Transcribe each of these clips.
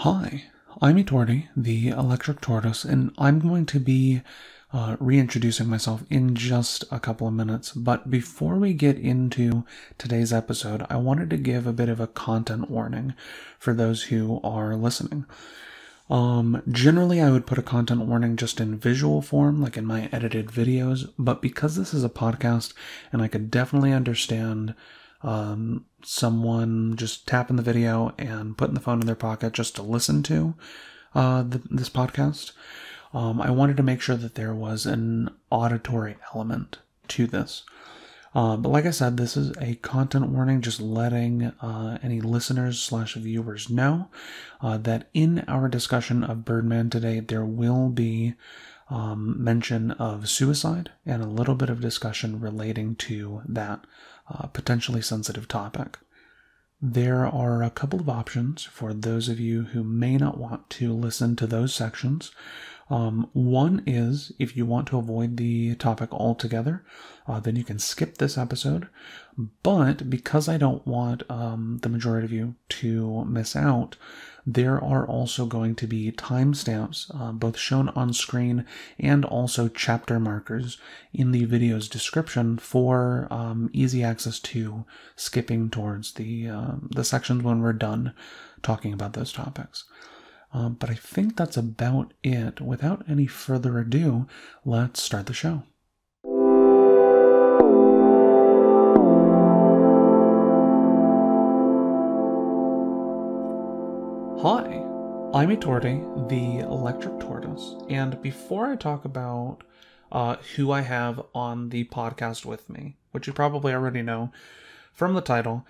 Hi, I'm Etordi, the Electric Tortoise, and I'm going to be reintroducing myself in just a couple of minutes. But before we get into today's episode, I wanted to give a bit of a content warning for those who are listening. Generally, I would put a content warning just in visual form, like in my edited videos, but because this is a podcast, and I could definitely understand someone just tapping the video and putting the phone in their pocket just to listen to this podcast, I wanted to make sure that there was an auditory element to this. But like I said, this is a content warning, just letting any listeners/viewers know that in our discussion of Birdman today, there will be mention of suicide and a little bit of discussion relating to that potentially sensitive topic. There are a couple of options for those of you who may not want to listen to those sections. One is, if you want to avoid the topic altogether, then you can skip this episode. But because I don't want the majority of you to miss out, there are also going to be timestamps, both shown on screen and also chapter markers in the video's description for easy access to skipping towards the sections when we're done talking about those topics. But I think that's about it. Without any further ado, let's start the show. Hi, I'm Etordi, the Electric Tortoise, and before I talk about who I have on the podcast with me, which you probably already know from the title,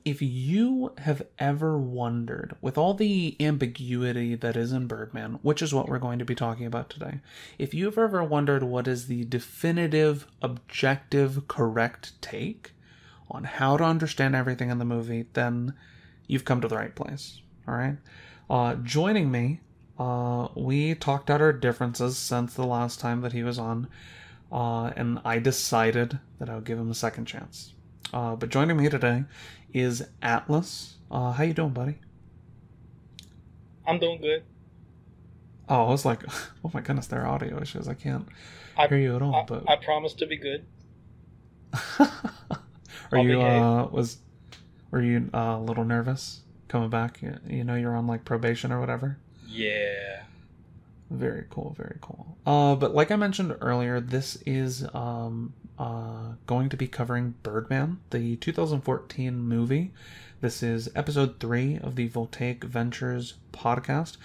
if you have ever wondered, with all the ambiguity that is in Birdman, which is what we're going to be talking about today, if you've ever wondered what is the definitive, objective, correct take on how to understand everything in the movie, then you've come to the right place. All right. Joining me, we talked out our differences since the last time that he was on, and I decided that I would give him a second chance. But joining me today is Atlas. How you doing, buddy? I'm doing good. Oh, I was like, oh my goodness, there are audio issues. I can't hear you at all. But I promise to be good. Were you a little nervous coming back? You know, you're on like probation or whatever. Yeah. Very cool, very cool. But like I mentioned earlier, this is going to be covering Birdman, the 2014 movie. This is episode 3 of the Voltaic Ventures Podcast.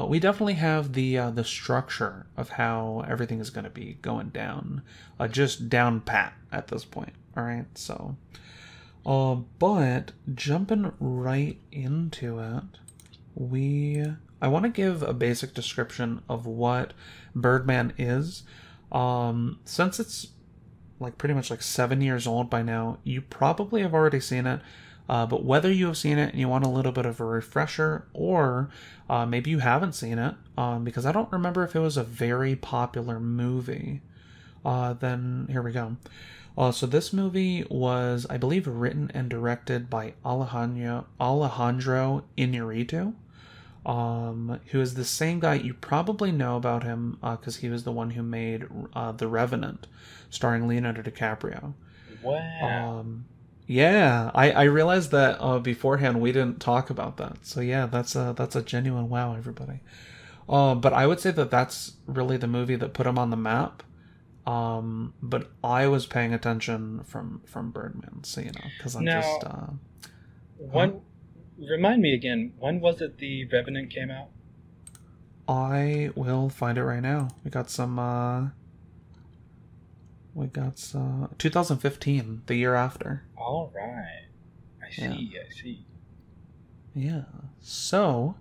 We definitely have the structure of how everything is going to be going down, just down pat at this point. All right, so. But jumping right into it, I want to give a basic description of what Birdman is. Since it's like pretty much like 7 years old by now, you probably have already seen it. But whether you have seen it and you want a little bit of a refresher, or maybe you haven't seen it, because I don't remember if it was a very popular movie, then here we go. So this movie was, I believe, written and directed by Alejandro Inarritu, who is the same guy. You probably know about him because he was the one who made The Revenant, starring Leonardo DiCaprio. Wow. Yeah, I realized that beforehand we didn't talk about that. So yeah, that's a genuine wow, everybody. But I would say that that's really the movie that put him on the map. But I was paying attention from Birdman, so you know, because I'm now, remind me again, when was it The Revenant came out? I will find it right now. We got 2015, the year after. All right, I see. Yeah. So,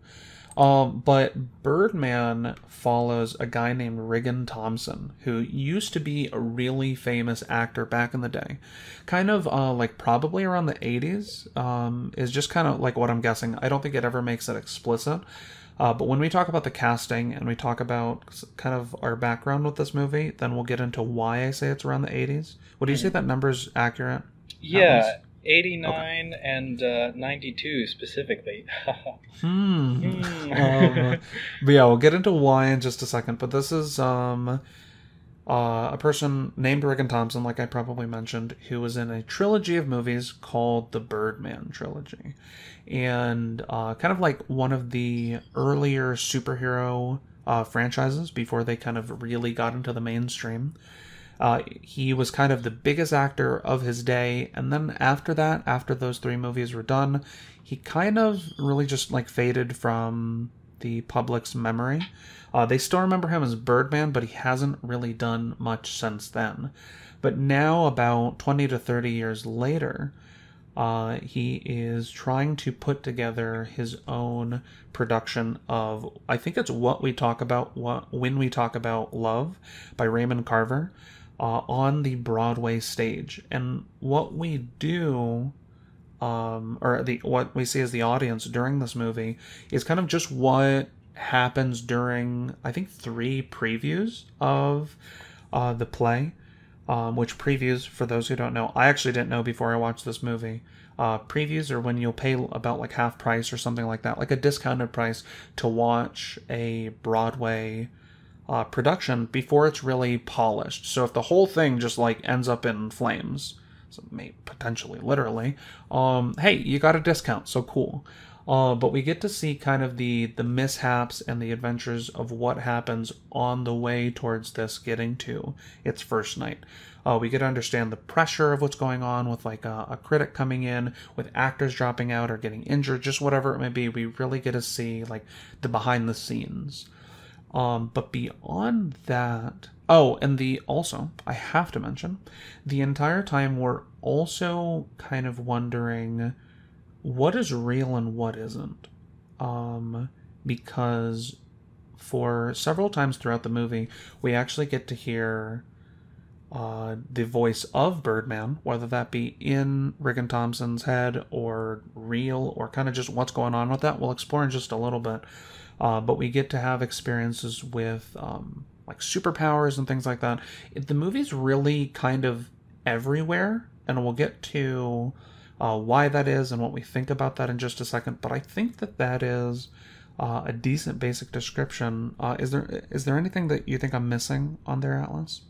but Birdman follows a guy named Riggan Thomson, who used to be a really famous actor back in the day. Kind of like probably around the 80s, is just kind of like what I'm guessing. I don't think it ever makes it explicit. But when we talk about the casting and we talk about kind of our background with this movie, then we'll get into why I say it's around the 80s. Would you say that number's accurate? Yeah, 89 and 92 specifically. But yeah, we'll get into why in just a second. But this is a person named Riggan Thomson, like I probably mentioned, who was in a trilogy of movies called the Birdman trilogy. And kind of like one of the earlier superhero franchises before they kind of really got into the mainstream. He was kind of the biggest actor of his day, and then after that, after those 3 movies were done, he kind of really just like faded from the public's memory. They still remember him as Birdman, but he hasn't really done much since then. But now, about 20 to 30 years later, he is trying to put together his own production of, I think it's When We Talk About Love by Raymond Carver, on the Broadway stage. And what we do, what we see as the audience during this movie, is kind of just what happens during, I think, 3 previews of the play. Which previews, for those who don't know, I actually didn't know before I watched this movie. Previews are when you'll pay about like half price or something like that, like a discounted price to watch a Broadway production before it's really polished. So if the whole thing just like ends up in flames, so potentially literally, hey, you got a discount, so cool. But we get to see kind of the mishaps and the adventures of what happens on the way towards this getting to its first night. We get to understand the pressure of what's going on with like a critic coming in, with actors dropping out or getting injured, just whatever it may be. We really get to see like the behind the scenes. But beyond that, also, I have to mention, the entire time we're also kind of wondering what is real and what isn't. Because for several times throughout the movie, we actually get to hear the voice of Birdman, whether that be in Riggan Thomson's head or real or kind of just what's going on with that. We'll explore in just a little bit. But we get to have experiences with like superpowers and things like that. The movie's really kind of everywhere, and we'll get to why that is and what we think about that in just a second. But I think that is a decent basic description. Is there anything that you think I'm missing on there, Atlas?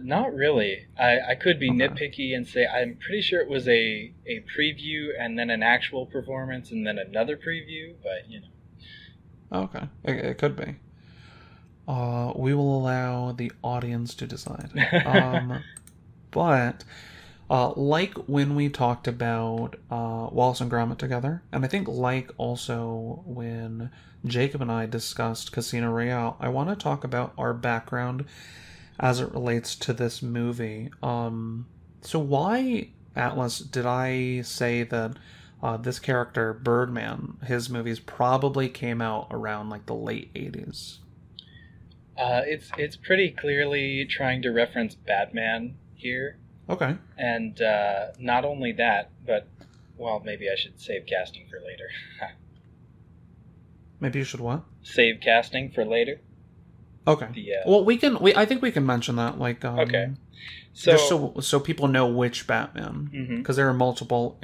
Not really. I could be nitpicky and say I'm pretty sure it was a preview and then an actual performance and then another preview, but you know. Okay, it could be. We will allow the audience to decide. But like when we talked about Wallace and Gromit together, and I think like also when Jacob and I discussed Casino Royale, I want to talk about our background as it relates to this movie. So why, Atlas, did I say that this character, Birdman, his movies probably came out around like the late 80s? It's pretty clearly trying to reference Batman here. Okay. And not only that, but, well, maybe I should save casting for later. Maybe you should what? Save casting for later. Okay. Well, I think we can mention that, like, okay. So, so people know which Batman, because there are multiple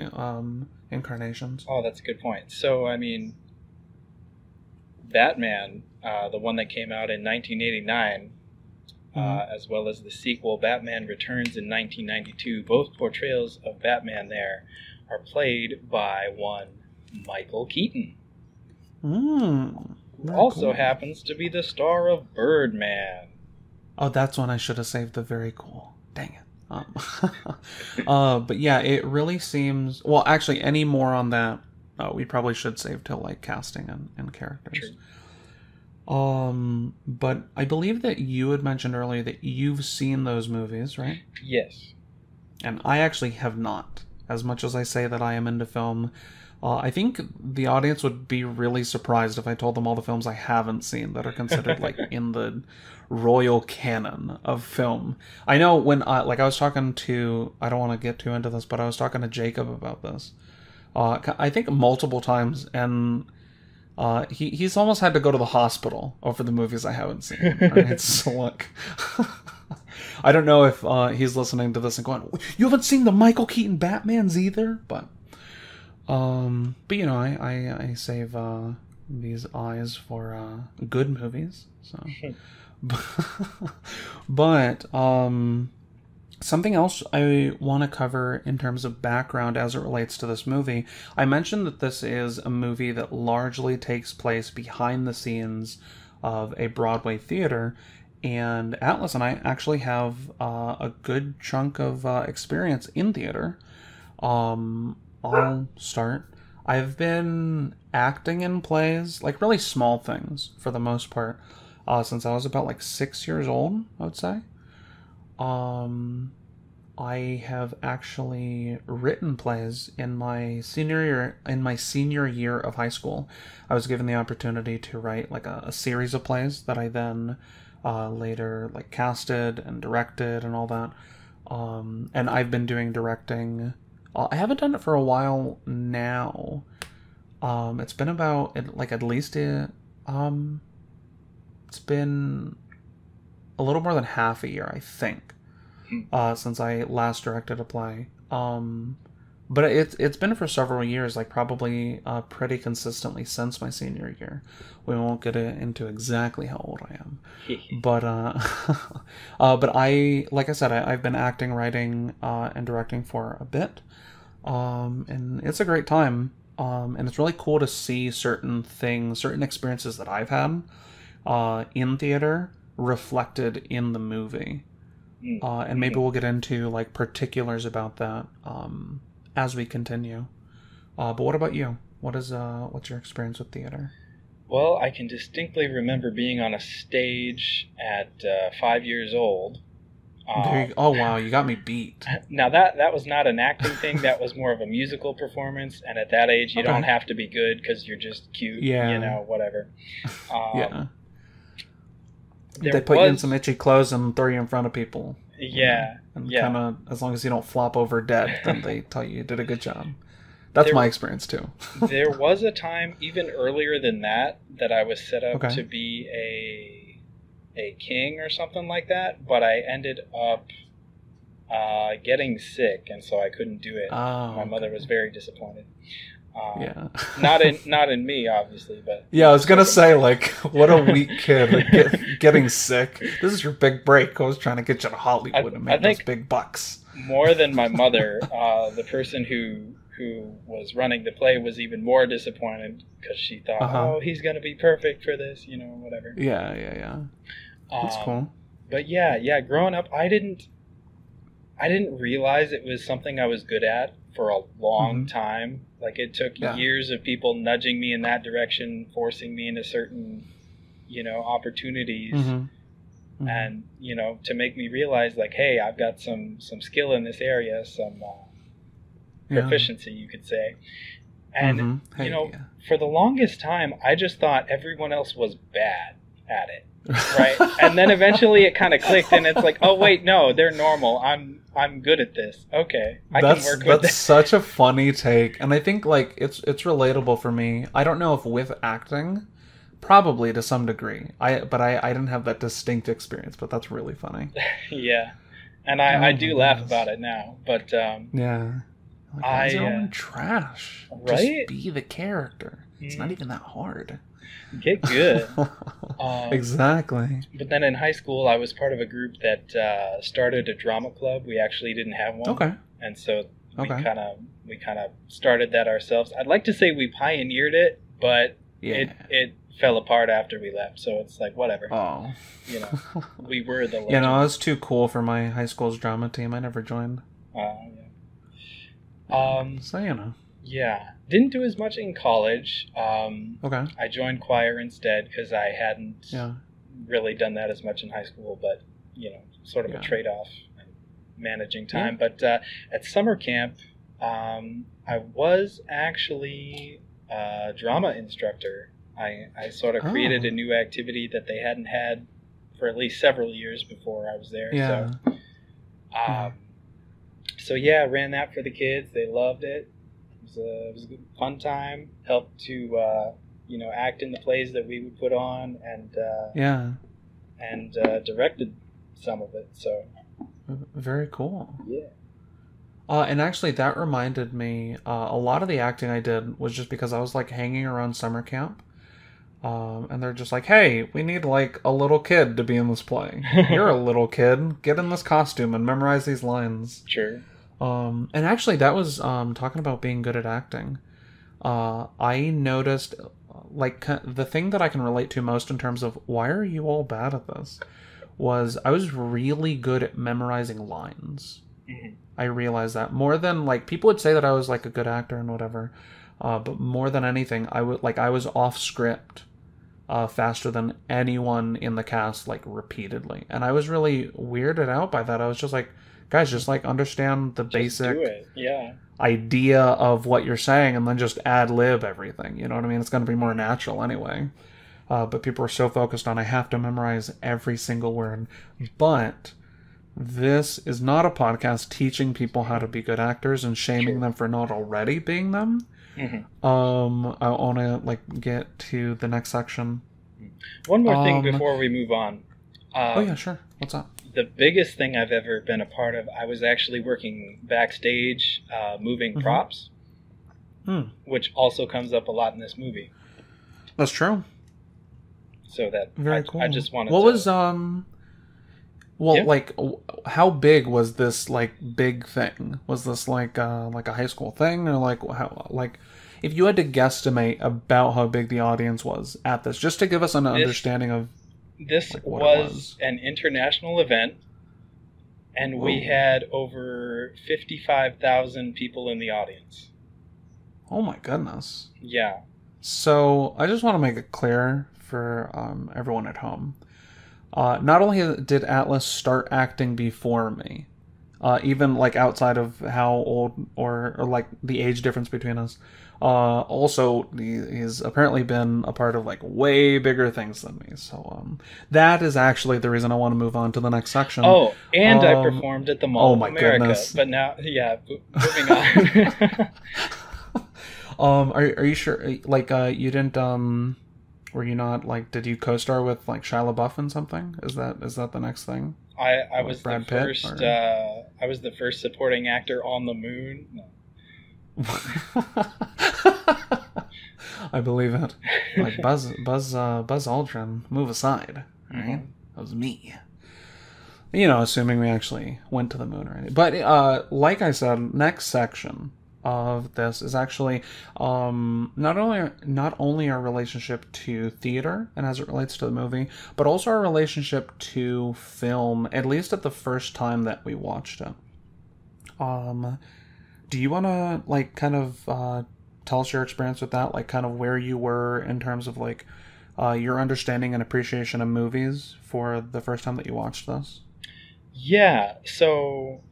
incarnations. Oh, that's a good point. So, I mean, Batman, the one that came out in 1989, as well as the sequel, Batman Returns in 1992, both portrayals of Batman there are played by one Michael Keaton. Who also happens to be the star of Birdman. Oh, that's one I should have saved the very cool. Dang it. But yeah, it really seems... Well, actually, any more on that, we probably should save till like casting and characters. True. But I believe that you had mentioned earlier that you've seen those movies, right? Yes. And I actually have not. As much as I say that I am into film... I think the audience would be really surprised if I told them all the films I haven't seen that are considered like in the royal canon of film. I know when I was talking to, I don't want to get too into this, but I was talking to Jacob about this. I think multiple times, and he's almost had to go to the hospital over the movies I haven't seen. Right? So look, I don't know if he's listening to this and going, "You haven't seen the Michael Keaton Batmans either," but you know, I save these eyes for good movies. So, but something else I want to cover in terms of background as it relates to this movie. I mentioned that this is a movie that largely takes place behind the scenes of a Broadway theater, and Atlas and I actually have a good chunk of experience in theater. I'll start. I've been acting in plays, like really small things for the most part, since I was about like 6 years old, I would say. I have actually written plays in my senior year of high school. I was given the opportunity to write like a series of plays that I then later like casted and directed and all that. And I've been doing directing. I haven't done it for a while now. It's been about like at least it's been a little more than half a year, I think. Since I last directed a play. But it's been for several years, like probably pretty consistently since my senior year. We won't get into exactly how old I am. But but like I said, I've been acting, writing, and directing for a bit. And it's a great time. And it's really cool to see certain experiences that I've had in theater reflected in the movie. And maybe we'll get into like particulars about that as we continue. But what about you? What's your experience with theater? Well, I can distinctly remember being on a stage at 5 years old. Oh wow, you got me beat. Now that was not an acting thing. That was more of a musical performance. And at that age, you don't have to be good because you're just cute. Yeah. You know, whatever. Yeah. They put you in some itchy clothes and throw you in front of people. Yeah. And kind of, as long as you don't flop over dead, then they tell you did a good job. That's my experience too. There was a time, even earlier than that I was set up to be a king or something like that, but I ended up getting sick, and so I couldn't do it. My mother was very disappointed. Yeah. not in me, obviously, but yeah, I was gonna say, like, what a weak kid getting sick. This is your big break. I was trying to get you to Hollywood and make those big bucks. More than my mother, the person who was running the play was even more disappointed because she thought, oh, he's gonna be perfect for this, you know, whatever. Yeah. That's cool. But yeah, growing up, I didn't realize it was something I was good at for a long time. Like, it took years of people nudging me in that direction, forcing me into certain, you know, opportunities, and, you know, to make me realize, like, hey, I've got some skill in this area, some proficiency, you could say. And, you know, for the longest time, I just thought everyone else was bad at it. Right. And then eventually it kind of clicked, and it's like, oh wait, no, they're normal. I'm good at this. Okay, I can work with that's such a funny take, and I think like it's relatable for me. I don't know if with acting, probably to some degree. I didn't have that distinct experience, but that's really funny. Yeah, and I do laugh about it now, but yeah, like, guys are all trash. Right? Just be the character. It's not even that hard. Get good. Exactly. But then in high school, I was part of a group that started a drama club. We actually didn't have one. Okay. And so we kind of started that ourselves. I'd like to say we pioneered it, but it fell apart after we left. So it's like, whatever. Oh. You know, we were the legend. Yeah, no, I was too cool for my high school's drama team. I never joined. So, you know. Yeah. Didn't do as much in college. Okay. I joined choir instead because I hadn't really done that as much in high school, but, you know, sort of a trade-off and managing time. But at summer camp, I was actually a drama instructor. I sort of created a new activity that they hadn't had for at least several years before I was there. Yeah. So yeah, ran that for the kids. They loved it. It was a good, fun time. Helped to you know, act in the plays that we would put on, and directed some of it. So Very cool. Yeah. And actually, that reminded me, a lot of the acting I did was just because I was, like, hanging around summer camp. And they're just like, hey, we need, like, a little kid to be in this play. You're a little kid. Get in this costume and memorize these lines. Sure. And actually, that was, talking about being good at acting. I noticed, like, the thing that I can relate to most in terms of why are you all bad at this was I was really good at memorizing lines. Mm-hmm. I realized that more than, like, people would say that I was, like, a good actor and whatever, but more than anything, I was off script faster than anyone in the cast, like, repeatedly, and I was really weirded out by that. I was just like, guys, just, like, understand the basic idea of what you're saying, and then just ad lib everything. You know what I mean? It's going to be more natural anyway. But people are so focused on I have to memorize every single word, but this is not a podcast teaching people how to be good actors and shaming them for not already being them. Mm-hmm. I want to, like, get to the next section. One more thing before we move on. Oh yeah, sure. What's up? The biggest thing I've ever been a part of, I was actually working backstage, moving props, which also comes up a lot in this movie. That's true. So that very cool. I just wanted. What to... was like, how big was this, like, big thing? Was this like a high school thing, or like how, like, if you had to guesstimate about how big the audience was at this, just to give us an understanding of this, like, was an international event, and we had over 55,000 people in the audience. Oh my goodness. Yeah. So I just want to make it clear for everyone at home. Not only did Atlas start acting before me, even, like, outside of how old or like the age difference between us, also he's apparently been a part of, like, way bigger things than me. So that is actually the reason I want to move on to the next section. Oh, and I performed at the Mall of America. Goodness. But now, yeah, moving on. Are you sure? Like, you didn't were you not, like, did you co-star with, like, Shia LaBeouf in something? Is that the next thing? I was Brad Pitt, first. I was the first supporting actor on the moon. No. I believe it. Like, Buzz Aldrin, move aside. Right? That was me. You know, assuming we actually went to the moon or anything. But like I said, next section of this is actually not only our relationship to theater and as it relates to the movie, but also our relationship to film, at least at the first time that we watched it. Do you want to, like, kind of tell us your experience with that, like, kind of where you were in terms of, like, your understanding and appreciation of movies for the first time that you watched this? Yeah, so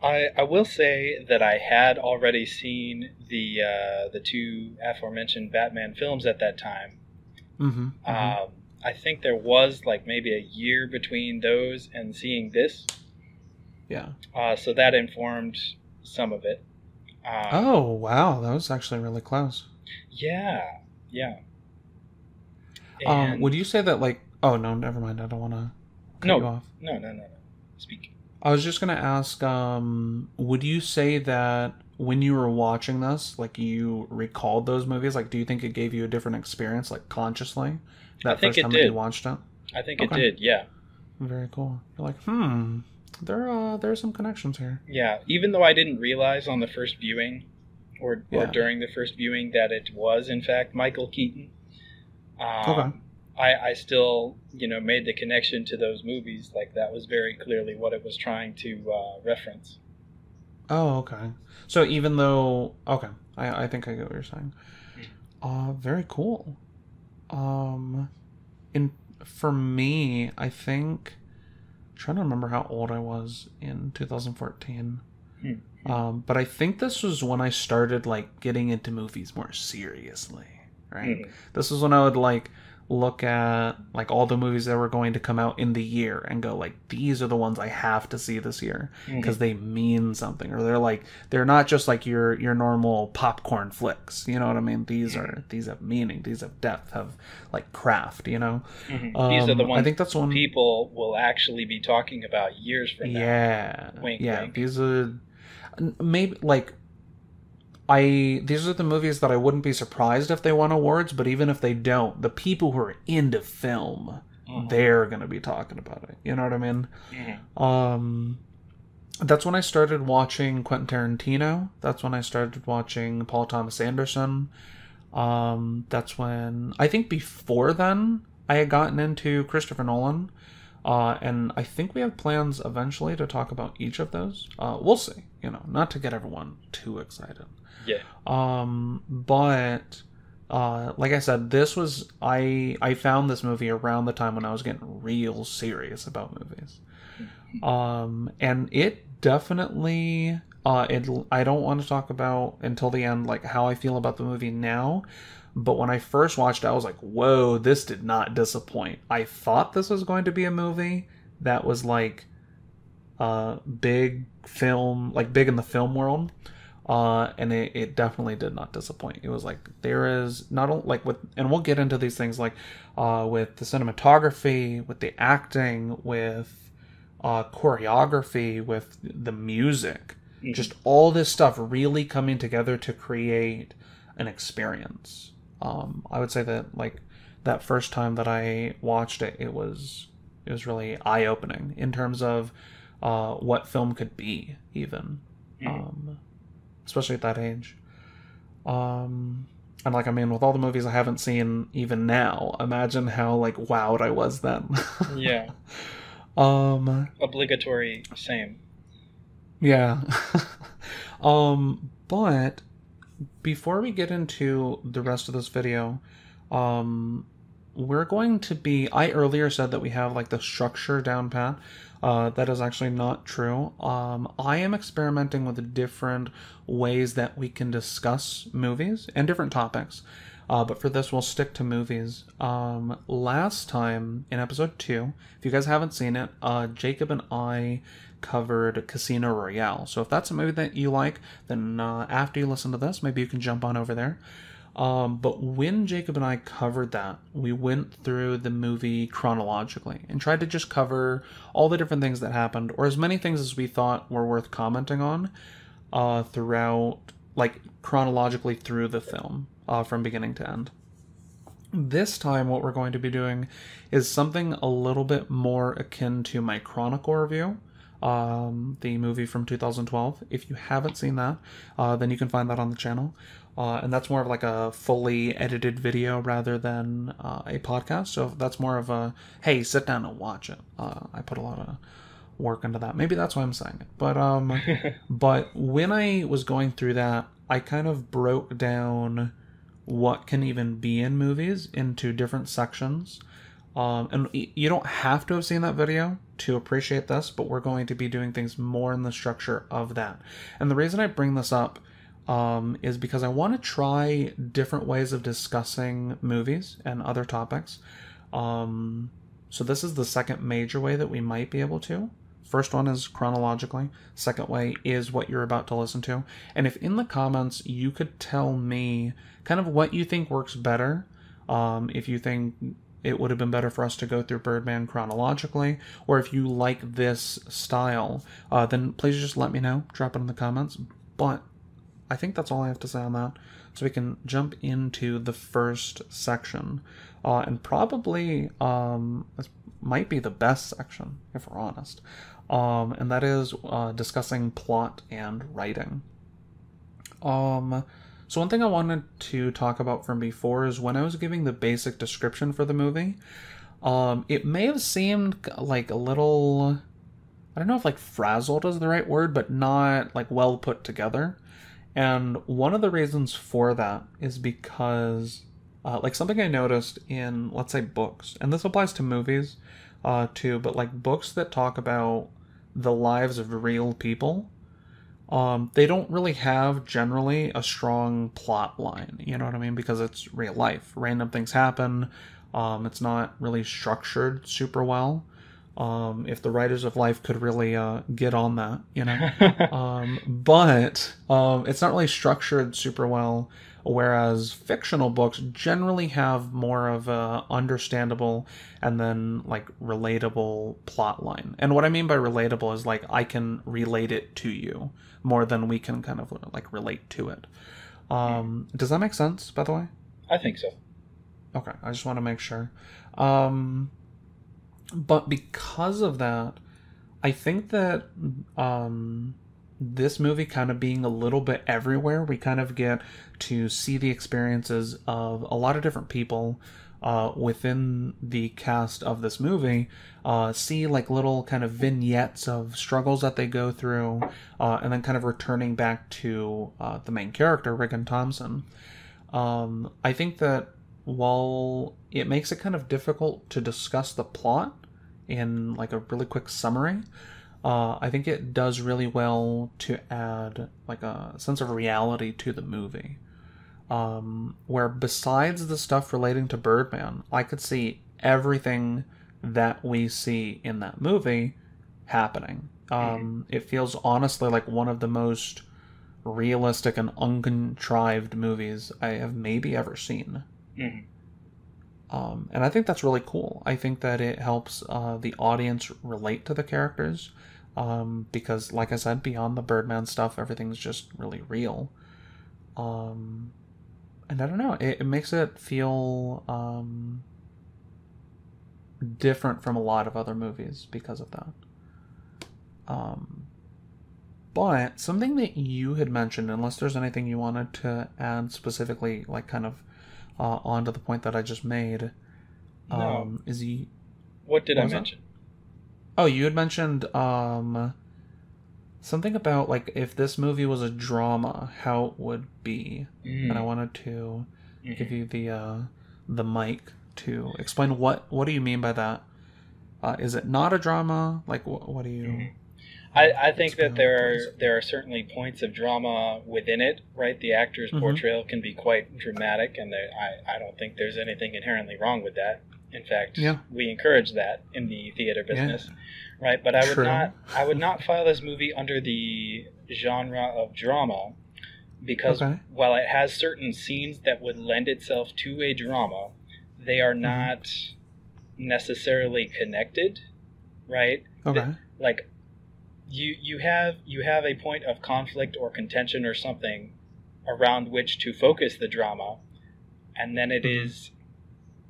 I will say that I had already seen the two aforementioned Batman films at that time. I think there was, like, maybe a year between those and seeing this. Yeah. So that informed some of it. Oh, wow. That was actually really close. Yeah. Would you say that, like... Oh, no, never mind. I don't want to cut you off. No. Speak. I was just going to ask, would you say that when you were watching this, like, you recalled those movies? Like, do you think it gave you a different experience, like, consciously? That first time that you watched it? I think it did, yeah. Very cool. You're like, there are some connections here. Yeah, even though I didn't realize on the first viewing or during the first viewing that it was, in fact, Michael Keaton. I still, made the connection to those movies. Like, that was very clearly what it was trying to reference. Oh, okay. So even though... Okay, I think I get what you're saying. Very cool. For me, I think... I'm trying to remember how old I was in 2014. But I think this was when I started, like, getting into movies more seriously, right? This was when I would, like, look at like all the movies that were going to come out in the year and go like, these are the ones I have to see this year because they mean something, or they're not just like your normal popcorn flicks. You know what I mean? These have meaning. These have depth, have like craft. You know, These are the ones I think that's one people will actually be talking about years from now. Yeah, Wink, yeah. wink. These are maybe like. These are the movies that I wouldn't be surprised if they won awards, but even if they don't, the people who are into film, they're going to be talking about it. You know what I mean? That's when I started watching Quentin Tarantino. That's when I started watching Paul Thomas Anderson. That's when, I think before then, I had gotten into Christopher Nolan. And I think we have plans eventually to talk about each of those. We'll see, you know, not to get everyone too excited. Yeah. But like I said, this was I found this movie around the time when I was getting real serious about movies. And it definitely I don't want to talk about until the end like how I feel about the movie now. But when I first watched it, I was like, whoa, this did not disappoint. I thought this was going to be a movie that was like big film, like big in the film world. And it definitely did not disappoint. It was like, there is not only like with, and we'll get into these things like with the cinematography, with the acting, with choreography, with the music, just all this stuff really coming together to create an experience. I would say that like that first time that I watched it, it was really eye-opening in terms of what film could be, even. Especially at that age. And like, I mean, with all the movies I haven't seen even now, imagine how like wowed I was then. Yeah. Obligatory same. Yeah. But before we get into the rest of this video, we're going to be, I earlier said that we have like the structure down pat. That is actually not true. I am experimenting with different ways that we can discuss movies and different topics. But for this, we'll stick to movies. Last time in episode 2, if you guys haven't seen it, Jacob and I covered Casino Royale. So if that's a movie that you like, then after you listen to this, maybe you can jump on over there. But when Jacob and I covered that, we went through the movie chronologically and tried to just cover all the different things that happened, or as many things as we thought were worth commenting on throughout, like chronologically through the film from beginning to end. This time what we're going to be doing is something a little bit more akin to my Chronicle review. The movie from 2012. If you haven't seen that, then you can find that on the channel. And that's more of like a fully edited video rather than a podcast. So that's more of a, hey, sit down and watch it. I put a lot of work into that. Maybe that's why I'm saying it. But but when I was going through that, I kind of broke down what can even be in movies into different sections. And you don't have to have seen that video to appreciate this, but we're going to be doing things more in the structure of that. And the reason I bring this up is because I want to try different ways of discussing movies and other topics. So this is the second major way that we might be able to. First one is chronologically. Second way is what you're about to listen to. And if in the comments you could tell me kind of what you think works better, if you think it would have been better for us to go through Birdman chronologically, or if you like this style, then please just let me know. Drop it in the comments. But I think that's all I have to say on that. So we can jump into the first section. And probably this might be the best section, if we're honest. And that is discussing plot and writing. So one thing I wanted to talk about from before is when I was giving the basic description for the movie, it may have seemed like a little, I don't know if like frazzled is the right word, but not like well put together. And one of the reasons for that is because like something I noticed in, let's say, books, and this applies to movies too, but like books that talk about the lives of real people, They don't really have generally a strong plot line, you know what I mean? Because it's real life. Random things happen. It's not really structured super well. If the writers of life could really get on that, you know. But it's not really structured super well, whereas fictional books generally have more of a understandable and then like relatable plot line. And what I mean by relatable is like I can relate it to you more than we can kind of like relate to it. Does that make sense, by the way? I think so. Okay, I just want to make sure. But because of that, I think that this movie kind of being a little bit everywhere, we kind of get to see the experiences of a lot of different people within the cast of this movie, see like little kind of vignettes of struggles that they go through, and then kind of returning back to the main character, Riggan Thomson. I think that while it makes it kind of difficult to discuss the plot in like a really quick summary, I think it does really well to add like a sense of reality to the movie. Where besides the stuff relating to Birdman, I could see everything that we see in that movie happening. It feels honestly like one of the most realistic and uncontrived movies I have maybe ever seen. And I think that's really cool. I think that it helps the audience relate to the characters, because, like I said, beyond the Birdman stuff, everything's just really real. And I don't know, it makes it feel different from a lot of other movies because of that. But something that you had mentioned, unless there's anything you wanted to add specifically, like kind of onto the point that I just made, No. is he... What did I mention? Oh, you had mentioned something about like if this movie was a drama, how it would be. And I wanted to give you the mic to explain what do you mean by that? Is it not a drama? Like what do you? I think that there are certainly points of drama within it, right? The actor's portrayal can be quite dramatic, and I don't think there's anything inherently wrong with that. In fact, we encourage that in the theater business, right? But I would not file this movie under the genre of drama, because while it has certain scenes that would lend itself to a drama, they are not necessarily connected, right? Like you have a point of conflict or contention or something around which to focus the drama, and then it is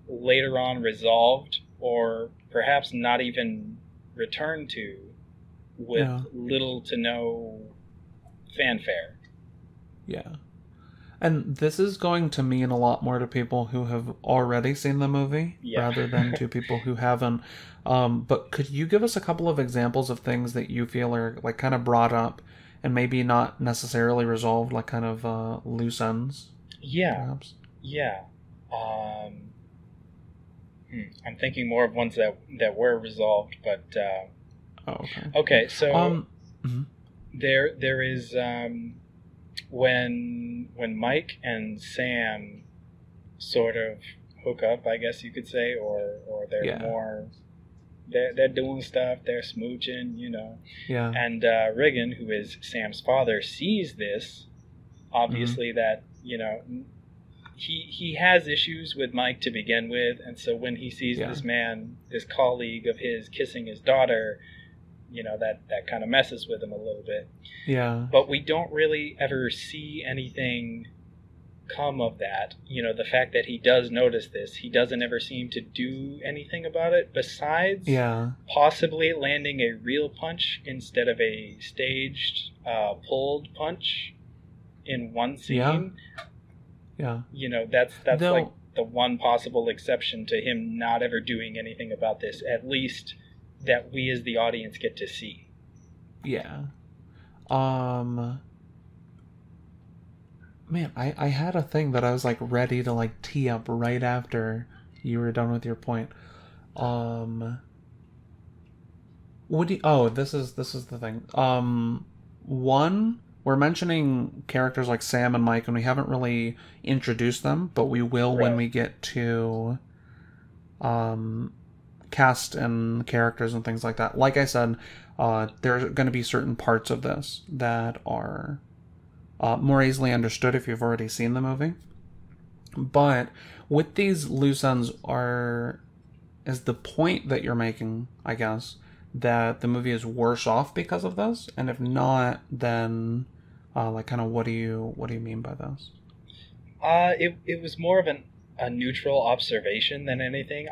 later on resolved or perhaps not even returned to with little to no fanfare. Yeah. And this is going to mean a lot more to people who have already seen the movie rather than to people who haven't. But could you give us a couple of examples of things that you feel are like kind of brought up and maybe not necessarily resolved, like kind of loose ends? Perhaps? Yeah. I'm thinking more of ones that were resolved, but okay. So there is when Mike and Sam sort of hook up, I guess you could say, or they're more they're doing stuff, they're smooching, you know. And Riggan, who is Sam's father, sees this. Obviously, that you know. He has issues with Mike to begin with, and so when he sees this man, this colleague of his, kissing his daughter, you know, that kind of messes with him a little bit. But we don't really ever see anything come of that. You know, the fact that he does notice this, he doesn't ever seem to do anything about it, besides possibly landing a real punch instead of a staged, pulled punch in one scene. You know, that's like the one possible exception to him not ever doing anything about this, at least that we as the audience get to see. Man, I had a thing that I was like ready to like tee up right after you were done with your point. This is the thing. One, we're mentioning characters like Sam and Mike, and we haven't really introduced them, but we will when we get to cast and characters and things like that. Like I said, there's going to be certain parts of this that are more easily understood if you've already seen the movie. But with these loose ends is the point that you're making, I guess, that the movie is worse off because of this? And if not, then like kind of what do you mean by this? It was more of a neutral observation than anything.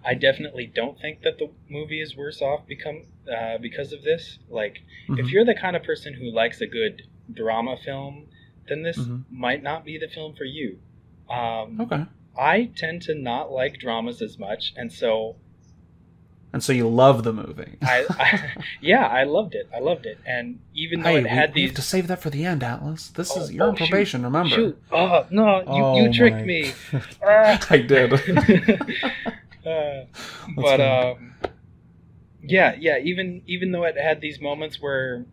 I definitely don't think that the movie is worse off because of this. Like, if you're the kind of person who likes a good drama film, then this might not be the film for you. I tend to not like dramas as much, and so you love the movie. I loved it. And even though it had these... You have to save that for the end, Atlas. You're on probation, remember? Shoot. No, you tricked me. I did. Even though it had these moments where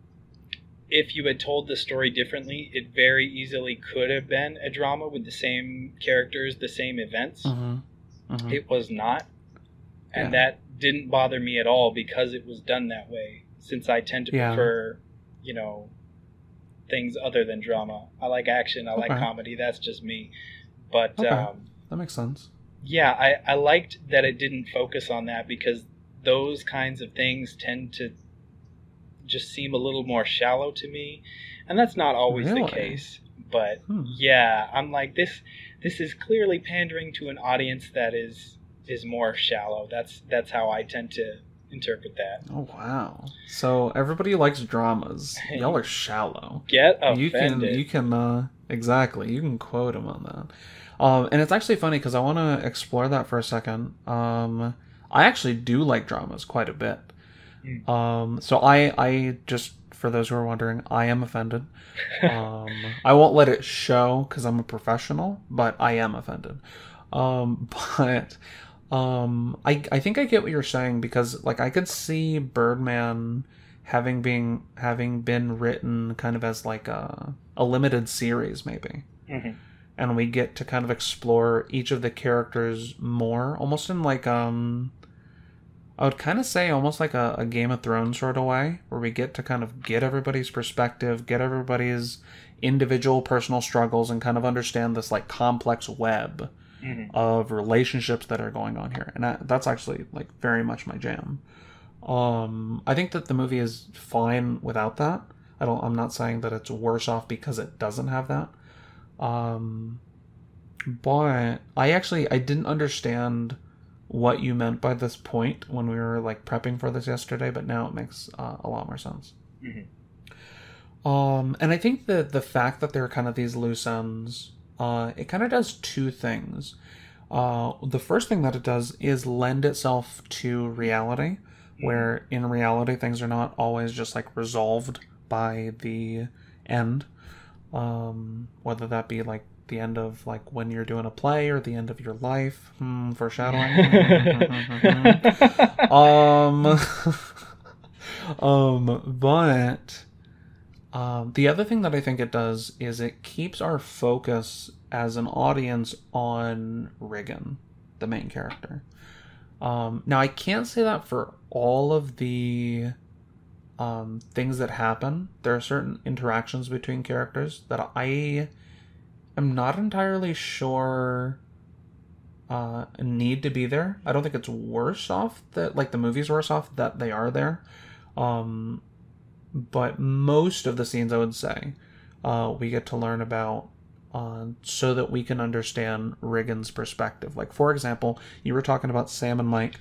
if you had told the story differently, it very easily could have been a drama with the same characters, the same events. It was not. And that didn't bother me at all because it was done that way, since I tend to prefer, things other than drama. I like action, I like comedy, that's just me. But that makes sense. Yeah, I liked that it didn't focus on that, because those kinds of things tend to just seem a little more shallow to me, and that's not always the case. But yeah, I'm like, this is clearly pandering to an audience that is more shallow. That's how I tend to interpret that. Oh wow! So everybody who likes dramas. Y'all are shallow. Get offended. You can exactly. You can quote him on that. And it's actually funny because I want to explore that for a second. I actually do like dramas quite a bit. So I just, for those who are wondering, I am offended. I won't let it show because I'm a professional, but I am offended. But I think I get what you're saying, because like I could see Birdman having been written kind of as like a limited series maybe. And we get to kind of explore each of the characters more, almost in like I would kind of say almost like a Game of Thrones sort of way, where we get to kind of get everybody's perspective, get everybody's individual personal struggles, and kind of understand this like complex web of relationships that are going on here. And that's actually like very much my jam. I think that the movie is fine without that. I'm not saying that it's worse off because it doesn't have that. But I didn't understand what you meant by this point when we were like prepping for this yesterday, but now it makes a lot more sense. And I think that the fact that there are kind of these loose ends, it kind of does two things. The first thing that it does is lend itself to reality, where in reality things are not always just like resolved by the end, whether that be like the end of like when you're doing a play or the end of your life. Foreshadowing. But the other thing that I think it does is it keeps our focus as an audience on Riggan, the main character. Now I can't say that for all of the things that happen. There are certain interactions between characters that I am not entirely sure need to be there. I don't think it's worse off that, like, the movie's worse off that they are there. But most of the scenes, I would say, we get to learn about so that we can understand Riggan's perspective. Like, for example, you were talking about Sam and Mike.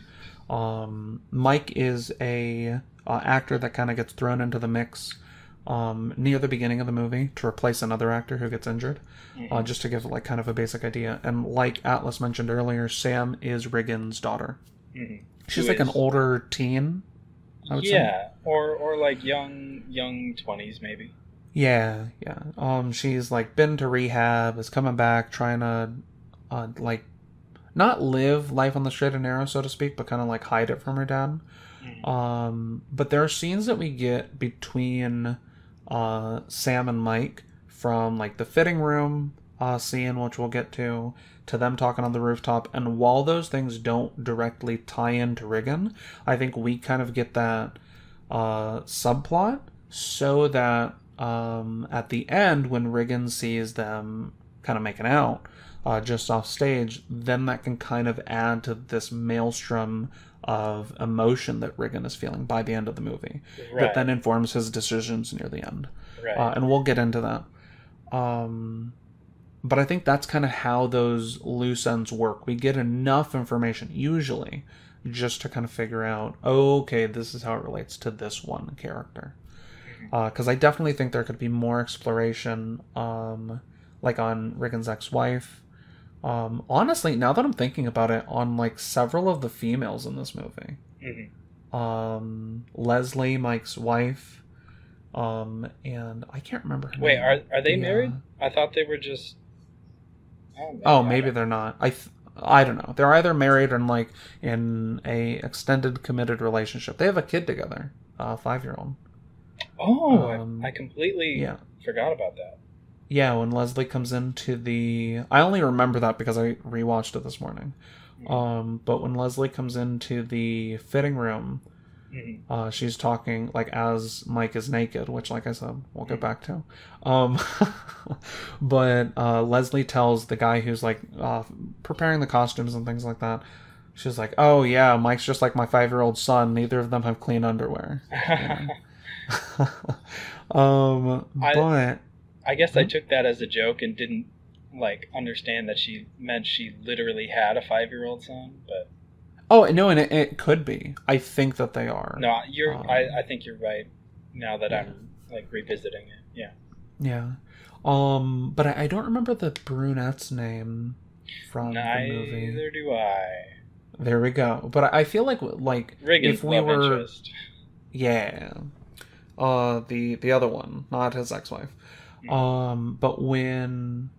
Mike is a actor that kind of gets thrown into the mix near the beginning of the movie to replace another actor who gets injured, just to give like kind of a basic idea. And like Atlas mentioned earlier, Sam is Riggan's daughter. She's like an older teen, I would say. Or like young 20s maybe. Yeah. She's like been to rehab, is coming back, trying to like not live life on the straight and narrow, so to speak, but kind of like hide it from her dad. But there are scenes that we get between Sam and Mike from like the fitting room scene, which we'll get to them talking on the rooftop. And while those things don't directly tie into Riggan, I think we kind of get that subplot so that at the end, when Riggan sees them kind of making out just off stage, then that can kind of add to this maelstrom of emotion that Riggan is feeling by the end of the movie. Right. That then informs his decisions near the end. Right. And we'll get into that. But I think that's kind of how those loose ends work. We get enough information, usually, just to kind of figure out, oh, okay, this is how it relates to this one character. Because I definitely think there could be more exploration, like on Riggan's ex-wife. Honestly, now that I'm thinking about it, on like several of the females in this movie. Leslie, Mike's wife, and I can't remember her Wait, name. are they married? I thought they were just... maybe they're not. I don't know. They're either married or in a extended committed relationship. They have a kid together, a 5-year-old. Oh, I completely forgot about that. Yeah, when Leslie comes into the... I only remember that because I rewatched it this morning. But when Leslie comes into the fitting room, she's talking like as Mike is naked, which, like I said, we'll get back to. But Leslie tells the guy who's like preparing the costumes and things like that, she's like, oh yeah, Mike's just like my 5-year-old son. Neither of them have clean underwear. But I guess I took that as a joke and didn't understand that she meant she literally had a 5-year-old son, but... Oh, no, and it could be. I think that they are. No, I think you're right now that I'm revisiting it. Yeah. Yeah. But I don't remember the brunette's name from the movie. Neither do I. There we go. But I feel like Riggan's if we love were... interest. Yeah. The other one, not his ex-wife. But when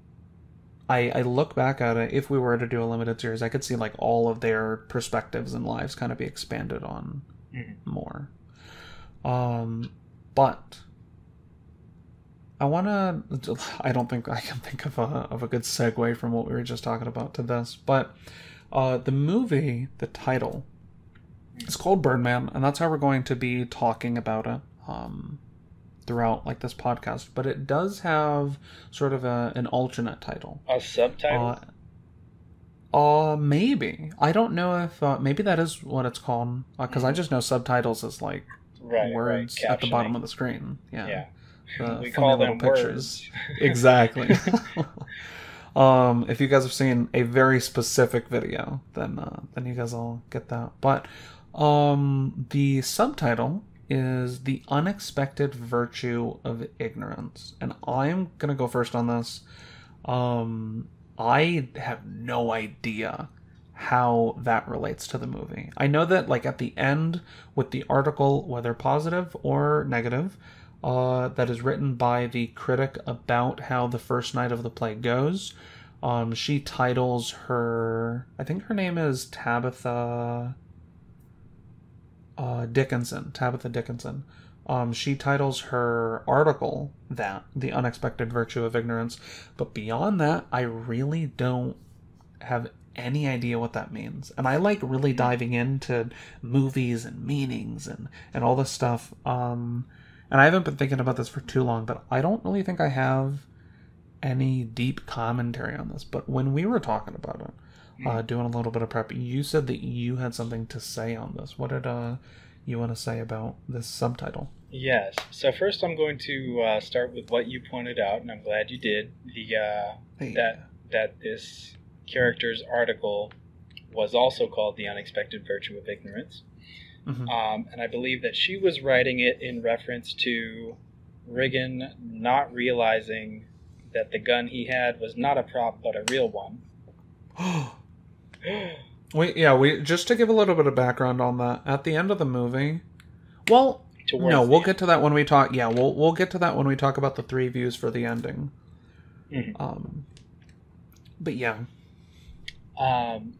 I look back at it, if we were to do a limited series, I could see all of their perspectives and lives kind of be expanded on more. But I don't think I can think of a good segue from what we were just talking about to this. But the movie, the title, is called Birdman, and that's how we're going to be talking about it throughout this podcast. But it does have sort of an alternate title. A subtitle? Maybe. I don't know if maybe that is what it's called, because I just know subtitles is words at the bottom of the screen. Yeah. We call them pictures. Exactly. If you guys have seen a very specific video, then you guys will get that. But the subtitle is The Unexpected Virtue of Ignorance. And I'm going to go first on this. I have no idea how that relates to the movie. I know that at the end with the article, whether positive or negative, that is written by the critic about how the first night of the play goes, she titles her, I think her name is Tabitha Dickinson. She titles her article that The Unexpected Virtue of Ignorance. But beyond that, I really don't have any idea what that means. And I like really diving into movies and meanings and all this stuff. And I haven't been thinking about this for too long, but I don't really think I have any deep commentary on this. But when we were talking about it, doing a little bit of prep, you said that you had something to say on this. What did you want to say about this subtitle? Yes. So first I'm going to start with what you pointed out, and I'm glad you did. That this character's article was also called The Unexpected Virtue of Ignorance. And I believe that she was writing it in reference to Riggan not realizing that the gun he had was not a prop but a real one. We just to give a little bit of background on that, at the end of the movie, we'll get to that when we talk. Yeah, we'll get to that when we talk about the 3 views for the ending. But yeah.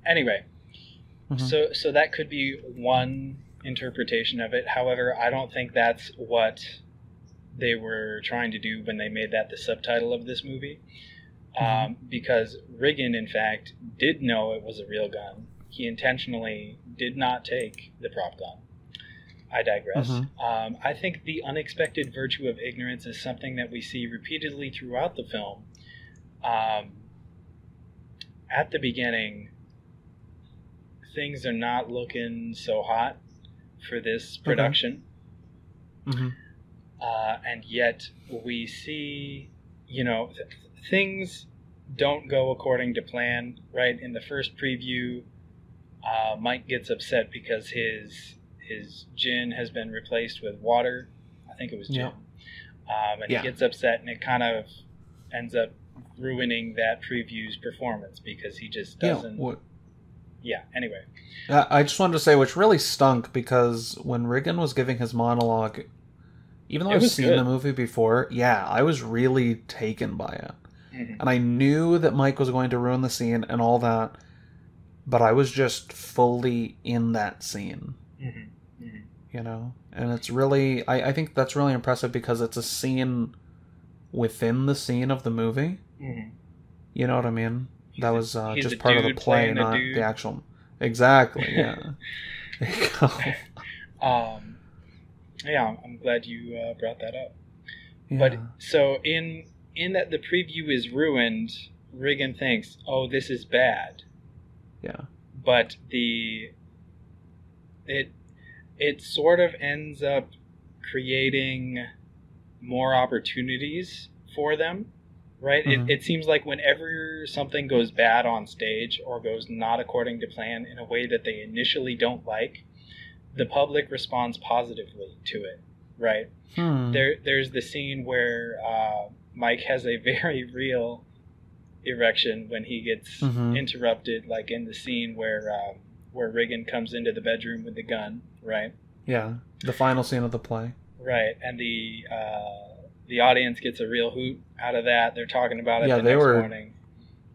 Anyway, so that could be one interpretation of it. However, I don't think that's what they were trying to do when they made that the subtitle of this movie. Because Riggan, in fact, did know it was a real gun. He intentionally did not take the prop gun. I digress. I think the unexpected virtue of ignorance is something that we see repeatedly throughout the film. At the beginning, things are not looking so hot for this production. And yet we see, things don't go according to plan, right? In the first preview, Mike gets upset because his gin has been replaced with water. I think it was gin. And he gets upset, and it kind of ends up ruining that preview's performance because he just doesn't... anyway. I just wanted to say, which really stunk, because when Riggan was giving his monologue, even though I've seen the movie before, I was really taken by it. And I knew that Mike was going to ruin the scene and all that, but I was just fully in that scene. And it's really, I think that's really impressive because it's a scene within the scene of the movie. You know what I mean? That was just part of the play, not the actual... Exactly, yeah. There you go. I'm glad you brought that up. But, so, in that the preview is ruined, Riggan thinks, oh, this is bad. But it sort of ends up creating more opportunities for them. Right? It seems like whenever something goes bad on stage or goes not according to plan in a way that they initially don't like, the public responds positively to it, right? There's the scene where Mike has a very real erection when he gets interrupted, like in the scene where Riggan comes into the bedroom with the gun, right? Yeah, the final scene of the play. Right, and the audience gets a real hoot out of that. They're talking about it the next morning.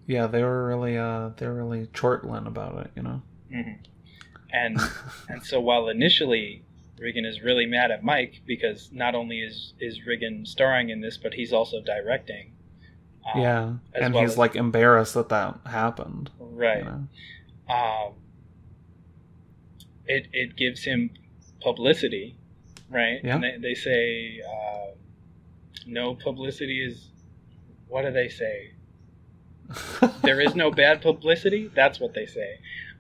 Yeah, they were really chortling about it, And so while initially Riggan is really mad at Mike because not only is Riggan starring in this, but he's also directing. And he's like embarrassed that happened. Right. It gives him publicity, right? Yeah. And they say no publicity is... What do they say? There is no bad publicity? That's what they say.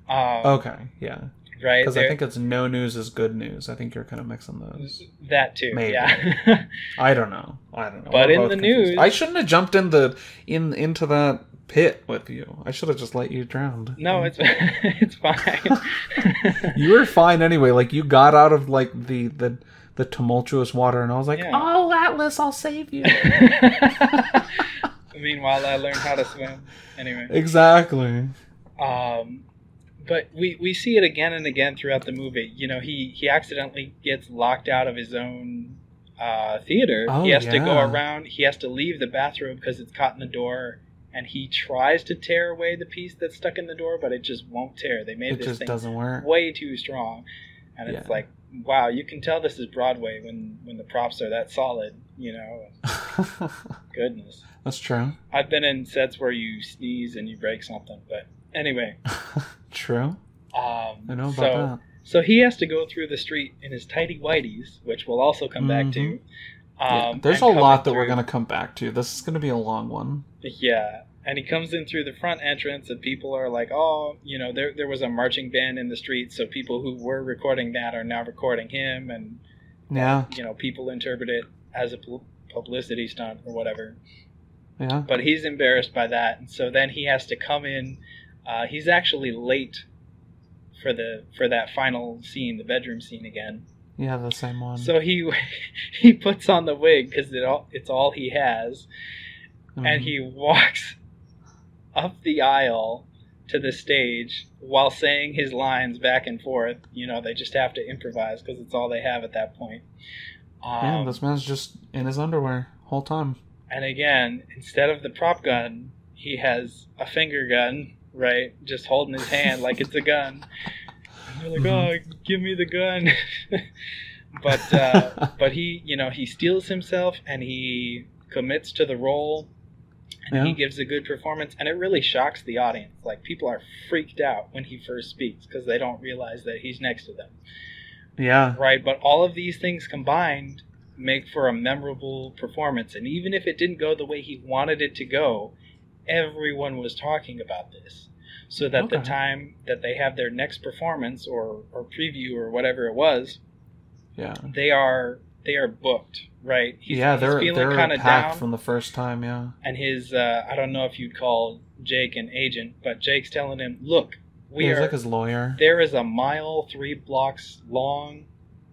Okay, yeah. Right? Because I think it's no news is good news. I think you're kind of mixing those. That too, maybe. Yeah. I don't know. But we're in the news... I shouldn't have jumped into that pit with you. I should have just let you drown. No, it's fine. You were fine anyway. Like, you got out of, like, the tumultuous water, and I was like, oh, Atlas, I'll save you. Meanwhile, I learned how to swim. Anyway. Exactly. But we see it again and again throughout the movie. He accidentally gets locked out of his own theater. He has to go around. He has to leave the bathrobe because it's caught in the door. And he tries to tear away the piece that's stuck in the door, but it just won't tear. They made this thing doesn't work. Way too strong. And it's like, wow, you can tell this is Broadway when the props are that solid, Goodness. That's true. I've been in sets where you sneeze and you break something, but anyway. True. I know about that. So he has to go through the street in his tighty whities, which we'll also come back to. There's a lot that we're going to come back to. This is going to be a long one. Yeah. And he comes in through the front entrance, and people are like, oh, there was a marching band in the street, so people who were recording that are now recording him, and, people interpret it as a publicity stunt or whatever. Yeah. But he's embarrassed by that, and so then he has to come in. He's actually late for that final scene, the bedroom scene again. Yeah, the same one. So he puts on the wig because it's all he has, and he walks up the aisle to the stage while saying his lines back and forth. They just have to improvise because it's all they have at that point. This man's just in his underwear whole time. And again, instead of the prop gun, he has a finger gun, right? Just holding his hand like it's a gun. And they're like, oh, give me the gun. But he, he steels himself and he commits to the role, and he gives a good performance, and it really shocks the audience. Like, people are freaked out when he first speaks because they don't realize that he's next to them. Yeah. Right, but all of these things combined make for a memorable performance, and even if it didn't go the way he wanted it to go, everyone was talking about this. So that the time that they have their next performance or preview or whatever it was, they are booked, right? He's feeling kind of down from the first time, And his I don't know if you'd call Jake an agent, but Jake's telling him, "Look, he's like his lawyer. There is a mile 3 blocks long,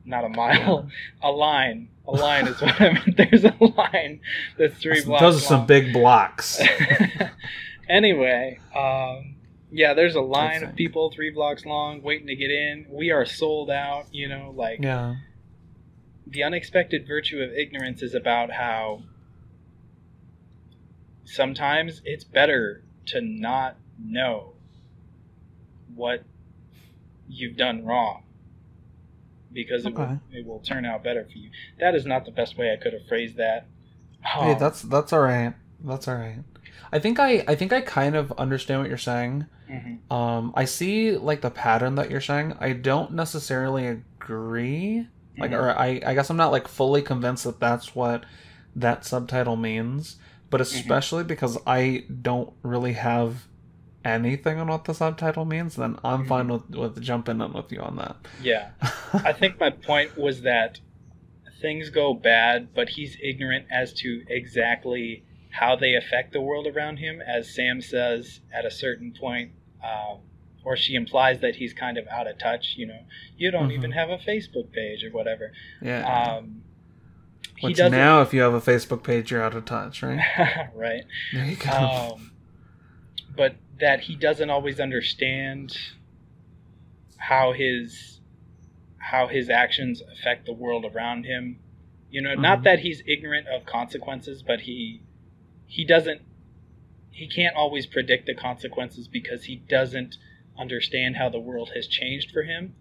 not a mile, a line. A line is what I meant. There's a line that's 3 blocks long. Those are some big blocks." Anyway, there's a line of people 3 blocks long waiting to get in. We are sold out, The unexpected virtue of ignorance is about how sometimes it's better to not know what you've done wrong, because it will turn out better for you. That is not the best way I could have phrased that. Hey, that's all right. That's all right. I think I kind of understand what you're saying. Mm-hmm. I see like the pattern that you're saying. I don't necessarily agree. Like, or I guess I'm not like fully convinced that that's what that subtitle means. But especially because I don't really have anything on what the subtitle means, then I'm fine with jumping in with you on that. Yeah. I think my point was that things go bad, but he's ignorant as to exactly how they affect the world around him, as Sam says at a certain point, or she implies that he's kind of out of touch. You don't even have a Facebook page or whatever. Yeah. Which now, if you have a Facebook page, you're out of touch, right? Right. There you go. But that he doesn't always understand how his actions affect the world around him. Not that he's ignorant of consequences, but he can't always predict the consequences because he doesn't understand how the world has changed for him.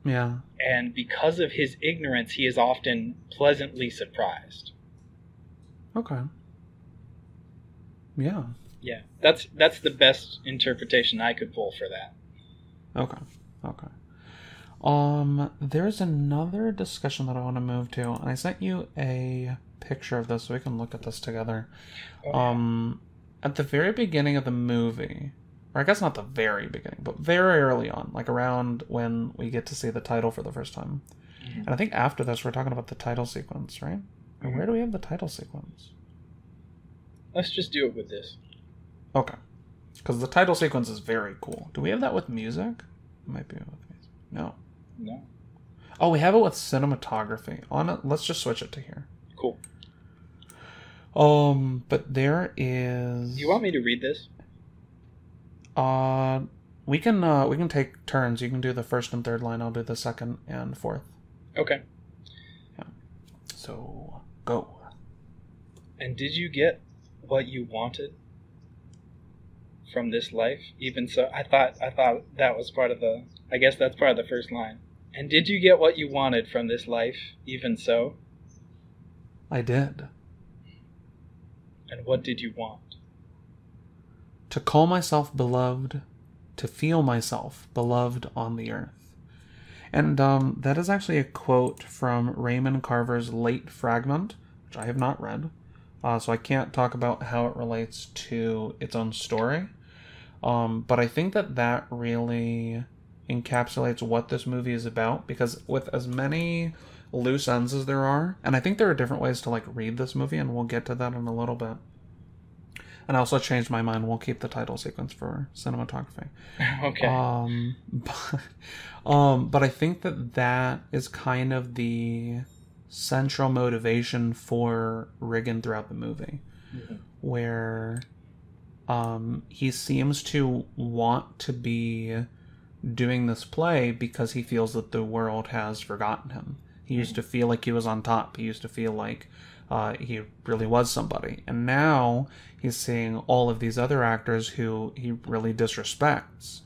Yeah. And because of his ignorance, he is often pleasantly surprised. Okay. Yeah. Yeah. That's the best interpretation I could pull for that. Okay. There's another discussion that I want to move to, and I sent you a picture of this so we can look at this together. At the very beginning of the movie, or I guess not the very beginning, but very early on, like around when we get to see the title for the first time. And I think after this we're talking about the title sequence, right? Or where do we have the title sequence? Let's just do it with this. Okay. Because the title sequence is very cool. Do we have that with music? It might be with music. No. Oh, we have it with cinematography. On it, let's just switch it to here. Cool. But there is... Do you want me to read this? We can take turns. You can do the first and third line. I'll do the second and fourth. Okay. Yeah. So, go. And did you get what you wanted from this life? Even so, I thought that was part of the... I guess that's part of the first line. And did you get what you wanted from this life? Even so? I did. And what did you want? To call myself beloved, to feel myself beloved on the earth. And that is actually a quote from Raymond Carver's late fragment, which I have not read. So I can't talk about how it relates to its own story. But I think that really encapsulates what this movie is about, because with as many loose ends as there are, and I think there are different ways to read this movie, and we'll get to that in a little bit. And I also changed my mind. We'll keep the title sequence for cinematography. Okay. But I think that is kind of the central motivation for Riggan throughout the movie, where he seems to want to be doing this play because he feels that the world has forgotten him. He used to feel like he was on top. He used to feel like he really was somebody. And now he's seeing all of these other actors who he really disrespects.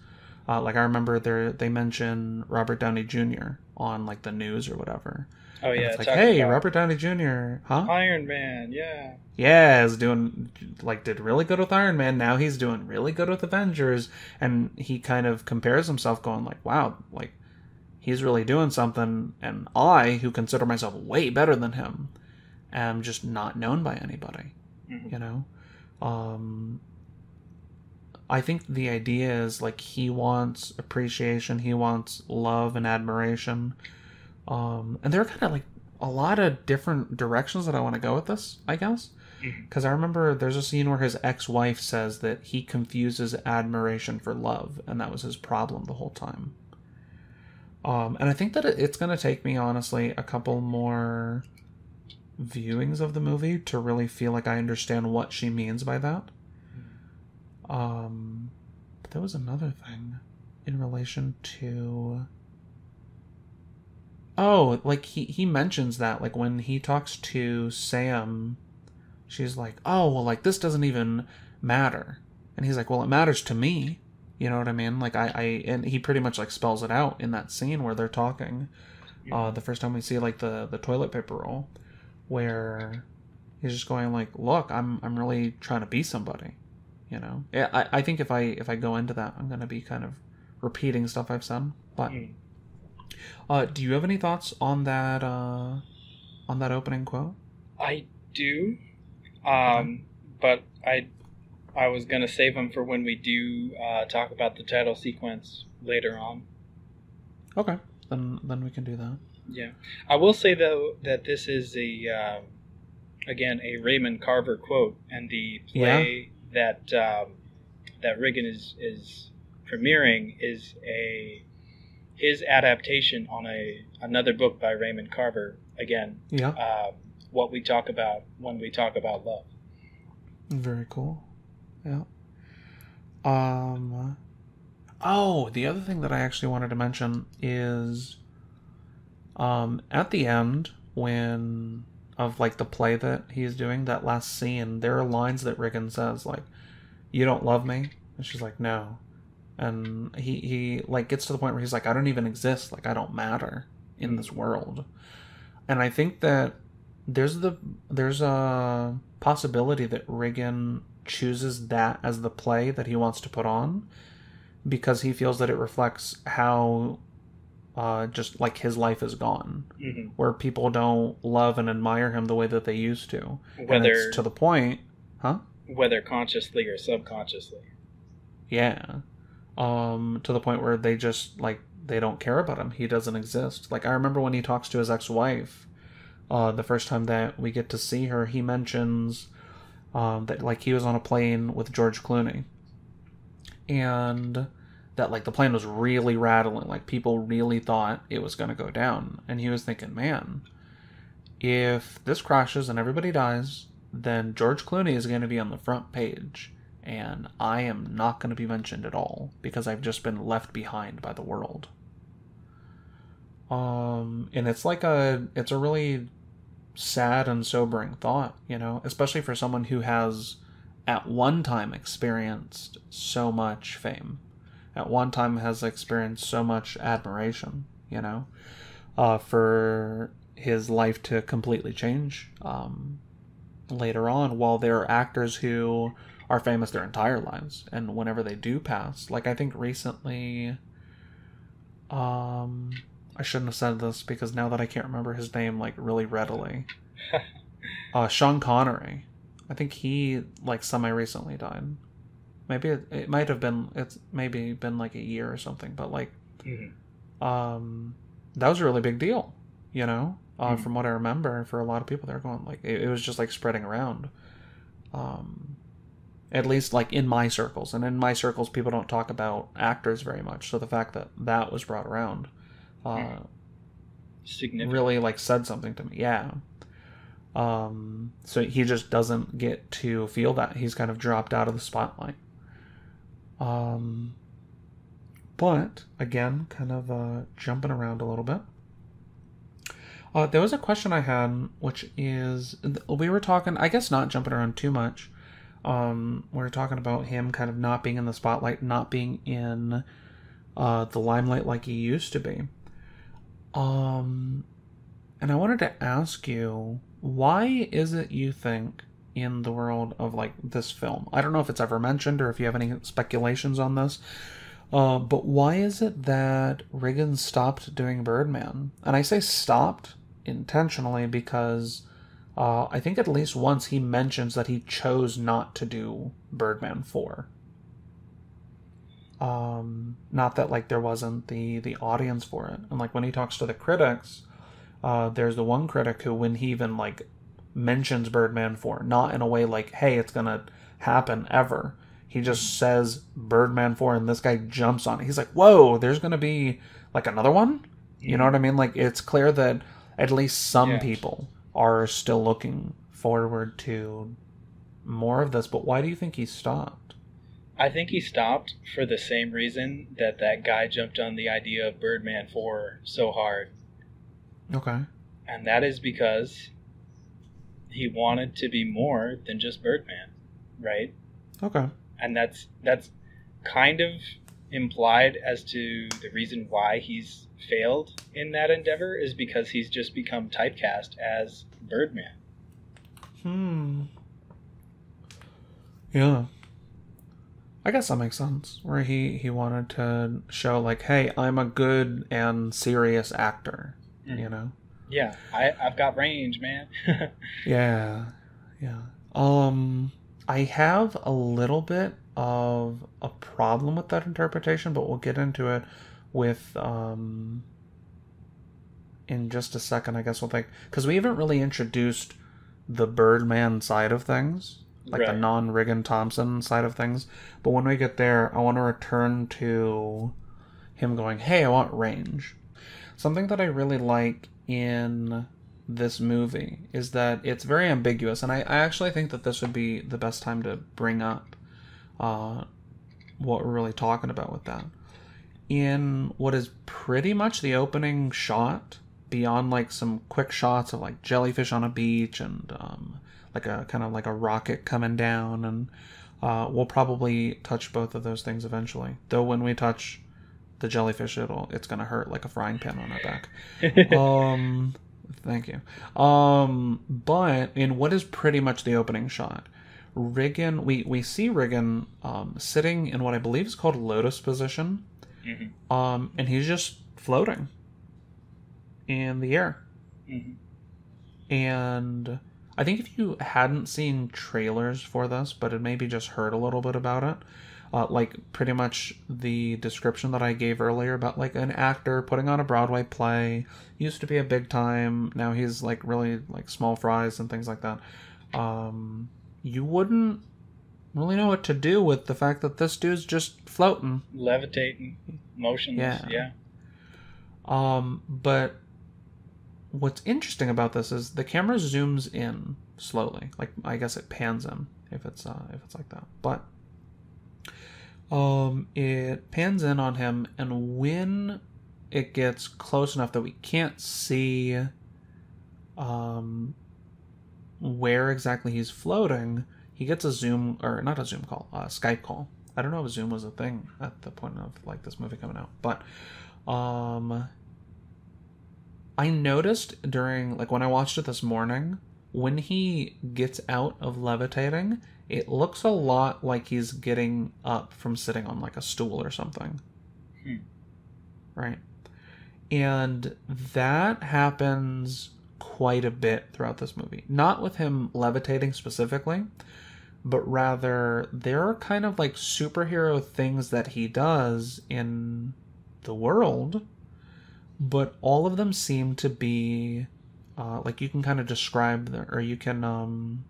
Like I remember they mention Robert Downey Jr. on like the news or whatever. Oh And yeah, it's like, hey, Robert Downey Jr. Huh? Iron Man, yeah. Yeah, is doing did really good with Iron Man. Now he's doing really good with Avengers, and he kind of compares himself, going like, wow, like he's really doing something, and I, who consider myself way better than him, am just not known by anybody. Mm-hmm. You know, I think the idea is like he wants appreciation, he wants love and admiration. And there are kind of like a lot of different directions that I want to go with this, I guess. Because I remember there's a scene where his ex-wife says that he confuses admiration for love, and that was his problem the whole time. And I think that it's going to take me, honestly, a couple more viewings of the movie to really feel like I understand what she means by that. But there was another thing in relation to... Oh, like he mentions that, like when he talks to Sam, she's like, oh, well, like this doesn't even matter. And he's like, well, it matters to me. You know what I mean? Like and he pretty much like spells it out in that scene where they're talking. The first time we see like the toilet paper roll, where he's just going like, look, I'm really trying to be somebody. You know? Yeah, I think if I go into that, I'm gonna be kind of repeating stuff I've said. But do you have any thoughts on that opening quote? I do, but I was gonna save them for when we do talk about the title sequence later on. Okay, then we can do that. Yeah, I will say though that this is again a Raymond Carver quote, and the play that Riggan is premiering is his adaptation on another book by Raymond Carver. Again, what we talk about when we talk about love. Very cool. Yeah. Oh, the other thing that I actually wanted to mention is at the end of like the play that he's doing, that last scene, there are lines that Riggan says like, "You don't love me?" And she's like, "No." And he like gets to the point where he's like, I don't even exist, like I don't matter in this world. And I think that there's a possibility that Riggan chooses that as the play that he wants to put on because he feels that it reflects how just like his life is gone, where people don't love and admire him the way that they used to. And it's to the point, whether consciously or subconsciously. Yeah. To the point where they just like they don't care about him. He doesn't exist. Like I remember when he talks to his ex-wife, the first time that we get to see her, he mentions that like he was on a plane with George Clooney, and that like the plane was really rattling, like people really thought it was going to go down, and he was thinking, man, if this crashes and everybody dies, then George Clooney is going to be on the front page. And I am not going to be mentioned at all because I've just been left behind by the world. And it's like it's a really sad and sobering thought, you know, especially for someone who has at one time experienced so much fame, at one time has experienced so much admiration, you know, for his life to completely change later on, while there are actors who are famous their entire lives, and whenever they do pass, like I think recently, I shouldn't have said this because now that I can't remember his name like really readily, Sean Connery, I think he like semi-recently died. Maybe it might have been, it's maybe been like a year or something, but like that was a really big deal, you know, from what I remember. For a lot of people, they're going like it was just like spreading around. At least like in my circles, and in my circles people don't talk about actors very much, so the fact that that was brought around really like said something to me. So he just doesn't get to feel that. He's kind of dropped out of the spotlight. But again, kind of jumping around a little bit, there was a question I had, which is, we were talking, I guess not jumping around too much, we were talking about him kind of not being in the spotlight, not being in the limelight like he used to be. And I wanted to ask you, why is it you think in the world of like this film, I don't know if it's ever mentioned or if you have any speculations on this, but why is it that Riggan stopped doing Birdman? And I say stopped intentionally because I think at least once he mentions that he chose not to do Birdman 4. Not that like there wasn't the audience for it. And like when he talks to the critics, there's the one critic who, when he even like mentions Birdman 4, not in a way like, hey, it's gonna happen ever. He just says Birdman 4 and this guy jumps on it. He's like, whoa, there's gonna be like another one? You know what I mean? Like, it's clear that at least some people are still looking forward to more of this. But why do you think he stopped? I think he stopped for the same reason that guy jumped on the idea of Birdman 4 so hard. Okay. And that is because he wanted to be more than just Birdman, right? Okay. And that's kind of implied as to the reason why he's failed in that endeavor is because he's just become typecast as Birdman. Yeah. I guess that makes sense. Where he wanted to show like, hey, I'm a good and serious actor, you know? Yeah, I've got range, man. Yeah. I have a little bit of a problem with that interpretation, but we'll get into it with in just a second, I guess. We'll think, because we haven't really introduced the Birdman side of things, like the non-Riggan Thomson side of things. But when we get there, I want to return to him going, hey, I want range. Something that I really like in this movie is that it's very ambiguous, and I actually think that this would be the best time to bring up what we're really talking about with that. In what is pretty much the opening shot, beyond like some quick shots of like jellyfish on a beach and like a kind of like a rocket coming down, and we'll probably touch both of those things eventually. Though when we touch the jellyfish, it's gonna hurt like a frying pan on our back. Thank you. But in what is pretty much the opening shot, Riggan, we see Riggan sitting in what I believe is called lotus position, and he's just floating in the air. And I think if you hadn't seen trailers for this, but had maybe just heard a little bit about it, like pretty much the description that I gave earlier about like an actor putting on a Broadway play, used to be a big time, now he's like really like small fries and things like that. You wouldn't really know what to do with the fact that this dude's just floating. Levitating, motionless, yeah. But what's interesting about this is the camera zooms in slowly. Like, I guess it pans in if it's like that. But it pans in on him, and when it gets close enough that we can't see where exactly he's floating, he gets a Zoom, or not a Zoom call, a Skype call. I don't know if Zoom was a thing at the point of like this movie coming out, but I noticed during, like when I watched it this morning, when he gets out of levitating, it looks a lot like he's getting up from sitting on like a stool or something. Right? And that happens quite a bit throughout this movie. Not with him levitating specifically, but rather there are kind of like superhero things that he does in the world, but all of them seem to be like you can kind of describe or you can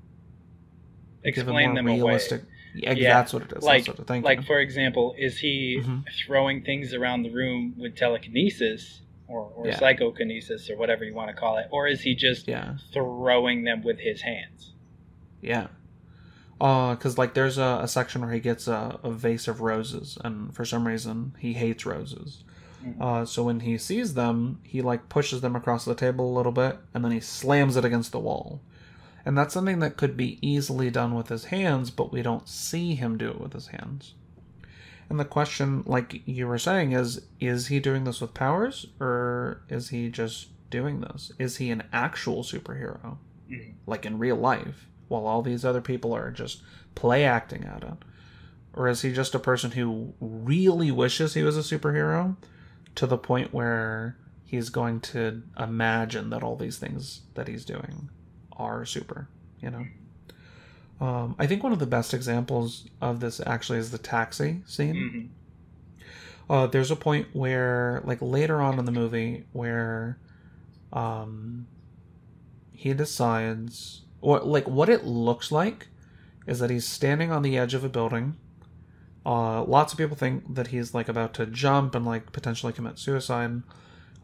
explain them realistic away. Yeah, that's what it is. Like, that's what like for example, is he throwing things around the room with telekinesis or psychokinesis or whatever you want to call it, or is he just throwing them with his hands? Yeah. Because like there's a section where he gets a vase of roses, and for some reason he hates roses. So when he sees them, he like pushes them across the table a little bit, and then he slams it against the wall. And that's something that could be easily done with his hands, but we don't see him do it with his hands. And the question, like you were saying, is he doing this with powers, or is he just doing this? Is he an actual superhero, like in real life, while all these other people are just play acting at it? Or is he just a person who really wishes he was a superhero to the point where he's going to imagine that all these things that he's doing are super, you know? I think one of the best examples of this actually is the taxi scene. There's a point where, like later on in the movie, where he decides, or like what it looks like is that he's standing on the edge of a building. Lots of people think that he's like about to jump and like potentially commit suicide.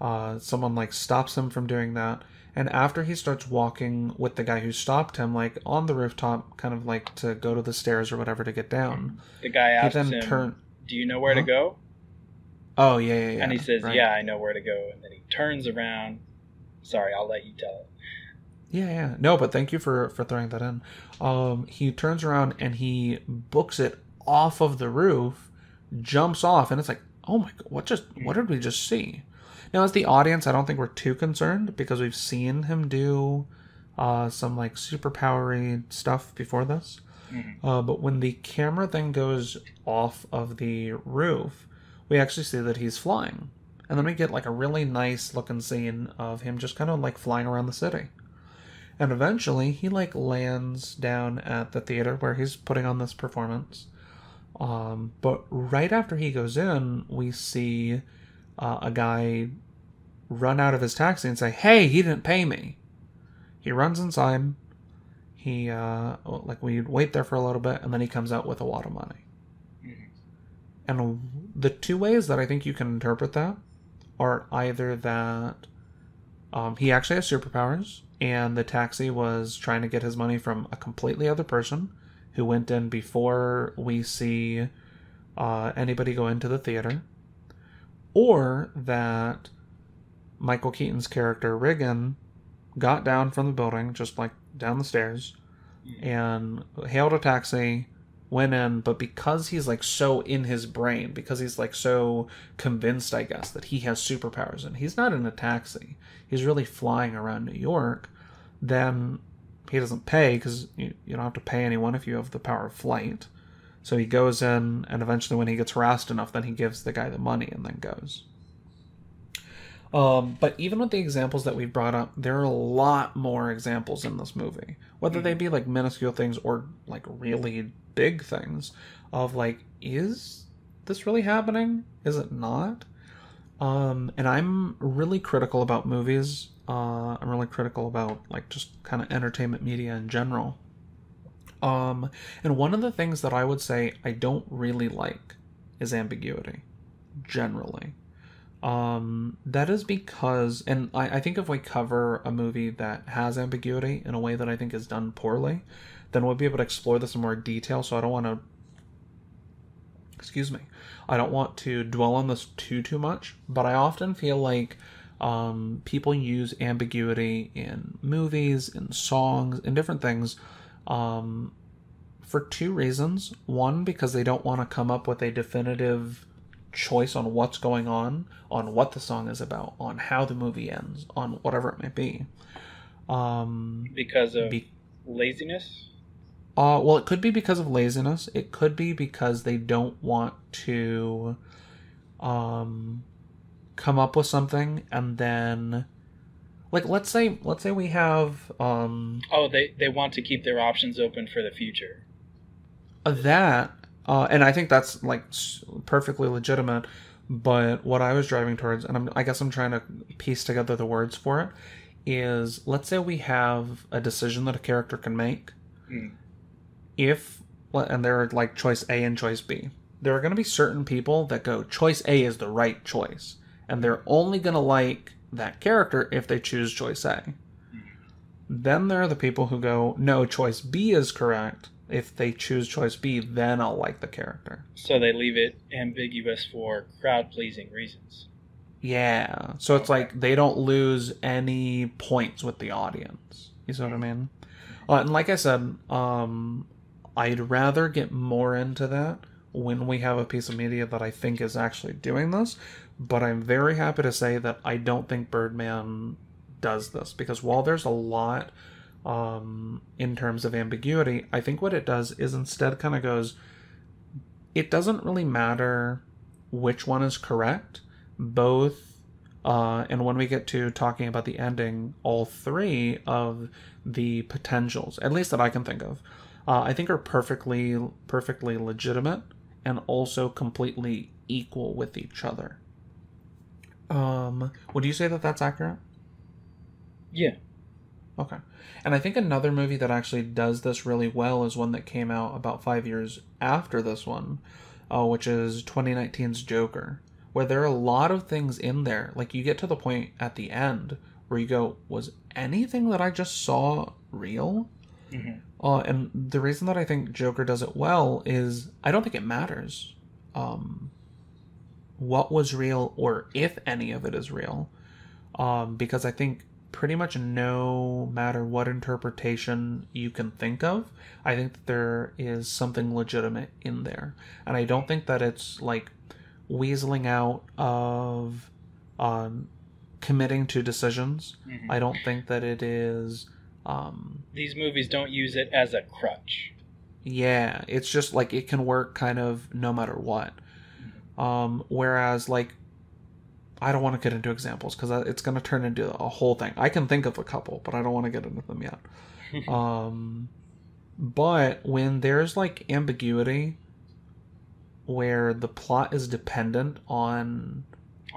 Someone like stops him from doing that. And after he starts walking with the guy who stopped him, like on the rooftop, kind of like to go to the stairs or whatever to get down. The guy asks him, do you know where to go? Oh, yeah. And he says, right. Yeah, I know where to go. And then he turns around. Sorry, I'll let you tell it. Yeah. No, but thank you for throwing that in. He turns around and he books it off of the roof, jumps off, and it's like, oh my God, what did we just see? Now, as the audience, I don't think we're too concerned because we've seen him do some like superpowery stuff before this. But when the camera then goes off of the roof, we actually see that he's flying. And then we get like a really nice looking scene of him just kind of like flying around the city. And eventually he like lands down at the theater where he's putting on this performance. But right after he goes in, we see a guy run out of his taxi and say, hey, he didn't pay me. He runs inside. He, we wait there for a little bit, and then he comes out with a wad of money. And the two ways that I think you can interpret that are either that he actually has superpowers, and the taxi was trying to get his money from a completely other person who went in before we see anybody go into the theater, or that Michael Keaton's character, Riggan, got down from the building, just like down the stairs, and hailed a taxi, went in, but because he's like so in his brain, because he's like so convinced, I guess, that he has superpowers, and he's not in a taxi, he's really flying around New York, then he doesn't pay, because you don't have to pay anyone if you have the power of flight. So he goes in, and eventually when he gets harassed enough, then he gives the guy the money and then goes. But even with the examples that we've brought up, there are a lot more examples in this movie. Whether they be like minuscule things or like really big things of like, is this really happening? Is it not? And I'm really critical about movies. I'm really critical about like just kind of entertainment media in general. And one of the things that I would say I don't really like is ambiguity, generally. That is because, and I think if we cover a movie that has ambiguity in a way that I think is done poorly, then we'll be able to explore this in more detail, so I don't want to dwell on this too much, but I often feel like people use ambiguity in movies, in songs, in different things, for two reasons. One, because they don't want to come up with a definitive choice on what's going on what the song is about, on how the movie ends, on whatever it may be. Because of laziness? Well, it could be because of laziness. It could be because they don't want to come up with something and then, like, let's say we have they want to keep their options open for the future. That and I think that's like perfectly legitimate, but what I was driving towards, and I guess I'm trying to piece together the words for it, is let's say we have a decision that a character can make. And there are like choice A and choice B. There are going to be certain people that go, choice A is the right choice, and they're only going to like that character if they choose choice A. Then there are the people who go, no, choice B is correct. If they choose choice B, then I'll like the character. So they leave it ambiguous for crowd-pleasing reasons. Yeah. So it's like they don't lose any points with the audience. You see what I mean? And like I said, I'd rather get more into that when we have a piece of media that I think is actually doing this, but I'm very happy to say that I don't think Birdman does this, because while there's a lot in terms of ambiguity, I think what it does is instead kind of goes, it doesn't really matter which one is correct, both, and when we get to talking about the ending, all three of the potentials, at least that I can think of, I think are perfectly legitimate and also completely equal with each other. Would you say that that's accurate? Yeah. Okay. And I think another movie that actually does this really well is one that came out about 5 years after this one, which is 2019's Joker, where there are a lot of things in there. Like, you get to the point at the end where you go, was anything that I just saw real? Mm-hmm. And the reason that I think Joker does it well is I don't think it matters what was real or if any of it is real, because I think pretty much no matter what interpretation you can think of, I think that there is something legitimate in there. And I don't think that it's like weaseling out of committing to decisions. Mm-hmm. I don't think that it is... These movies don't use it as a crutch. Yeah, it's just like it can work kind of no matter what. Whereas, like, I don't want to get into examples because it's going to turn into a whole thing. I can think of a couple, but I don't want to get into them yet. But when there's, like, ambiguity where the plot is dependent on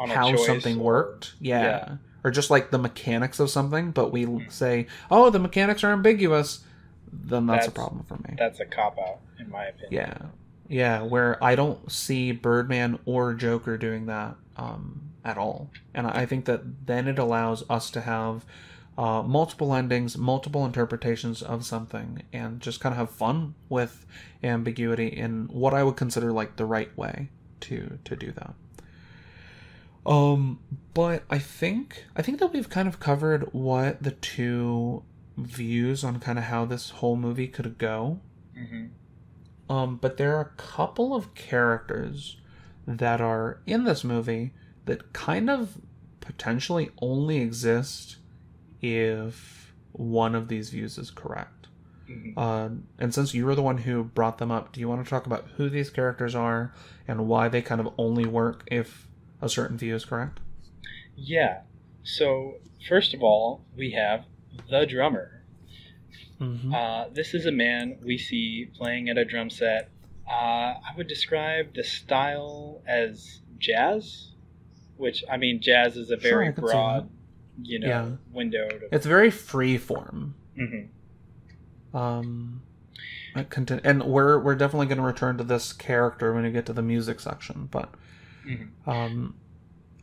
how something worked, yeah, or just, like, the mechanics of something, but we say, oh, the mechanics are ambiguous, then that's a problem for me. That's a cop-out, in my opinion. Yeah, where I don't see Birdman or Joker doing that at all. And I think that then it allows us to have multiple endings, multiple interpretations of something, and just kind of have fun with ambiguity in what I would consider like the right way to do that. But I think that we've kind of covered what the two views on kind of how this whole movie could go. Mm-hmm. But there are a couple of characters that are in this movie that kind of potentially only exist if one of these views is correct. Mm-hmm. And since you were the one who brought them up, do you want to talk about who these characters are and why they kind of only work if a certain view is correct? Yeah. So, first of all, we have the drummer. Mm-hmm. This is a man we see playing at a drum set. I would describe the style as jazz, which, I mean, jazz is a very broad, window. It's very free form. Mm-hmm. And we're definitely going to return to this character when we get to the music section, but mm-hmm.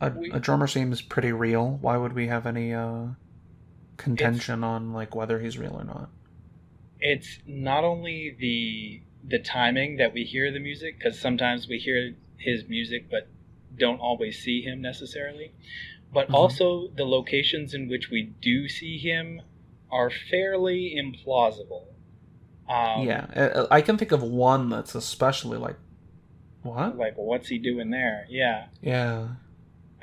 A drummer seems pretty real. Why would we have any contention on like whether he's real or not? It's not only the timing that we hear the music, because sometimes we hear his music but don't always see him necessarily, but mm-hmm. also the locations in which we do see him are fairly implausible. I can think of one that's especially like, what? Like, what's he doing there? Yeah. Yeah.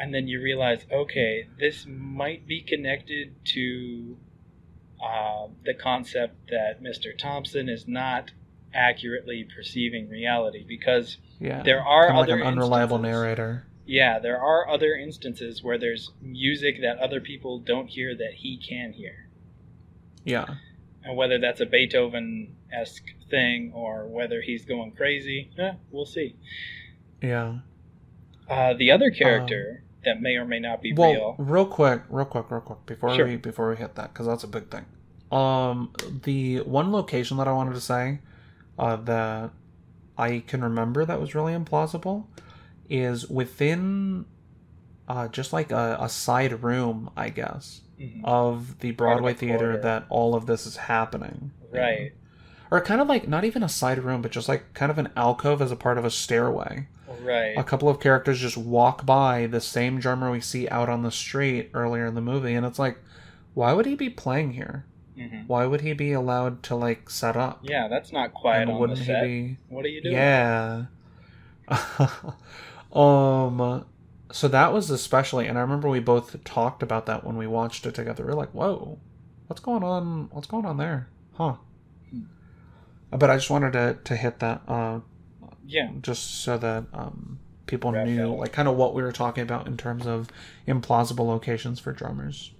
And then you realize, okay, this might be connected to the concept that Mr. Thompson is not accurately perceiving reality, because there are other like an unreliable narrator. Yeah, there are other instances where there's music that other people don't hear that he can hear. Yeah. And whether that's a Beethoven-esque thing or whether he's going crazy, we'll see. Yeah. The other character that may or may not be real. Real quick, before we hit that, because that's a big thing. The one location that I wanted to say that I can remember that was really implausible is within just like a side room, I guess, mm-hmm. of the Broadway theater that all of this is happening. Right. Or kind of like not even a side room, but just like kind of an alcove as a part of a stairway. Right. A couple of characters just walk by the same drummer we see out on the street earlier in the movie, and it's like, why would he be playing here? Mm-hmm. Why would he be allowed to like set up? Yeah, that's not quiet on the set. What are you doing? Yeah. So that was especially, and I remember we both talked about that when we watched it together. We were like, "Whoa, what's going on? What's going on there?" Huh? But I just wanted to hit that, just so that people knew, like, kind of what we were talking about in terms of implausible locations for drummers.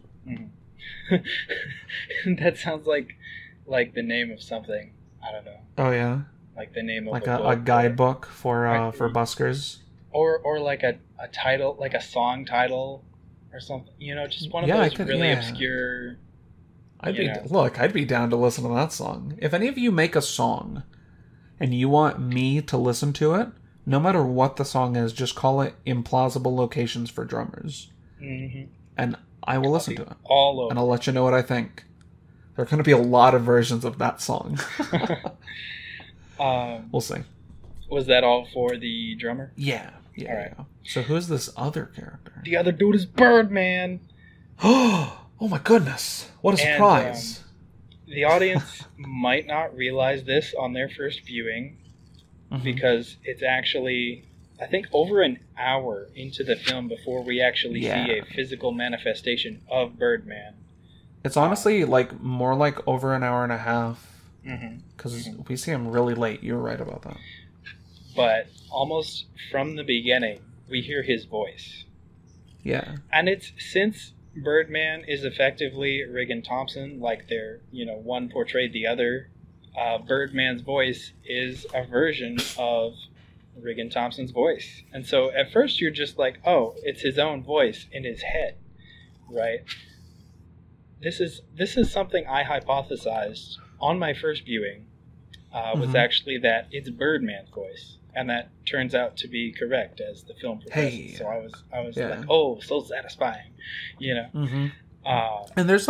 That sounds like the name of something. I don't know. Oh yeah, like the name of like a guidebook for buskers, or like a title, like a song title or something. Just one of those really obscure. I'd be down to listen to that song. If any of you make a song and you want me to listen to it, no matter what the song is, just call it Implausible Locations for Drummers. Mm-hmm. And I will listen to it. All over. And I'll let you know what I think. There are going to be a lot of versions of that song. We'll see. Was that all for the drummer? Yeah. All right. So who's this other character? The other dude is Birdman. Oh my goodness. What a surprise. The audience might not realize this on their first viewing because it's actually, I think, over an hour into the film before we actually see a physical manifestation of Birdman. It's honestly more like over an hour and a half because we see him really late. You're right about that. But almost from the beginning, we hear his voice. Yeah. And it's since Birdman is effectively Riggan Thomson, like they're, one portrayed the other. Birdman's voice is a version of Riggan Thomson's voice. And so at first you're just like, oh, it's his own voice in his head, right? This is something I hypothesized on my first viewing, was actually that it's Birdman's voice. And that turns out to be correct as the film progresses. Hey. So I was like, oh, so satisfying, And there's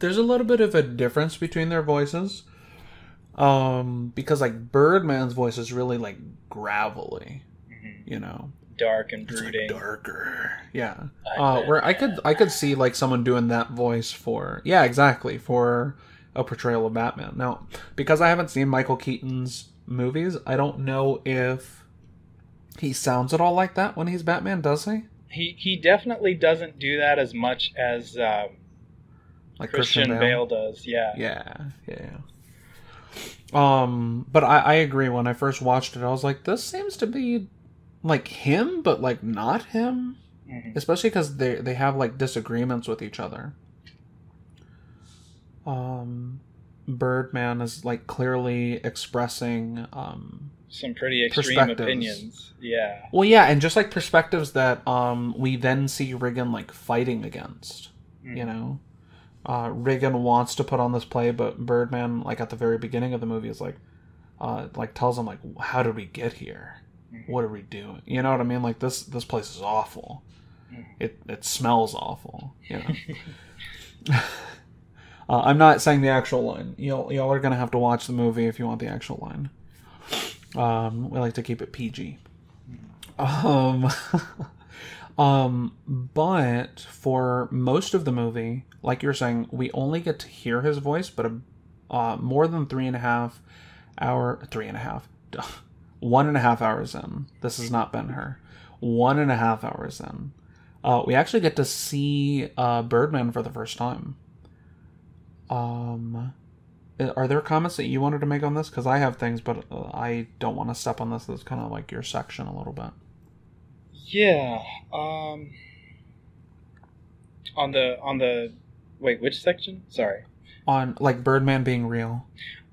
there's a little bit of a difference between their voices, because Birdman's voice is really gravelly, dark and brooding, darker. Yeah, where I could see someone doing that voice for for a portrayal of Batman. Now, because I haven't seen Michael Keaton's movies, I don't know if he sounds at all like that when he's Batman, does he? He definitely doesn't do that as much as Christian Bale does. Yeah. But I agree. When I first watched it, I was like, this seems to be like him, but not him. Especially because they have disagreements with each other. Birdman is clearly expressing some pretty extreme opinions. Yeah. Well, yeah, and just perspectives that we then see Riggan fighting against. Riggan wants to put on this play, but Birdman at the very beginning of the movie is tells him how did we get here? What are we doing? You know what I mean? This place is awful. It smells awful. I'm not saying the actual line. Y'all are gonna have to watch the movie if you want the actual line. We like to keep it PG. But for most of the movie, like you're saying, we only get to hear his voice, but more than 1.5 hours in. This has not been her. 1.5 hours in. We actually get to see Birdman for the first time. Are there comments that you wanted to make on this? Because I have things, but I don't want to step on this. That's kind of your section a little bit. Yeah. On the wait, which section? Sorry. On Birdman being real.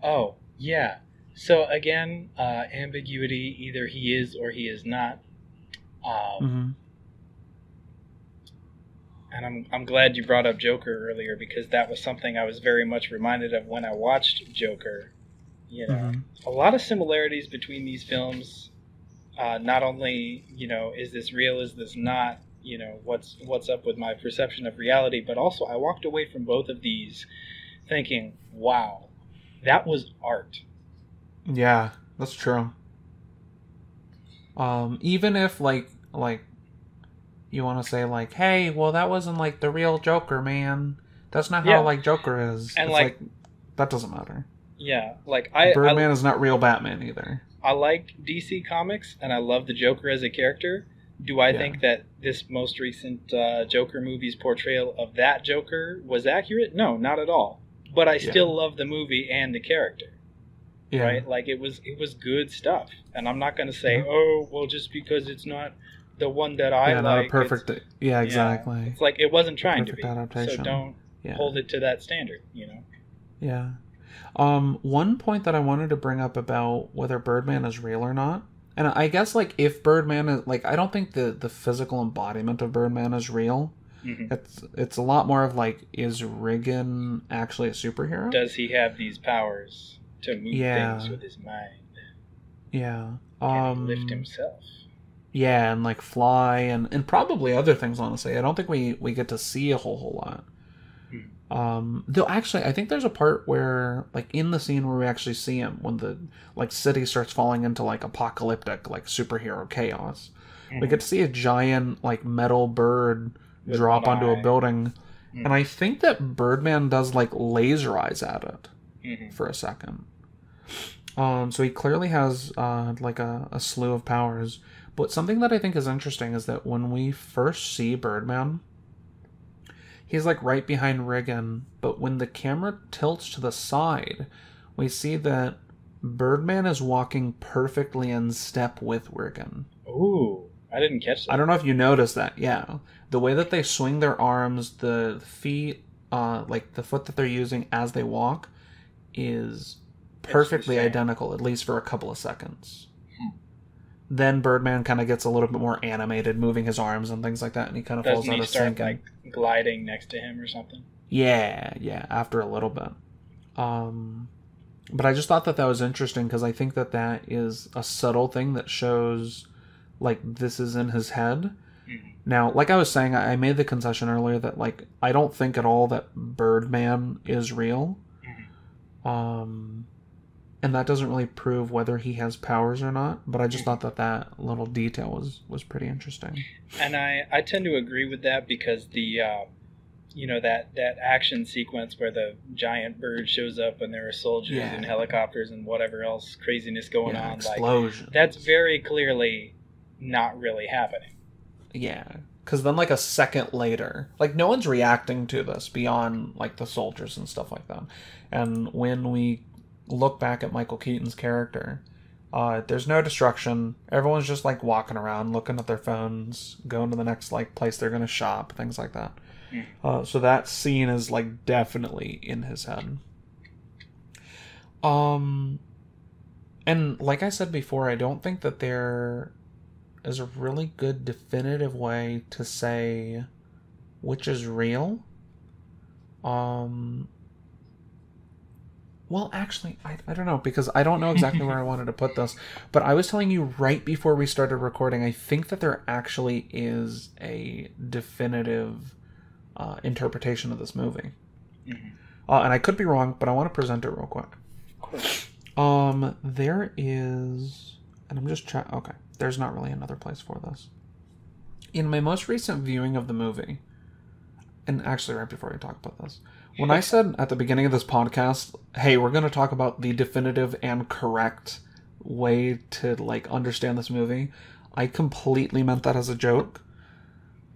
Oh, yeah. So again, ambiguity. Either he is or he is not. And I'm glad you brought up Joker earlier, because that was something I was very much reminded of when I watched Joker. A lot of similarities between these films. Not only, is this real, is this not, what's up with my perception of reality, but also I walked away from both of these thinking, wow, that was art. Yeah, that's true. Even if you want to say hey, well, that wasn't the real Joker, man. That's not how Joker is. And that doesn't matter. Yeah, Birdman is not real Batman either. I like DC Comics, and I love the Joker as a character. Do I think that this most recent Joker movie's portrayal of that Joker was accurate? No, not at all. But I still love the movie and the character. Yeah. Right? Like, it was good stuff. And I'm not going to say, oh, well, just because it's not the one that I like. Not a perfect... Yeah, exactly. It's like, it wasn't trying to be. Adaptation. So don't hold it to that standard, you know? Yeah. One point that I wanted to bring up about whether Birdman is real or not, and I guess, like, if Birdman is... Like, I don't think the physical embodiment of Birdman is real. Mm-hmm. It's a lot more of, like, is Riggan actually a superhero? Does he have these powers to move things with his mind? Yeah. Can he lift himself? Yeah, and, like, fly, and probably other things, honestly. I don't think we get to see a whole lot. Though actually, I think there's a part where, like, in the scene where we actually see him, when the, like, city starts falling into, like, apocalyptic, like, superhero chaos, we get to see a giant, like, metal bird drop onto a building, and I think that Birdman does, like, laser eyes at it for a second. So he clearly has, like, a slew of powers, but something that I think is interesting is that when we first see Birdman, he's, like, right behind Riggan, but when the camera tilts to the side, we see that Birdman is walking perfectly in step with Riggan. Ooh, I didn't catch that. I don't know if you noticed that, yeah. The way that they swing their arms, the feet, like, the foot that they're using as they walk is perfectly identical, at least for a couple of seconds. Then Birdman kind of gets a little bit more animated, moving his arms and things like that, and he kind of falls out of sync. Like, gliding next to him or something? Yeah, after a little bit. But I just thought that was interesting, because I think that is a subtle thing that shows, like, this is in his head. Mm-hmm. Now, like I was saying, I made the concession earlier that, like, I don't think at all that Birdman is real. Mm-hmm. And that doesn't really prove whether he has powers or not, but I just thought that little detail was pretty interesting. And I tend to agree with that, because the, that action sequence where the giant bird shows up and there are soldiers and helicopters and whatever else craziness going on. Explosions. Like, that's very clearly not really happening. Yeah, because then, like, a second later, like, no one's reacting to this beyond, like, the soldiers and stuff like that. And when we look back at Michael Keaton's character, there's no destruction. Everyone's just, like, walking around, looking at their phones, going to the next, like, place they're going to shop, things like that. So that scene is, like, definitely in his head. And like I said before, I don't think that there is a really good definitive way to say which is real. Well, actually, I don't know, because I don't know exactly where I wanted to put this, but I was telling you right before we started recording, I think that there actually is a definitive interpretation of this movie. Mm-hmm. And I could be wrong, but I want to present it real quick. There is, and I'm just okay, there's not really another place for this. In my most recent viewing of the movie, and actually right before I talk about this, when I said at the beginning of this podcast, hey, we're going to talk about the definitive and correct way to, like, understand this movie, I completely meant that as a joke.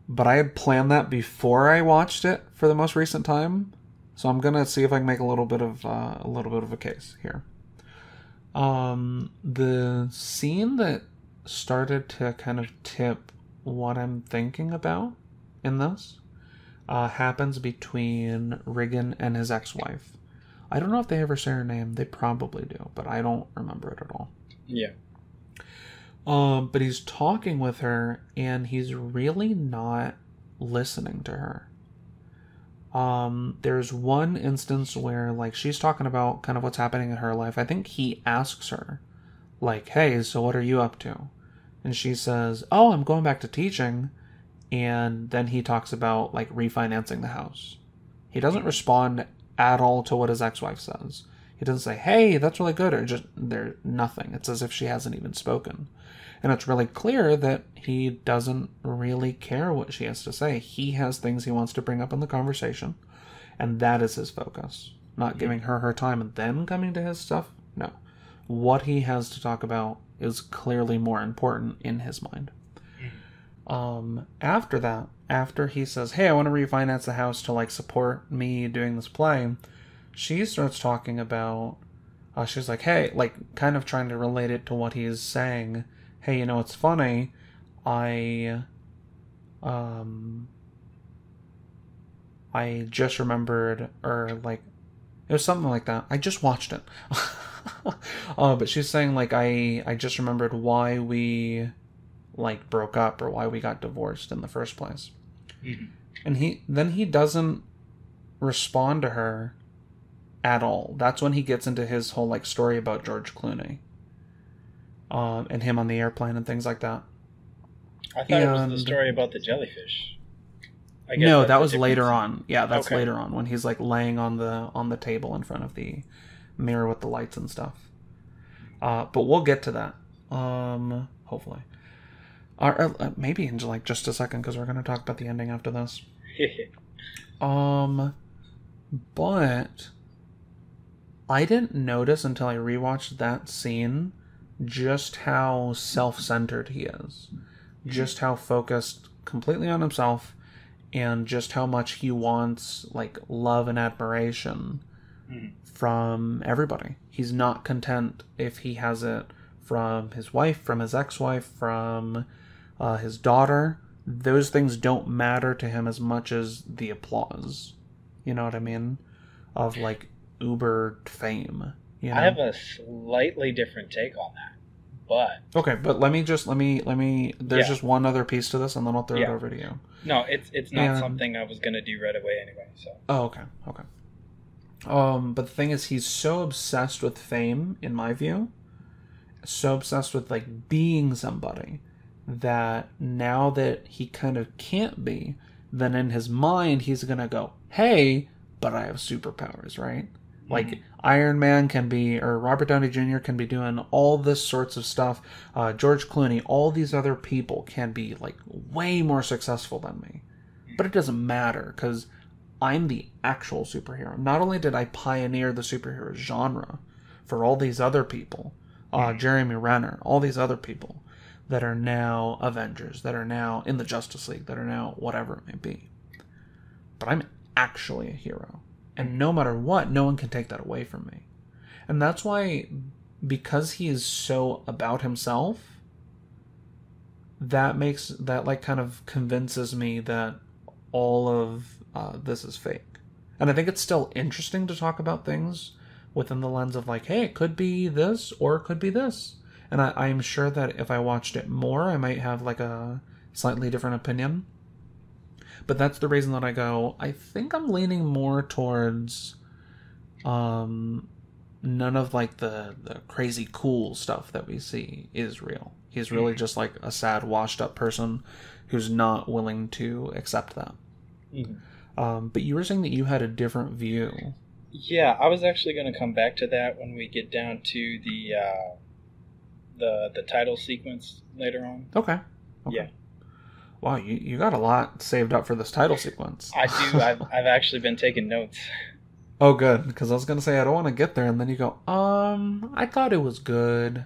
But I had planned that before I watched it for the most recent time. So I'm going to see if I can make a little bit of a case here. The scene that started to kind of tip what I'm thinking about in this happens between Riggan and his ex-wife. I don't know if they ever say her name. They probably do, but I don't remember it at all. Yeah. But he's talking with her, and he's really not listening to her. There's one instance where, like, she's talking about kind of what's happening in her life. I think he asks her, like, hey, so what are you up to? And she says, oh, I'm going back to teaching. And then he talks about, like, refinancing the house. He doesn't respond at all to what his ex-wife says. He doesn't say, hey, that's really good, or just, there's nothing. It's as if she hasn't even spoken. And it's really clear that he doesn't really care what she has to say. He has things he wants to bring up in the conversation, and that is his focus. Not giving her time and then coming to his stuff. No. what he has to talk about is clearly more important in his mind. After that, after he says, hey, I want to refinance the house to, like, support me doing this play, she starts talking about, she's like, hey, like, kind of trying to relate it to what he's saying. Hey, you know, it's funny. I just remembered, or, like, it was something like that. I just watched it. But she's saying, like, I just remembered why we, like, broke up, or why we got divorced in the first place. And he doesn't respond to her at all. That's when he gets into his whole, like, story about George Clooney. And him on the airplane and things like that. I thought it was the story about the jellyfish. No, that was later on. Yeah, that's later on, when he's, like, laying on the table in front of the mirror with the lights and stuff. But we'll get to that. Hopefully. Maybe in, like, just a second, because we're going to talk about the ending after this. But I didn't notice until I rewatched that scene just how self-centered he is. Just how focused completely on himself, and just how much he wants, like, love and admiration from everybody. He's not content if he has it from his wife, from his ex-wife, from his daughter. Those things don't matter to him as much as the applause. You know what I mean? Of, like, uber fame. You know? I have a slightly different take on that. But okay, but let me there's just one other piece to this, and then I'll throw it over to you. No, it's not something I was going to do right away anyway, so. Oh, okay. But the thing is, he's so obsessed with fame, in my view, so obsessed with, like, being somebody, that now that he kind of can't be, then in his mind he's going to go, hey, but I have superpowers, right? Like, Iron Man can be, or Robert Downey Jr. can be doing all this sorts of stuff. George Clooney, all these other people can be, like, way more successful than me. But it doesn't matter, because I'm the actual superhero. Not only did I pioneer the superhero genre for all these other people, Jeremy Renner, all these other people that are now Avengers, that are now in the Justice League, that are now whatever it may be. But I'm actually a hero. And no matter what, no one can take that away from me. And that's why, because he is so about himself, that like, kind of convinces me that all of this is fake. And I think it's still interesting to talk about things within the lens of, like, hey, it could be this, or it could be this. And I'm sure that if I watched it more, I might have, like, a slightly different opinion. But that's the reason that I go, I think I'm leaning more towards none of, like, the crazy cool stuff that we see is real. He's really just, like, a sad, washed up person who's not willing to accept that. But you were saying that you had a different view. Yeah, I was actually going to come back to that when we get down to the title sequence later on. Okay. Yeah. Wow, you got a lot saved up for this title sequence. I do. I've actually been taking notes. Oh, good. Because I was going to say, I don't want to get there, and then you go, I thought it was good.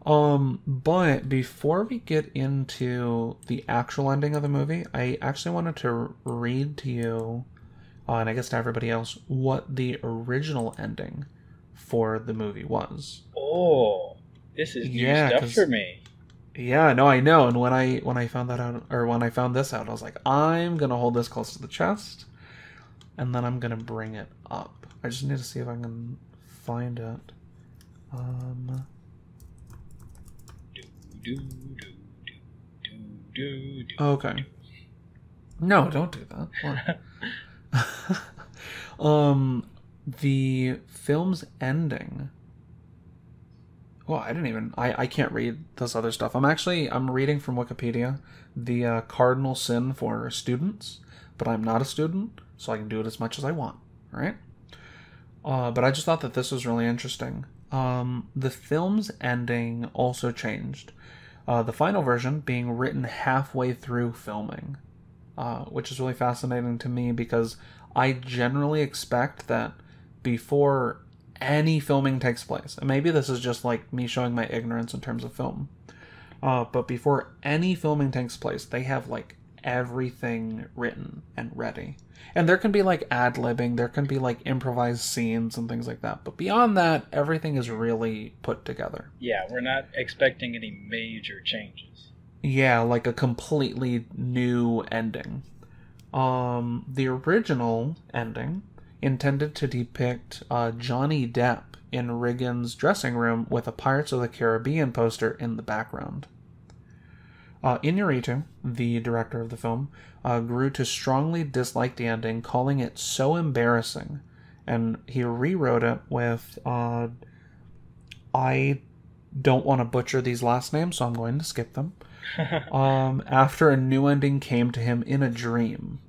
But before we get into the actual ending of the movie, I actually wanted to read to you, and I guess to everybody else, what the original ending for the movie was. Oh, this is new stuff for me. Yeah, no, I know. And when I found that out, or when I found this out, I was like, I'm gonna hold this close to the chest, and then I'm gonna bring it up. I just need to see if I can find it. Okay. No, don't do that. The film's ending. Well, I can't read this other stuff. I'm reading from Wikipedia, the cardinal sin for students, but I'm not a student, so I can do it as much as I want, right? But I just thought that this was really interesting. The film's ending also changed. The final version being written halfway through filming, which is really fascinating to me because I generally expect that before any filming takes place, and maybe this is just like me showing my ignorance in terms of film, but before any filming takes place, they have like everything written and ready. And there can be like ad-libbing, there can be like improvised scenes and things like that. But beyond that, everything is really put together. Yeah, we're not expecting any major changes. Yeah, like a completely new ending. The original ending intended to depict Johnny Depp in Riggan's dressing room with a Pirates of the Caribbean poster in the background. Inarritu, the director of the film, grew to strongly dislike the ending, calling it so embarrassing, and he rewrote it with, I don't want to butcher these last names, so I'm going to skip them, after a new ending came to him in a dream.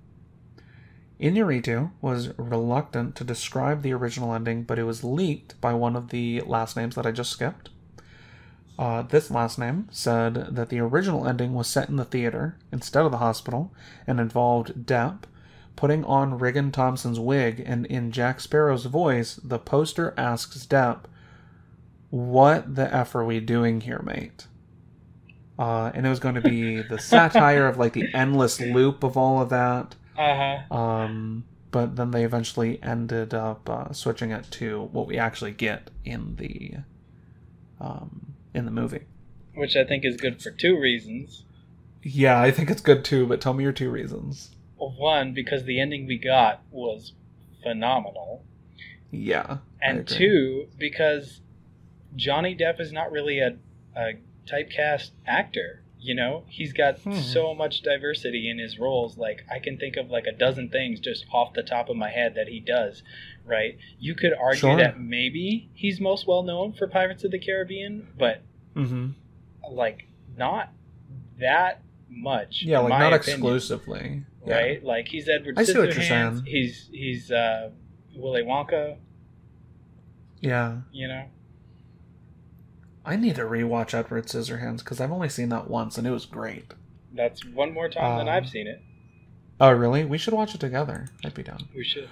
Inarritu was reluctant to describe the original ending, but it was leaked by one of the last names that I just skipped. This last name said that the original ending was set in the theater instead of the hospital and involved Depp putting on Riggan Thomson's wig, and in Jack Sparrow's voice, the poster asks Depp, "What the F are we doing here, mate?" And it was going to be the satire of like the endless loop of all of that. But then they eventually ended up switching it to what we actually get in the movie. Which I think is good for two reasons. Yeah, I think it's good too, but tell me your two reasons. Well, one, because the ending we got was phenomenal. Yeah. And two, because Johnny Depp is not really a typecast actor. You know, he's got so much diversity in his roles. Like, I can think of like a dozen things just off the top of my head that he does, right? You could argue that maybe he's most well known for Pirates of the Caribbean, but like not that much. Yeah, like not opinion, exclusively. right? Yeah. Like he's Edward I see what you're Scissorhands. saying. He's Willy Wonka. Yeah. You know. I need to rewatch Edward Scissorhands because I've only seen that once and it was great. That's one more time than I've seen it. Oh, really? We should watch it together. I'd be down. We should.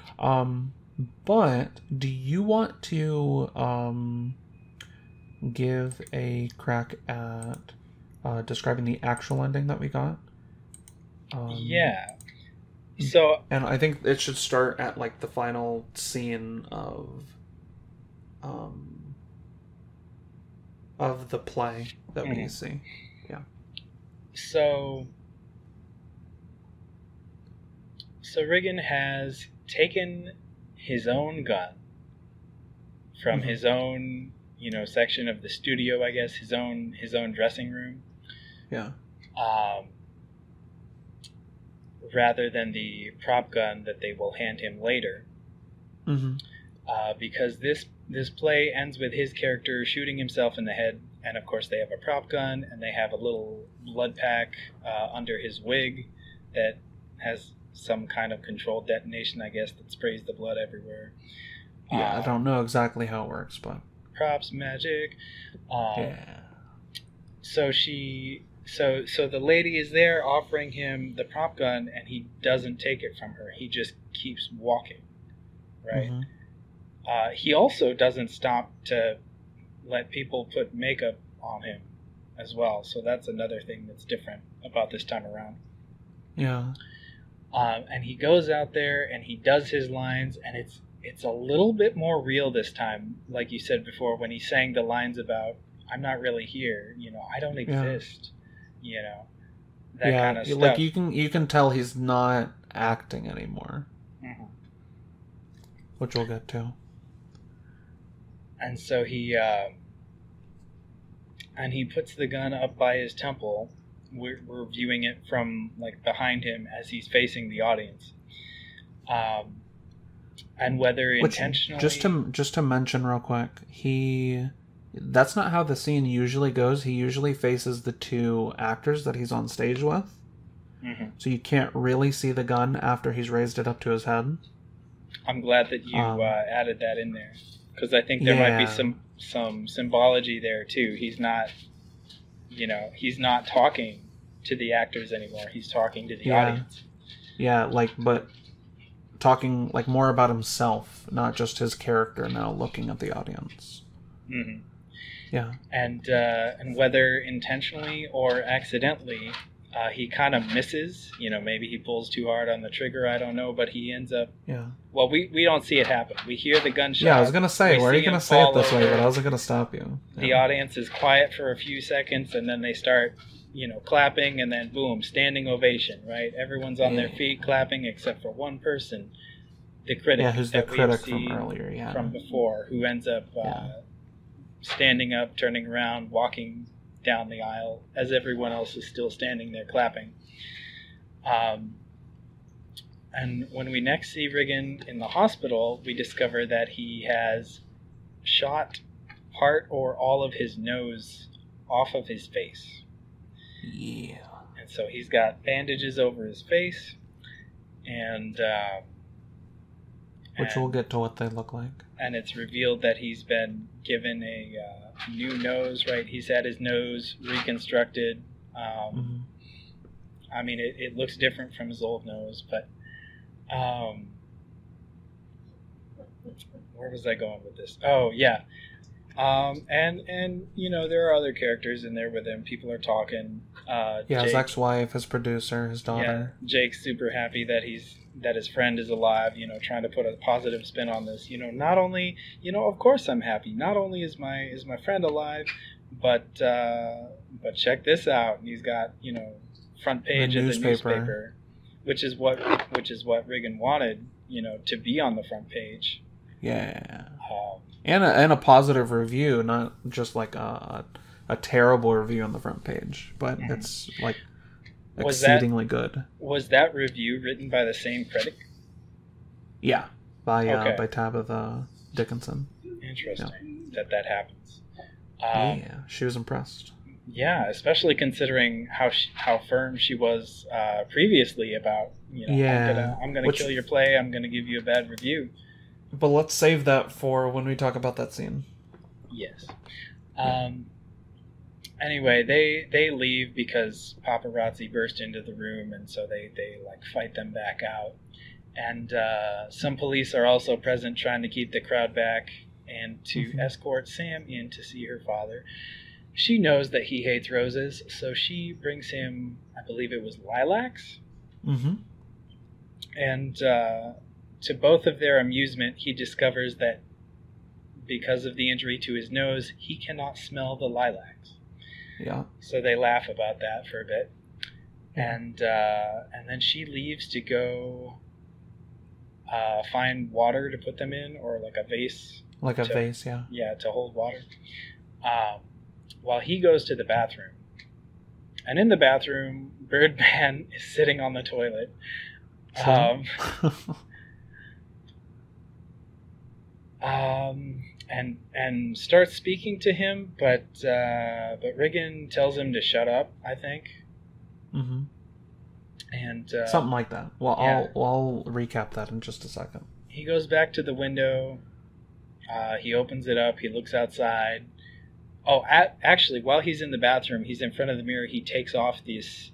But do you want to give a crack at describing the actual ending that we got? Yeah. So, and I think it should start at like the final scene of the play that we see. Yeah. So Riggan has taken his own gun from his own, section of the studio, I guess, his own dressing room. Yeah. Rather than the prop gun that they will hand him later. Because this play ends with his character shooting himself in the head, and of course they have a prop gun, and they have a little blood pack under his wig that has some kind of controlled detonation, I guess, that sprays the blood everywhere. Yeah, I don't know exactly how it works, but props magic. Yeah. So the lady is there offering him the prop gun, and he doesn't take it from her. He just keeps walking, right? He also doesn't stop to let people put makeup on him as well. So that's another thing that's different about this time around. Yeah. And he goes out there and he does his lines, and it's a little bit more real this time. Like you said before, when he sang the lines about, "I'm not really here, I don't exist," that kind of stuff. Like you can tell he's not acting anymore. Which we'll get to. And so he puts the gun up by his temple. We're viewing it from like behind him as he's facing the audience. And whether intentionally, just to mention real quick, that's not how the scene usually goes. He usually faces the two actors that he's on stage with. So you can't really see the gun after he's raised it up to his head. I'm glad that you added that in there, because I think there might be some symbology there too. He's not, he's not talking to the actors anymore. He's talking to the audience. Yeah, but talking like more about himself, not just his character now looking at the audience. Mm-hmm. Yeah. And whether intentionally or accidentally, he kind of misses. Maybe he pulls too hard on the trigger. I don't know, but he ends up. Yeah. Well, we don't see it happen. We hear the gunshot. Yeah, I was gonna say, why are you gonna say it this way? But I wasn't gonna stop you. Yeah. The audience is quiet for a few seconds, and then they start, clapping, and then boom, standing ovation. Right? Everyone's on their feet clapping except for one person, the critic. Yeah, who's the critic from earlier? Yeah. From before, who ends up. Standing up, turning around, walking down the aisle as everyone else is still standing there clapping. And when we next see Riggan in the hospital, we discover that he has shot part or all of his nose off of his face. Yeah. And so he's got bandages over his face, and which we'll get to what they look like. And it's revealed that he's been given a new nose, right? He's had his nose reconstructed. I mean, it looks different from his old nose, but where was I going with this? Oh, yeah. And there are other characters in there with him. People are talking. His ex-wife, his producer, his daughter. Yeah, Jake's super happy that his friend is alive, trying to put a positive spin on this. Not only, of course I'm happy. Not only is my friend alive, but check this out. And he's got, front page of the newspaper, which is what Riggan wanted, to be on the front page. Yeah. And a positive review, not just like a terrible review on the front page, but it's like exceedingly good. Was that review written by the same critic? Yeah, by Tabitha Dickinson. Interesting that happens. Yeah, she was impressed. Yeah, especially considering how firm she was previously about I'm gonna kill your play. I'm gonna give you a bad review. But let's save that for when we talk about that scene. Yes. Anyway, they leave because paparazzi burst into the room, and so they like fight them back out. And some police are also present, trying to keep the crowd back and to escort Sam in to see her father. She knows that he hates roses, so she brings him, I believe it was lilacs. And to both of their amusement, he discovers that because of the injury to his nose, he cannot smell the lilacs. Yeah. So they laugh about that for a bit, and then she leaves to go find water to put them in, or like a vase. Like a vase, yeah. Yeah, to hold water. While he goes to the bathroom, and in the bathroom, Birdman is sitting on the toilet. And starts speaking to him, but Riggan tells him to shut up, I think. And something like that. Well, yeah. I'll recap that in just a second. He goes back to the window. He opens it up. He looks outside. Oh, actually, while he's in the bathroom, he's in front of the mirror. He takes off this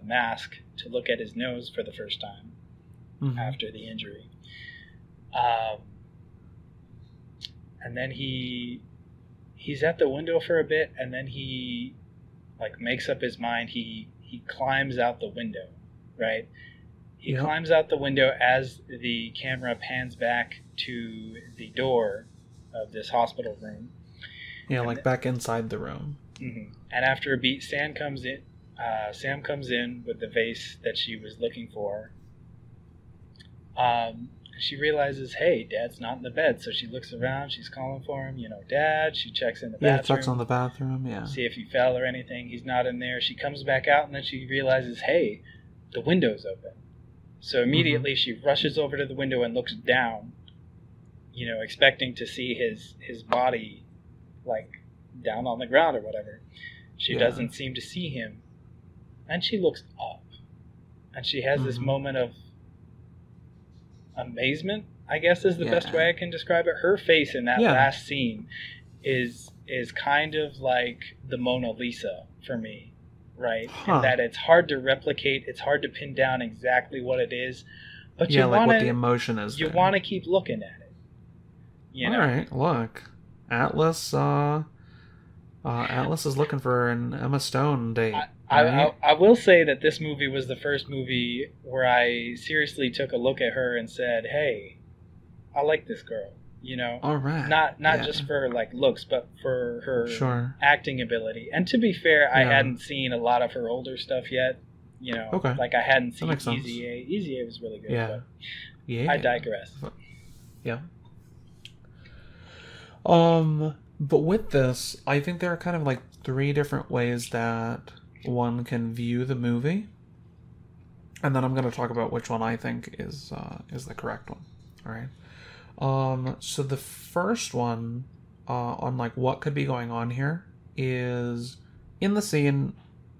mask to look at his nose for the first time after the injury. And then he's at the window for a bit, and then he like makes up his mind. He climbs out the window, right? He climbs out the window as the camera pans back to the door of this hospital room. Yeah, and like back inside the room. And after a beat, Sam comes in. Sam comes in with the vase that she was looking for. She realizes, hey, Dad's not in the bed. So she looks around. She's calling for him. Dad. She checks in the bathroom. Yeah, checks on the bathroom, yeah. See if he fell or anything. He's not in there. She comes back out, and then she realizes, hey, the window's open. So immediately she rushes over to the window and looks down, expecting to see his body, like, down on the ground or whatever. She doesn't seem to see him. And she looks up. And she has this moment of amazement, I guess is the best way I can describe it. Her face in that last scene is kind of like the Mona Lisa for me, right? And that it's hard to replicate, it's hard to pin down exactly what it is, But yeah, you like wanna, what the emotion is. you there. want to keep looking at it. You know? All right, look, Atlas. Atlas is looking for an Emma Stone date. I will say that this movie was the first movie where I seriously took a look at her and said, "Hey, I like this girl." You know, All right. Not just for like looks, but for her Sure. acting ability. And to be fair, I Yeah. hadn't seen a lot of her older stuff yet. You know, Okay. like I hadn't seen makes sense. Easy A. Easy A was really good. Yeah. But Yeah. I digress. Yeah. But with this, I think there are kind of like 3 different ways that one can view the movie, and then I'm going to talk about which one I think is the correct one. All right. So the first one, on like what could be going on here, is in the scene,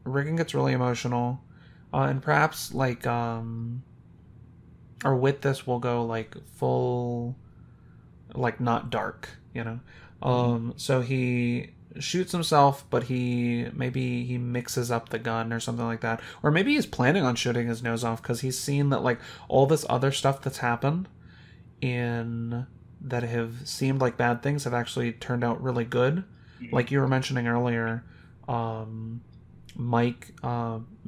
Riggan gets really emotional, and perhaps like or with this we'll go like full, like not dark, you know. So he shoots himself, but he mixes up the gun or something like that, or maybe he's planning on shooting his nose off because he's seen that like all this other stuff that's happened in that have seemed like bad things have actually turned out really good. Like you were mentioning earlier, Mike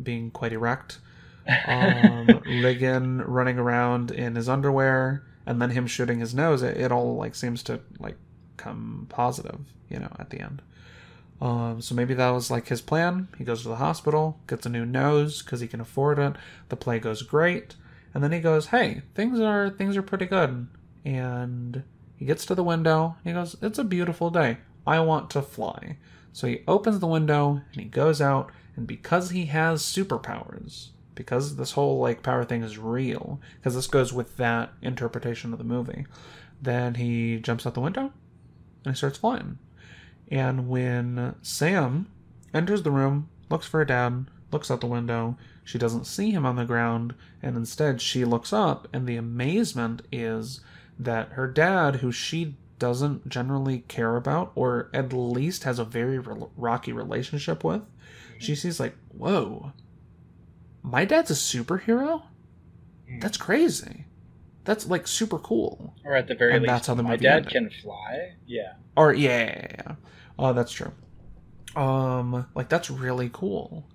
being quite erect, Riggan running around in his underwear, and then him shooting his nose. It all like seems to like come positive, you know, at the end. So maybe that was like his plan. He goes to the hospital, gets a new nose because he can afford it. The play goes great, and then he goes, "Hey, things are pretty good." And he gets to the window. And he goes, "It's a beautiful day. I want to fly." So he opens the window and he goes out. And because he has superpowers, because this whole like power thing is real, because this goes with that interpretation of the movie, then he jumps out the window and he starts flying. And when Sam enters the room, looks for her dad, looks out the window, she doesn't see him on the ground, and instead she looks up, and the amazement is that her dad, who she doesn't generally care about, or at least has a very rocky relationship with, she sees like, whoa, my dad's a superhero? That's crazy. That's like super cool. Or at the very least, that's how the my movie dad ended. can fly. Yeah. Or yeah. Oh, that's true. Like that's really cool.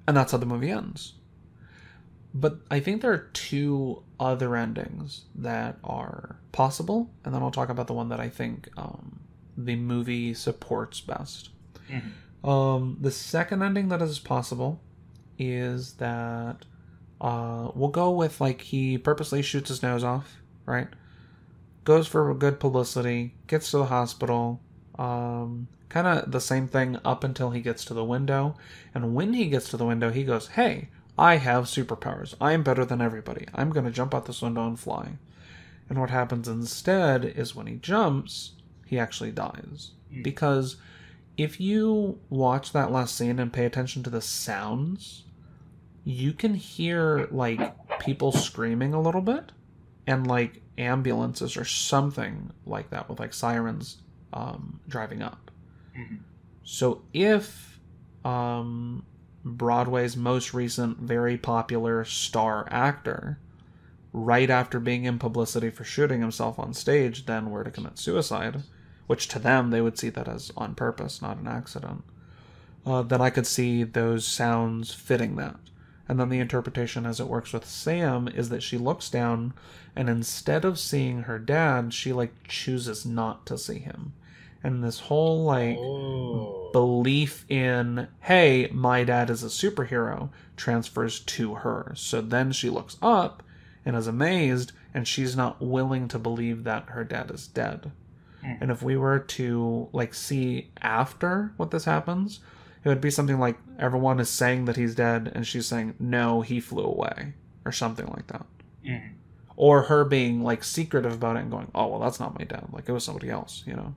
And that's how the movie ends. But I think there are 2 other endings that are possible, and then I'll talk about the one that I think the movie supports best. The second ending that is possible is that we'll go with like he purposely shoots his nose off, right? Goes for good publicity, gets to the hospital, kind of the same thing up until he gets to the window. And when he gets to the window, he goes, "Hey, I have superpowers. I am better than everybody. I'm going to jump out this window and fly." And what happens instead is when he jumps, he actually dies. Because if you watch that last scene and pay attention to the sounds, you can hear like people screaming a little bit, and like ambulances or something like that with like sirens driving up. So if Broadway's most recent very popular star actor, right after being in publicity for shooting himself on stage, then were to commit suicide, which to them they would see that as on purpose, not an accident, then I could see those sounds fitting that. And then the interpretation as it works with Sam is that she looks down, and instead of seeing her dad, she like chooses not to see him. And this whole like belief in, hey, my dad is a superhero, transfers to her. So then she looks up and is amazed, and she's not willing to believe that her dad is dead. And if we were to like see after what this happens, it would be something like everyone is saying that he's dead, and she's saying, "No, he flew away," or something like that. Or her being like secretive about it and going, "Oh, well, that's not my dad. Like it was somebody else," you know.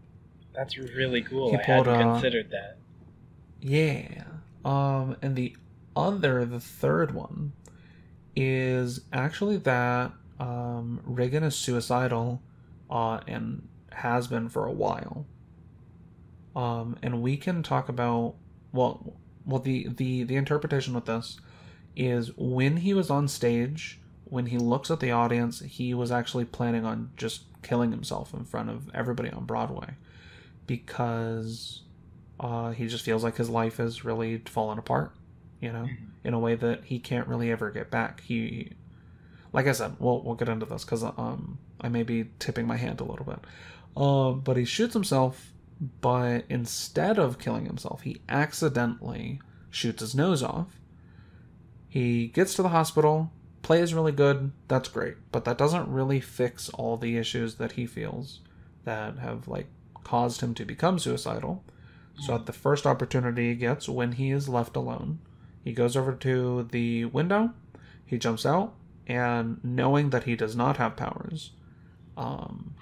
That's really cool. I hadn't considered that. Yeah. And the third one is actually that Riggan is suicidal, and has been for a while. And we can talk about the interpretation with this is when he was on stage when he looks at the audience, he was actually planning on just killing himself in front of everybody on Broadway, because he just feels like his life is really falling apart, you know, in a way that he can't really ever get back. He like I said, we'll get into this because I may be tipping my hand a little bit. But he shoots himself, but instead of killing himself, he accidentally shoots his nose off. He gets to the hospital, play is really good, that's great, but that doesn't really fix all the issues that he feels that have like caused him to become suicidal. So at the first opportunity he gets, when he is left alone, he goes over to the window, he jumps out, and knowing that he does not have powers,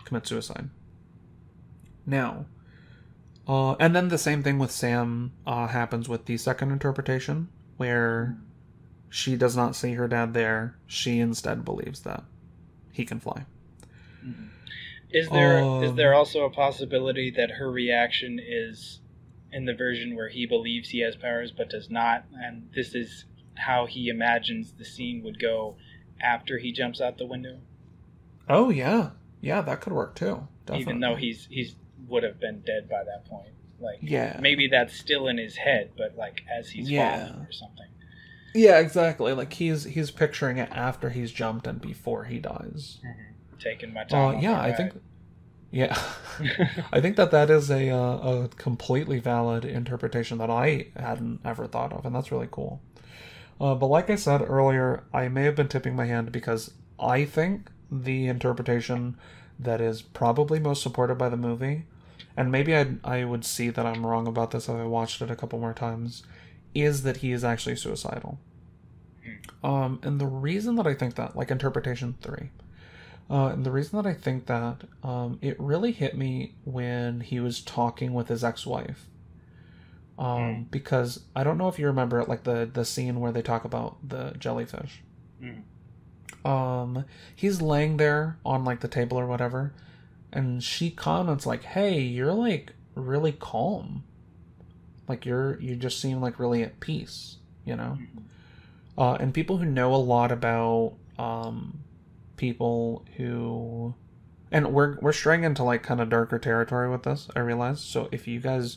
commits suicide. Now, and then the same thing with Sam happens with the second interpretation, where she does not see her dad there. She instead believes that he can fly. Is there also a possibility that her reaction is in the version where he believes he has powers but does not, and this is how he imagines the scene would go after he jumps out the window? Oh yeah, that could work too. Definitely. Even though he's would have been dead by that point. Like, yeah, maybe that's still in his head, but like as he's falling or something. Yeah, exactly. Like he's picturing it after he's jumped and before he dies. Taking my time. I think I think that is a completely valid interpretation that I hadn't ever thought of, and that's really cool. But like I said earlier, I may have been tipping my hand because I think the interpretation that is probably most supported by the movie, and maybe I would see that I'm wrong about this if I watched it a couple more times, is that he is actually suicidal. And the reason that I think that, like interpretation 3, and the reason that I think that, it really hit me when he was talking with his ex-wife. Because I don't know if you remember it, like the scene where they talk about the jellyfish. He's laying there on like the table or whatever, and she comments like, "Hey, you're like really calm. Like you just seem like really at peace, you know?" And people who know a lot about people who, and we're straying into like kind of darker territory with this, I realize. So if you guys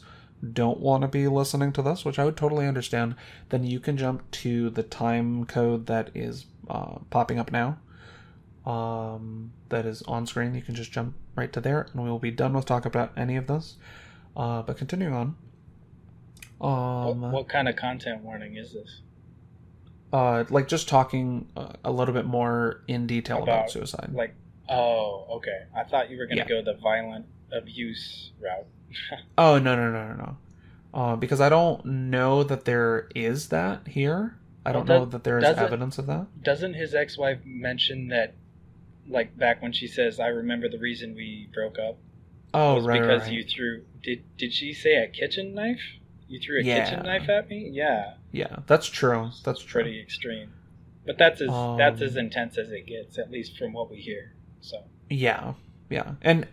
don't want to be listening to this, which I would totally understand, then you can jump to the time code that is popping up now. That is on screen. You can just jump right to there, and we will be done with talking about any of this. But continuing on. What kind of content warning is this? Like just talking a little bit more in detail about suicide. Like, oh, okay. I thought you were going to go the violent abuse route. Oh, no. Because I don't know that there is that here. I don't know that there is evidence of that. Doesn't his ex-wife mention that, like, back when she says, "I remember the reason we broke up"? Oh, right. Because you threw... Did she say a kitchen knife? You threw a kitchen knife at me? Yeah. Yeah, that's true. That's true. Pretty extreme. But that's as intense as it gets, at least from what we hear. So. Yeah. And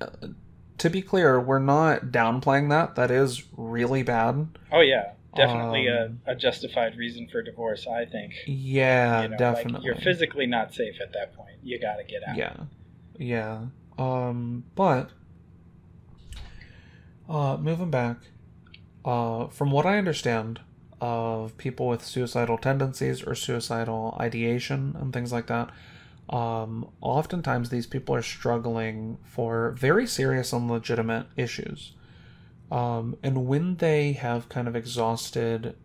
to be clear, we're not downplaying that. That is really bad. Oh, yeah. Definitely a justified reason for divorce, I think. Yeah, definitely. Like, you're physically not safe at that point. You gotta get out. Yeah. But moving back, from what I understand of people with suicidal tendencies or suicidal ideation and things like that, oftentimes these people are struggling for very serious and legitimate issues. And when they have kind of exhausted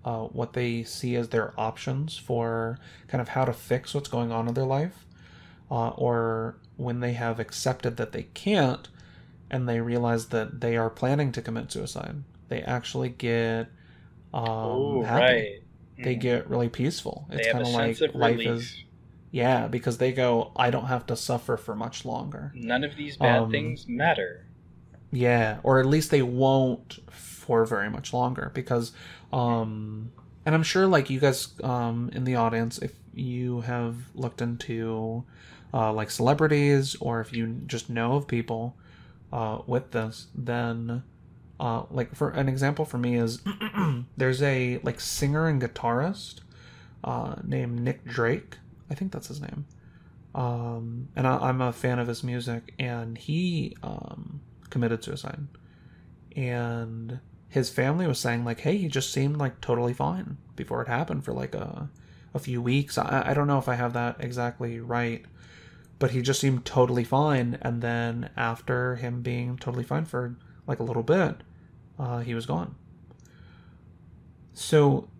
what they see as their options for kind of how to fix what's going on in their life, or when they have accepted that they can't, and they realize that they are planning to commit suicide, they actually get happy. Right. They get really peaceful. It's kind of like life is... Yeah, because they go, I don't have to suffer for much longer. None of these bad things matter. Yeah, or at least they won't for very much longer. Because, and I'm sure like you guys in the audience, if you have looked into like celebrities, or if you just know of people with this, then like for an example for me is there's a like singer and guitarist named Nick Drake. I think that's his name. And I'm a fan of his music, and he committed suicide. And his family was saying, like, hey, he just seemed like totally fine before it happened for like a few weeks. I don't know if I have that exactly right, but he just seemed totally fine. And then after him being totally fine for like a little bit, he was gone. So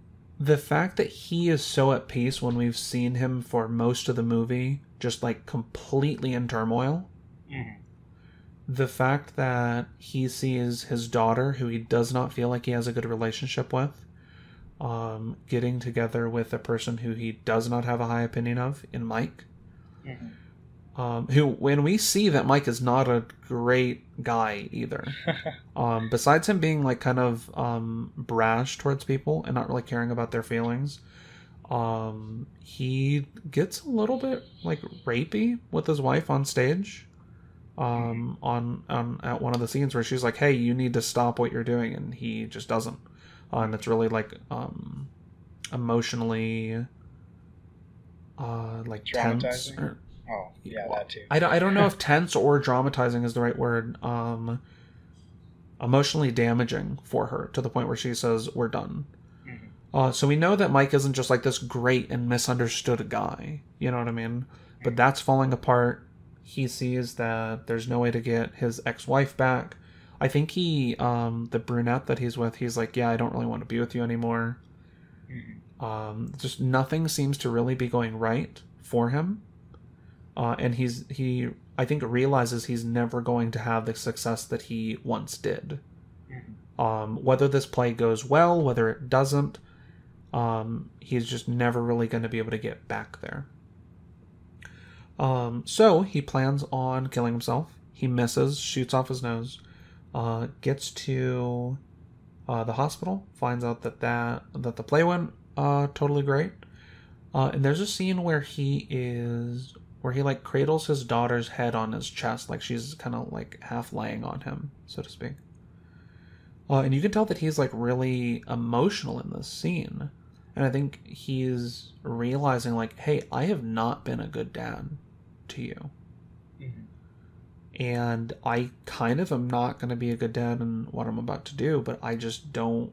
the fact that he is so at peace when we've seen him for most of the movie just like completely in turmoil, the fact that he sees his daughter, who he does not feel like he has a good relationship with, getting together with a person who he does not have a high opinion of in Mike, who, when we see that Mike is not a great guy either, besides him being like kind of brash towards people and not really caring about their feelings, he gets a little bit like rapey with his wife on stage, on at one of the scenes where she's like, hey, you need to stop what you're doing, and he just doesn't, and it's really like emotionally like tense, or, that too. I don't know if tense or dramatizing is the right word. Emotionally damaging for her, to the point where she says, we're done. So we know that Mike isn't just like this great and misunderstood guy, you know what I mean? But that's falling apart. He sees that there's no way to get his ex-wife back. I think he, the brunette that he's with, he's like, yeah, I don't really want to be with you anymore. Just nothing seems to really be going right for him. And he, I think, realizes he's never going to have the success that he once did. Whether this play goes well, whether it doesn't, he's just never really going to be able to get back there. So he plans on killing himself. He misses, shoots off his nose, gets to the hospital, finds out that the play went totally great. And there's a scene where he like cradles his daughter's head on his chest, like she's kind of like half laying on him, so to speak. And you can tell that he's like really emotional in this scene. And I think he's realizing like, hey, I have not been a good dad to you. And I kind of am not going to be a good dad in what I'm about to do, but I just don't...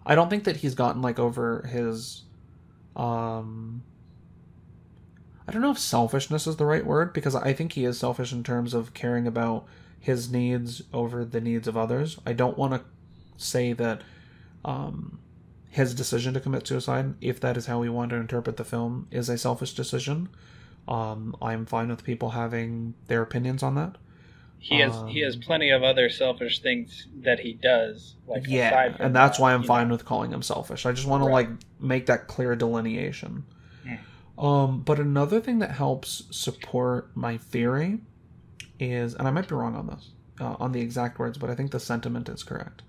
I don't think that he's gotten like over his... I don't know if selfishness is the right word, because I think he is selfish in terms of caring about his needs over the needs of others. I don't want to say that his decision to commit suicide, if that is how we want to interpret the film, is a selfish decision. I'm fine with people having their opinions on that. He has plenty of other selfish things that he does. Like, aside from and that's that, why I'm fine with calling him selfish. I just want to like make that clear delineation. But another thing that helps support my theory is, and I might be wrong on this, on the exact words, but I think the sentiment is correct,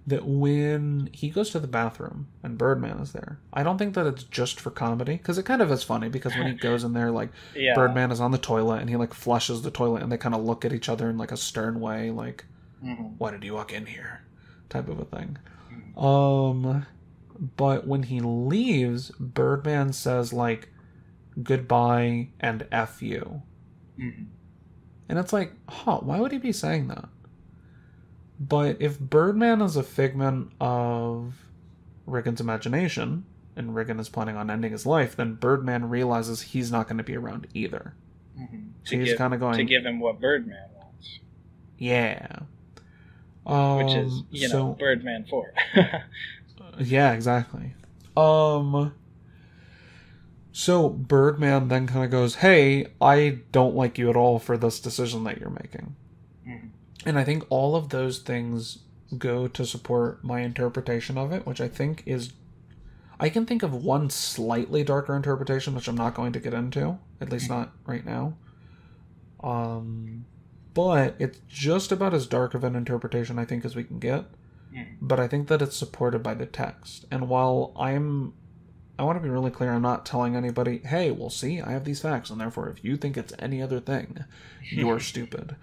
that when he goes to the bathroom and Birdman is there, I don't think that it's just for comedy, because it kind of is funny, because when he goes in there, like, Birdman is on the toilet, and he, like, flushes the toilet, and they kind of look at each other in, like, a stern way, like, why did you walk in here? Type of a thing. But when he leaves, Birdman says, like, goodbye and F you. And it's like, why would he be saying that? But if Birdman is a figment of Riggan's imagination, and Riggan is planning on ending his life, then Birdman realizes he's not going to be around either. So he's kind of going... To give him what Birdman wants. Yeah. Which is, Birdman 4. Yeah, exactly. So Birdman then kind of goes, hey, I don't like you at all for this decision that you're making. And I think all of those things go to support my interpretation of it, which I think is... I can think of one slightly darker interpretation, which I'm not going to get into, at least not right now. But it's just about as dark of an interpretation, I think, as we can get. But I think that it's supported by the text. And while I want to be really clear, I'm not telling anybody, hey, well, see, I have these facts, and therefore if you think it's any other thing, you're stupid.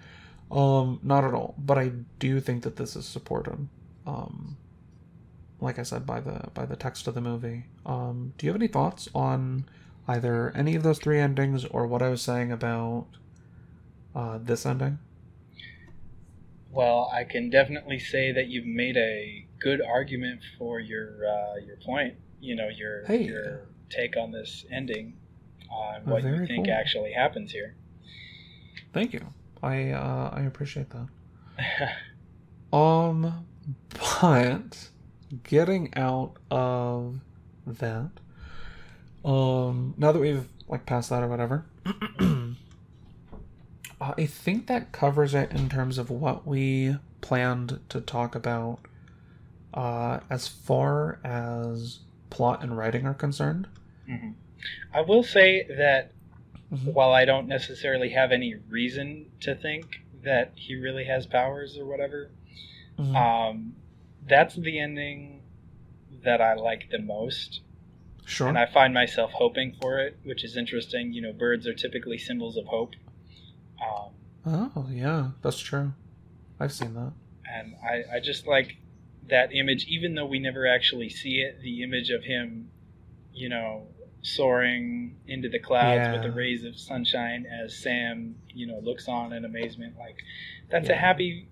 Not at all. But I do think that this is supported, like I said, by the text of the movie. Do you have any thoughts on either any of those three endings or what I was saying about this ending? Well, I can definitely say that you've made a good argument for your point. You know, your take on this ending, and what you think actually happens here. Thank you. I appreciate that. But getting out of that, now that we've passed that or whatever, I think that covers it in terms of what we planned to talk about, as far as plot and writing are concerned. Mm-hmm. I will say that while I don't necessarily have any reason to think that he really has powers or whatever, that's the ending that I like the most. Sure. And I find myself hoping for it, which is interesting. You know, birds are typically symbols of hope. Oh, yeah, that's true. I've seen that. And I just like that image, even though we never actually see it, the image of him, you know, soaring into the clouds with the rays of sunshine as Sam, you know, looks on in amazement. Like, that's a happy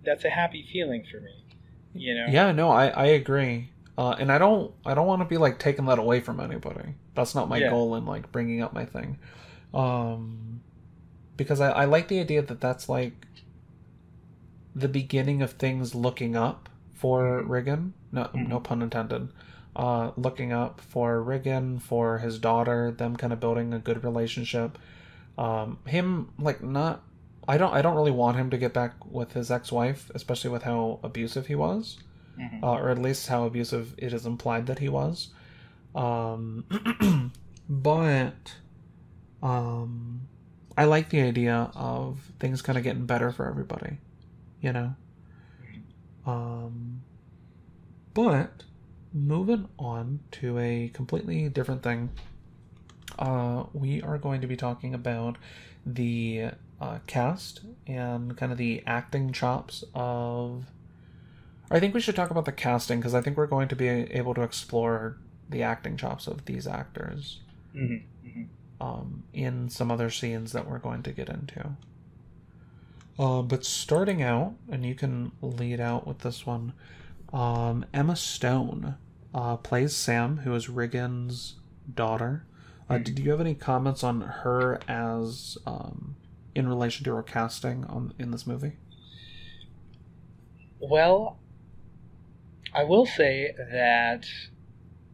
feeling for me, you know? Yeah, no, I agree. And I don't want to be taking that away from anybody. That's not my goal in bringing up my thing. Because I like the idea that that's the beginning of things looking up for Riggan. No pun intended. Looking up for Riggan, for his daughter, them kind of building a good relationship. Him not. I don't really want him to get back with his ex-wife, especially with how abusive he was, or at least how abusive it is implied that he was. But I like the idea of things kind of getting better for everybody, you know? But moving on to a completely different thing, we are going to be talking about the cast and kind of the acting chops of... I think we should talk about the casting, because I think we're going to be able to explore the acting chops of these actors. In some other scenes that we're going to get into. But starting out, and you can lead out with this one, Emma Stone plays Sam, who is Riggan's daughter. Did you have any comments on her as in relation to her casting in this movie? Well, I will say that,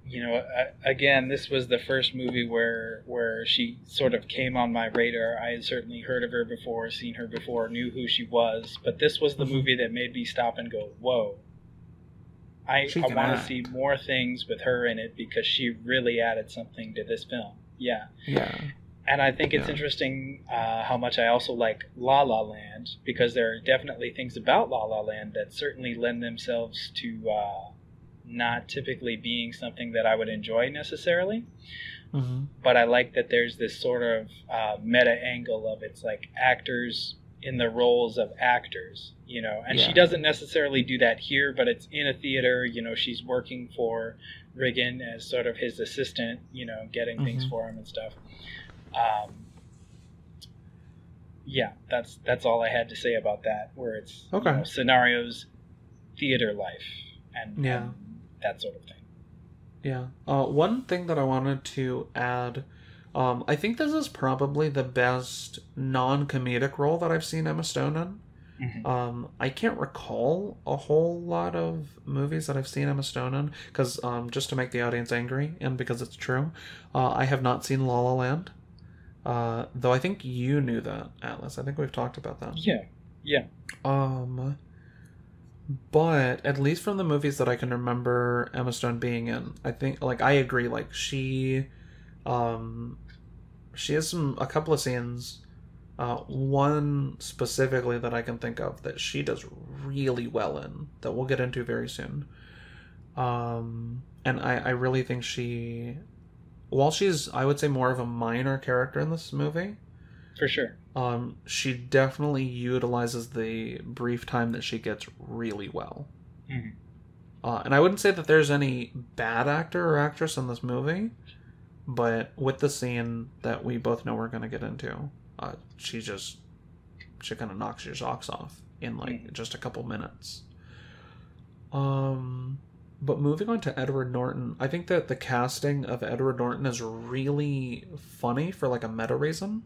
you know, again, this was the first movie where she sort of came on my radar. I had certainly heard of her before, seen her before, knew who she was, but this was the movie that made me stop and go, whoa. I want to see more things with her in it, because she really added something to this film. Yeah. And I think it's interesting how much I also like La La Land, because there are definitely things about La La Land that certainly lend themselves to not typically being something that I would enjoy necessarily. But I like that there's this sort of meta angle of it's like actors in the roles of actors, you know, and she doesn't necessarily do that here, but it's in a theater, you know, she's working for Riggan as sort of his assistant, you know, getting things for him and stuff. That's all I had to say about that, where it's you know, scenarios, theater life, and that sort of thing. One thing that I wanted to add, I think this is probably the best non-comedic role that I've seen Emma Stone in. I can't recall a whole lot of movies that I've seen Emma Stone in, because just to make the audience angry, and because it's true, I have not seen La La Land. Though I think you knew that, Atlas. I think we've talked about that. Yeah. But at least from the movies that I can remember Emma Stone being in, I think, I agree, she has a couple of scenes, one specifically that I can think of that she does really well in, that we'll get into very soon. And I really think while she's, I would say, more of a minor character in this movie, for sure, she definitely utilizes the brief time that she gets really well. And I wouldn't say that there's any bad actor or actress in this movie, But with the scene that we both know we're going to get into, she kind of knocks your socks off in like just a couple minutes. But moving on to Edward Norton, I think that the casting of Edward Norton is really funny for like a meta reason.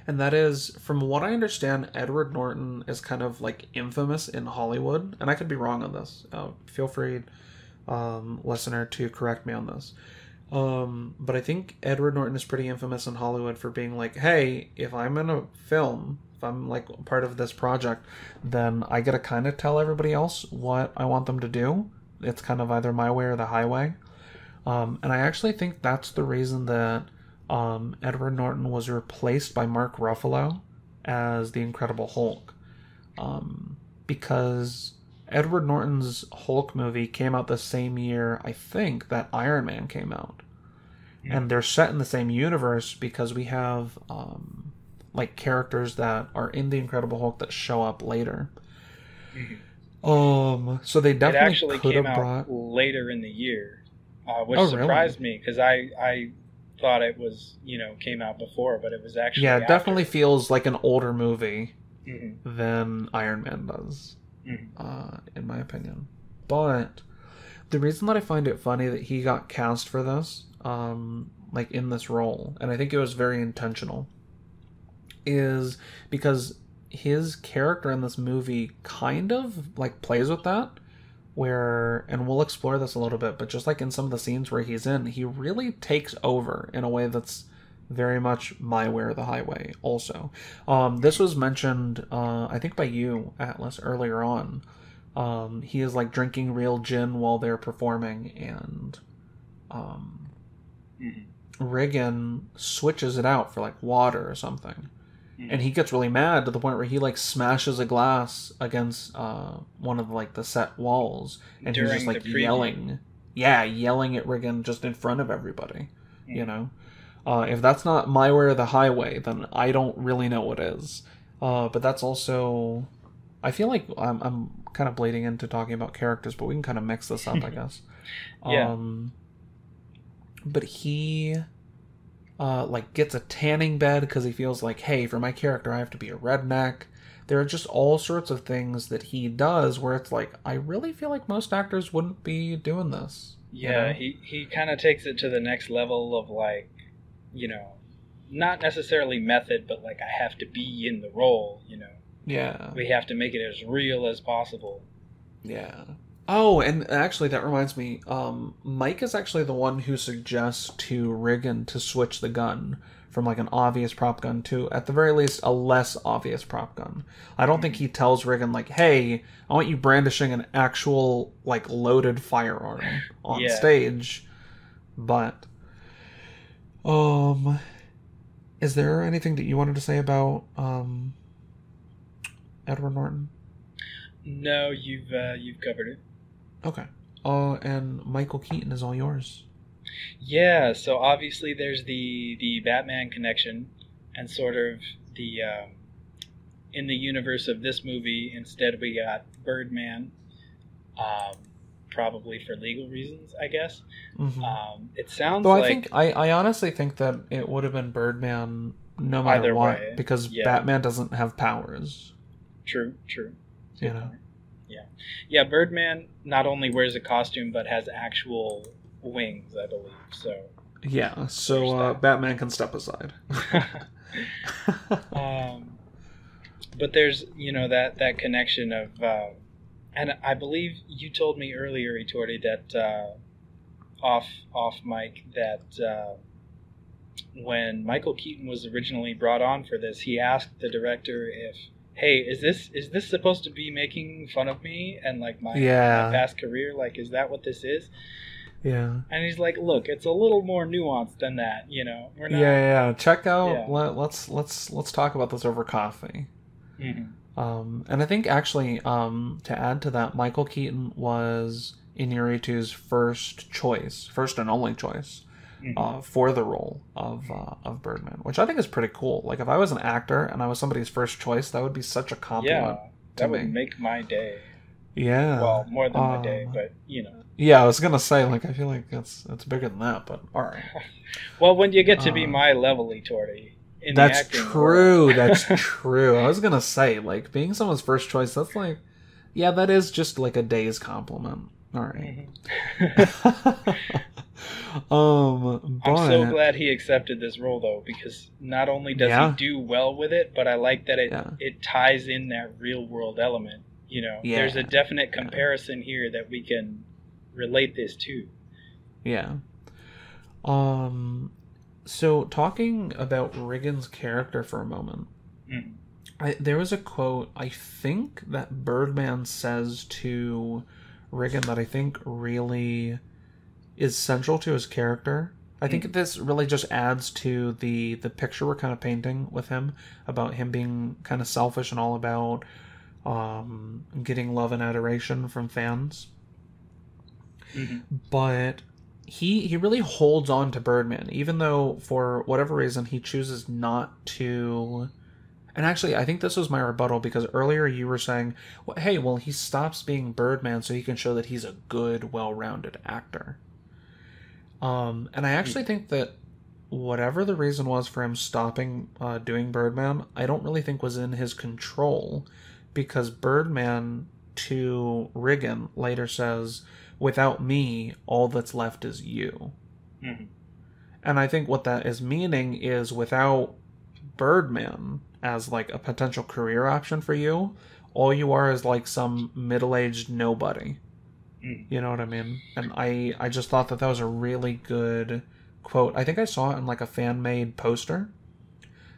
And that is, from what I understand, Edward Norton is kind of like infamous in Hollywood. And I could be wrong on this. Feel free, listener, to correct me on this. But I think Edward Norton is pretty infamous in Hollywood for being like, hey, if I'm in a film, if I'm like part of this project, then I gotta kind of tell everybody else what I want them to do. It's kind of either my way or the highway. And I actually think that's the reason that Edward Norton was replaced by Mark Ruffalo as the Incredible Hulk. Because Edward Norton's Hulk movie came out the same year, I think, that Iron Man came out. Yeah. And they're set in the same universe because we have like characters that are in the Incredible Hulk that show up later. So they definitely it actually could came have brought out later in the year, which surprised me because I thought it was, came out before, but it was actually it after. definitely feels like an older movie than Iron Man does, in my opinion. But the reason that I find it funny that he got cast for this, like in this role, and I think it was very intentional, is because his character in this movie kind of like plays with that, where, and we'll explore this a little bit, but just like in some of the scenes where he's in, he really takes over in a way that's very much my way or the highway also. This was mentioned, I think by you, Atlas, earlier on. He is like drinking real gin while they're performing, and Riggan switches it out for like water or something. And he gets really mad to the point where he like smashes a glass against one of like the set walls, and he's just like yelling at Riggan just in front of everybody. If that's not my way or the highway, then I don't really know what is. But that's also, I feel like I'm kind of blading into talking about characters, but we can kind of mix this up, I guess. Yeah. But he like gets a tanning bed because he feels like, hey, for my character I have to be a redneck. There are just all sorts of things that he does where it's like, I really feel like most actors wouldn't be doing this. Yeah, he kind of takes it to the next level of like, not necessarily method, but like I have to be in the role, Yeah. We have to make it as real as possible. Yeah. Oh, and actually that reminds me, Mike is actually the one who suggests to Riggan to switch the gun from like an obvious prop gun to, at the very least, a less obvious prop gun. I don't think he tells Riggan like, hey, I want you brandishing an actual like loaded firearm on stage. But is there anything that you wanted to say about Edward Norton? No, you've covered it. Okay. And Michael Keaton is all yours. Yeah, so obviously there's the Batman connection, and sort of the in the universe of this movie, instead we got Birdman, probably for legal reasons, I guess. It sounds like... I honestly think that it would have been Birdman no matter what, because Batman doesn't have powers. True. Yeah, Birdman not only wears a costume, but has actual wings, I believe. So Batman can step aside. But there's, that connection of, and I believe you told me earlier, Itori, that off mic, that when Michael Keaton was originally brought on for this, he asked the director if, hey, is this supposed to be making fun of me and like my past career? Like, is that what this is? Yeah. And he's like, look, it's a little more nuanced than that, We're not... Yeah. Check out. Yeah. Let's talk about this over coffee. And I think actually, to add to that, Michael Keaton was Inarritu's first and only choice. For the role of Birdman, which I think is pretty cool. Like, if I was an actor and I was somebody's first choice, that would be such a compliment. Yeah, that would make my day. Yeah. Well, more than my day, but you know. Yeah, I was gonna say, like, I feel like it's bigger than that, but all right. Well, when you get to be my level, Torty, in the that's acting true. world. That's true. I was gonna say, like, being someone's first choice, that's like, yeah, that is just like a day's compliment. All right. I'm so glad he accepted this role, though, because not only does he do well with it, but I like that it ties in that real world element. You know, there's a definite comparison here that we can relate this to. Yeah. So talking about Riggan's character for a moment, there was a quote I think that Birdman says to Riggan that I think really is central to his character. I think this really just adds to the picture we're kind of painting with him, about him being kind of selfish and all about getting love and adoration from fans. But he really holds on to Birdman, even though for whatever reason he chooses not to. And actually, I think this was my rebuttal, because earlier you were saying, well, hey, well, he stops being Birdman so he can show that he's a good, well-rounded actor. And I actually think that whatever the reason was for him stopping doing Birdman, I don't really think was in his control, because Birdman to Riggan later says, without me, all that's left is you. And I think what that is meaning is, without Birdman as like a potential career option for you, all you are is like some middle-aged nobody. You know what I mean? And I just thought that was a really good quote. I think I saw it in like a fan-made poster.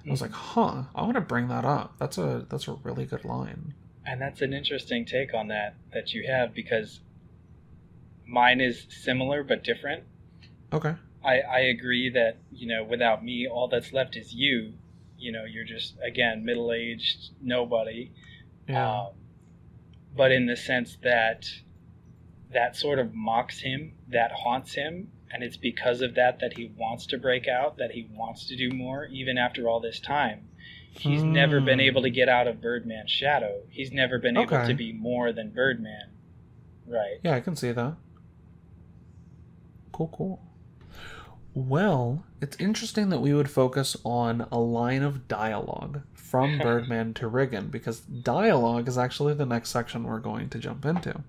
I was like, I want to bring that up. That's a really good line. And that's an interesting take on that you have, because mine is similar but different. Okay. I agree that, you know, without me, all that's left is you. You know, you're just, again, middle-aged nobody. Yeah. But in the sense that sort of mocks him, that haunts him, and it's because of that he wants to break out, that he wants to do more, even after all this time. He's never been able to get out of Birdman's shadow. He's never been able to be more than Birdman. Right. Yeah, I can see that. Cool. Well, it's interesting that we would focus on a line of dialogue from Birdman to Riggan, because dialogue is actually the next section we're going to jump into.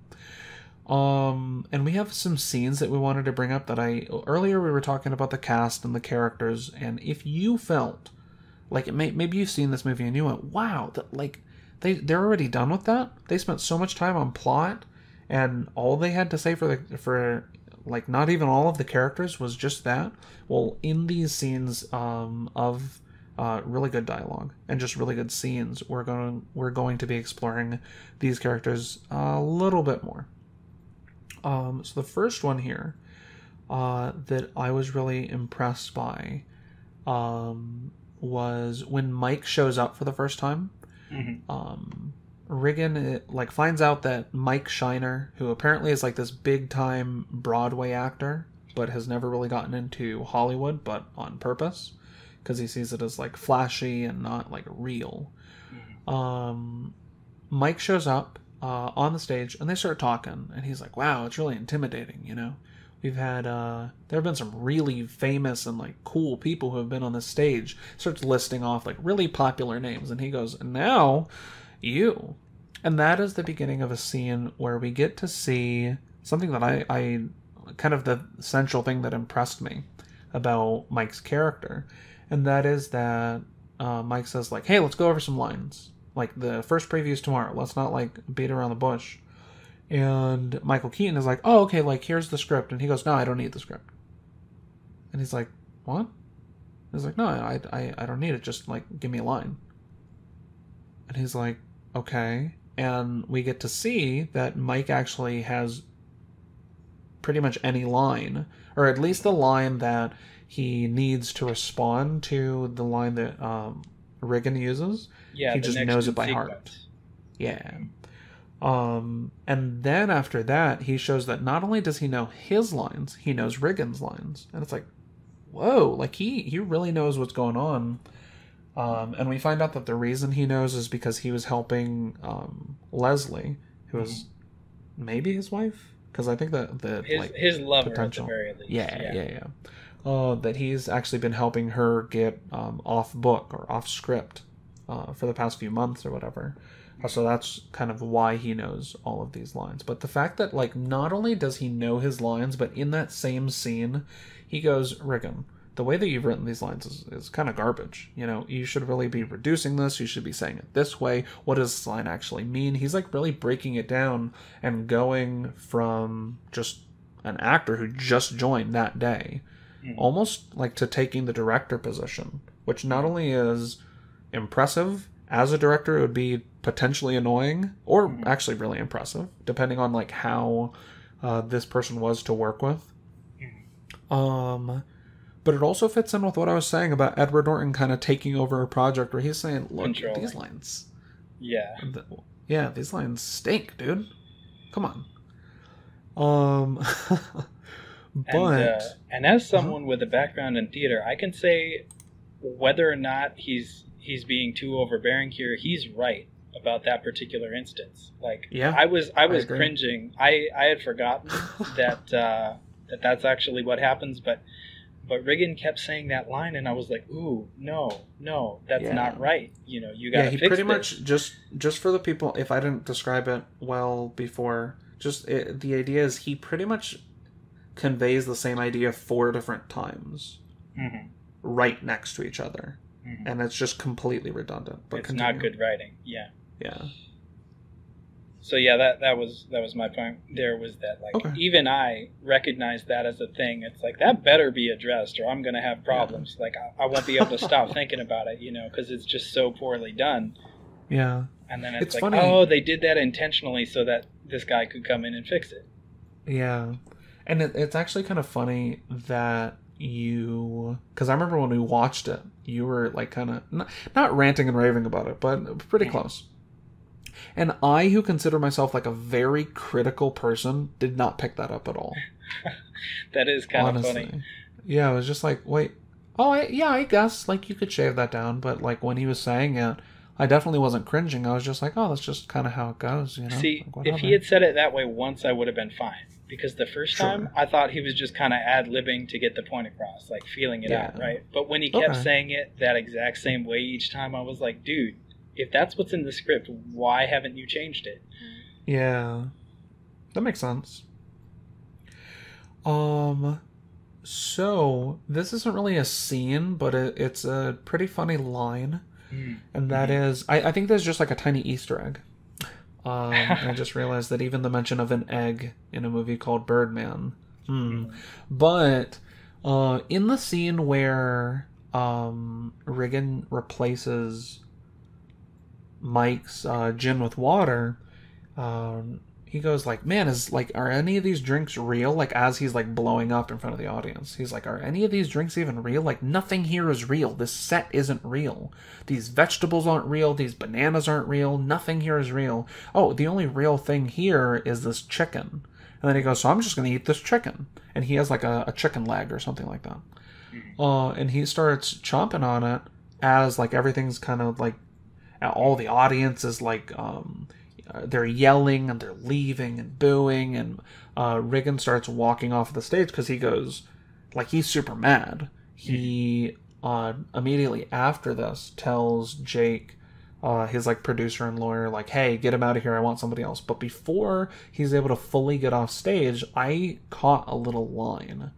And we have some scenes that we wanted to bring up that earlier we were talking about the cast and the characters, and if you felt like maybe you've seen this movie and you went, wow, they're already done with that. They spent so much time on plot, and all they had to say for like not even all of the characters was just that. Well, in these scenes of really good dialogue and just really good scenes, we're going to be exploring these characters a little bit more. So the first one here that I was really impressed by was when Mike shows up for the first time. Riggan finds out that Mike Shiner, who apparently is like this big time Broadway actor, but has never really gotten into Hollywood, but on purpose, because he sees it as like flashy and not like real. Mike shows up on the stage, and they start talking, and he's like, wow, it's really intimidating, you know? We've had, there have been some really famous and, like, cool people who have been on this stage. Starts listing off, like, really popular names, and he goes, and now, you. And that is the beginning of a scene where we get to see something that I kind of the central thing that impressed me about Mike's character, and that is that Mike says, like, hey, let's go over some lines. Like, the first preview's tomorrow. Let's not, like, beat around the bush. And Michael Keaton is like, oh, okay, like, here's the script. And he goes, no, I don't need the script. And he's like, what? He's like, no, I don't need it. Just, like, give me a line. And he's like, okay. And we get to see that Mike actually has pretty much any line, or at least the line that he needs to respond to the line that Riggan uses. Yeah, he just knows it by heart. Yeah. And then after that, he shows that not only does he know his lines, he knows Riggan's lines. And it's like, whoa, like he really knows what's going on. And we find out that the reason he knows is because he was helping Leslie, who was maybe his wife, because I think that his lover potential, at the very least. Yeah. That he's actually been helping her get off book or off script for the past few months or whatever. So that's kind of why he knows all of these lines. But the fact that, like, not only does he know his lines, but in that same scene, he goes, Riggan, the way that you've written these lines is kind of garbage. You know, you should really be reducing this. You should be saying it this way. What does this line actually mean? He's, like, really breaking it down and going from just an actor who just joined that day, almost like to taking the director position, which not only is impressive as a director, it would be potentially annoying or actually really impressive, depending on like how this person was to work with. But it also fits in with what I was saying about Edward Norton kind of taking over a project where he's saying, look, these lines. Yeah, these lines stink, dude. Come on. But and as someone with a background in theater, I can say whether or not he's being too overbearing here, he's right about that particular instance. Like, I was cringing. I had forgotten that that's actually what happens, but Riggan kept saying that line, and I was like, ooh, no, that's not right. You know, you gotta fix this. Yeah, he pretty much, just for the people, if I didn't describe it well before, the idea is he pretty much conveys the same idea 4 different times, right next to each other. And it's just completely redundant. But it's not good writing. Yeah. So that was my point. There was that, like, even I recognized that as a thing. It's like, that better be addressed, or I'm gonna have problems. Like, I won't be able to stop thinking about it, you know, because it's just so poorly done. Yeah. And then it's like, funny. Oh, they did that intentionally so that this guy could come in and fix it. Yeah, and it's actually kind of funny that because I remember when we watched it, you were like kind of not ranting and raving about it, but pretty close. And I, who consider myself like a very critical person, did not pick that up at all. That is kind of funny. Yeah, I was just like, wait, I guess like you could shave that down, but like when he was saying it, I definitely wasn't cringing. I was just like, oh, that's just kind of how it goes, you know? See, like, if he had said it that way once, I would have been fine. Because the first time, I thought he was just kind of ad-libbing to get the point across, like feeling it out, right? But when he kept saying it that exact same way each time, I was like, dude, if that's what's in the script, why haven't you changed it? Yeah. That makes sense. So, this isn't really a scene, but it's a pretty funny line. And that is, I think there's just like a tiny Easter egg. And I just realized that even the mention of an egg in a movie called Birdman. But in the scene where Riggan replaces Mike's gin with water, he goes like, man, are any of these drinks real? Like, as he's like blowing up in front of the audience, he's like, are any of these drinks even real? Like, nothing here is real. This set isn't real. These vegetables aren't real. These bananas aren't real. Nothing here is real. Oh, the only real thing here is this chicken. And then he goes, so I'm just going to eat this chicken. And he has like a chicken leg or something like that. And he starts chomping on it as like everything's kind of like, all the audience is like, they're yelling and they're leaving and booing, and Riggan starts walking off the stage because he goes, like, he's super mad. He immediately after this tells Jake, his like producer and lawyer, like, hey, get him out of here, I want somebody else. But before he's able to fully get off stage, I caught a little line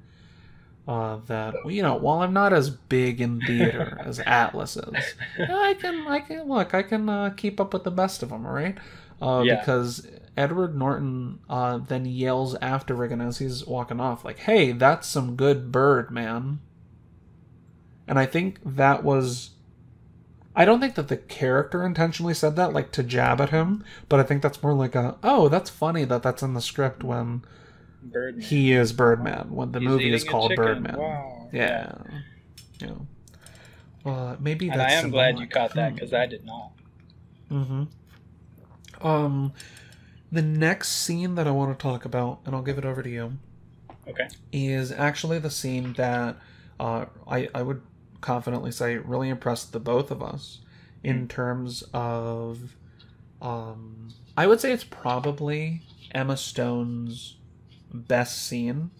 that, you know, while I'm not as big in theater as Atlas is, I can keep up with the best of them, all right? Because Edward Norton then yells after Riggan as he's walking off, like, hey, that's some good bird, man. And I think that was... I don't think that the character intentionally said that, like, to jab at him, but I think that's more like oh, that's funny that that's in the script when Birdman. He is Birdman, when the movie is called Birdman. Wow. Yeah. Maybe that's... And I am glad you caught that, because I did not. The next scene that I want to talk about, and I'll give it over to you, is actually the scene that I would confidently say really impressed the both of us in terms of... I would say it's probably Emma Stone's best scene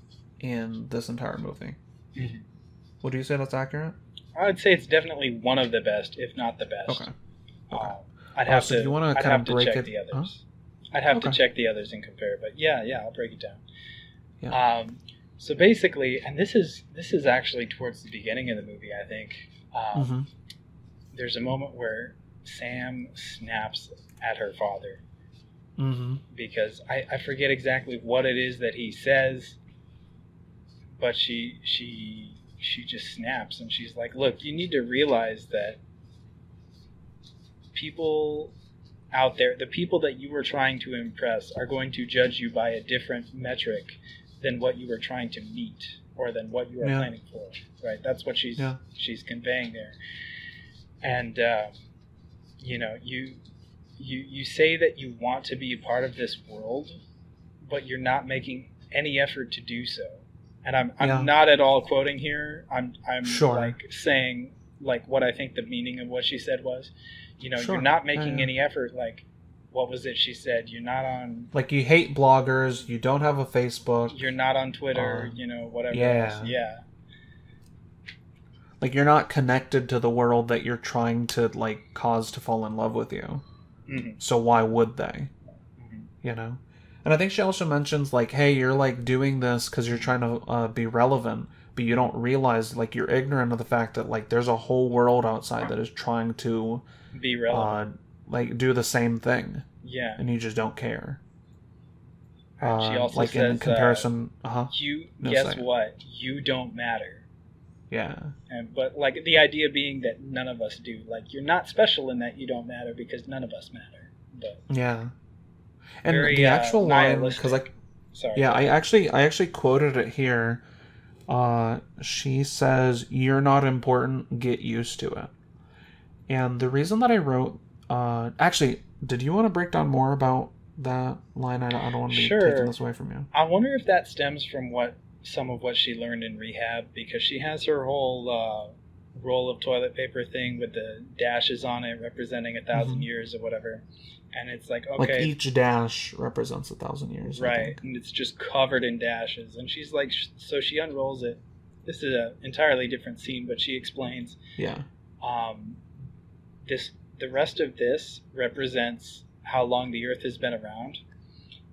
in this entire movie. Mm-hmm. Would you say that's accurate? I would say it's definitely one of the best, if not the best. Okay. I'd have so to. you want to I'd kind have of to break check it? the others. Huh? I'd have to check the others and compare. But yeah, I'll break it down. Yeah. So basically, and this is actually towards the beginning of the movie, I think. There's a moment where Sam snaps at her father. Because I forget exactly what it is that he says, but she just snaps and she's like, look, you need to realize that people out there, the people that you were trying to impress, are going to judge you by a different metric than what you were trying to meet or than what you are planning for, right? That's what she's conveying there. And you say that you want to be a part of this world, but you're not making any effort to do so. And I'm not at all quoting here. I'm like saying like what I think the meaning of what she said was. You're not making any effort. Like, what was it she said? You're not on. Like, you hate bloggers. You don't have a Facebook. You're not on Twitter. Whatever else. Yeah. Like, you're not connected to the world that you're trying to like cause to fall in love with you. So why would they? And I think she also mentions like, hey, you're like doing this because you're trying to be relevant, but you don't realize, like, you're ignorant of the fact that like there's a whole world outside that is trying to be relevant, like do the same thing. Yeah, and you just don't care. She also like says, in comparison, guess what? You don't matter. Yeah. But like the idea being that none of us do. Like, you're not special in that you don't matter because none of us matter. But yeah. And very, the actual line, because I actually quoted it here. She says, "You're not important. Get used to it." And the reason that I wrote, actually, did you want to break down more about that line? I don't want to be taking this away from you. I wonder if that stems from some of what she learned in rehab, because she has her whole roll of toilet paper thing with the dashes on it representing 1,000 years or whatever. And it's like, okay. Like each dash represents 1,000 years. Right. And it's just covered in dashes. And she's like, so she unrolls it. This is an entirely different scene, but she explains. Yeah. The rest of this represents how long the Earth has been around.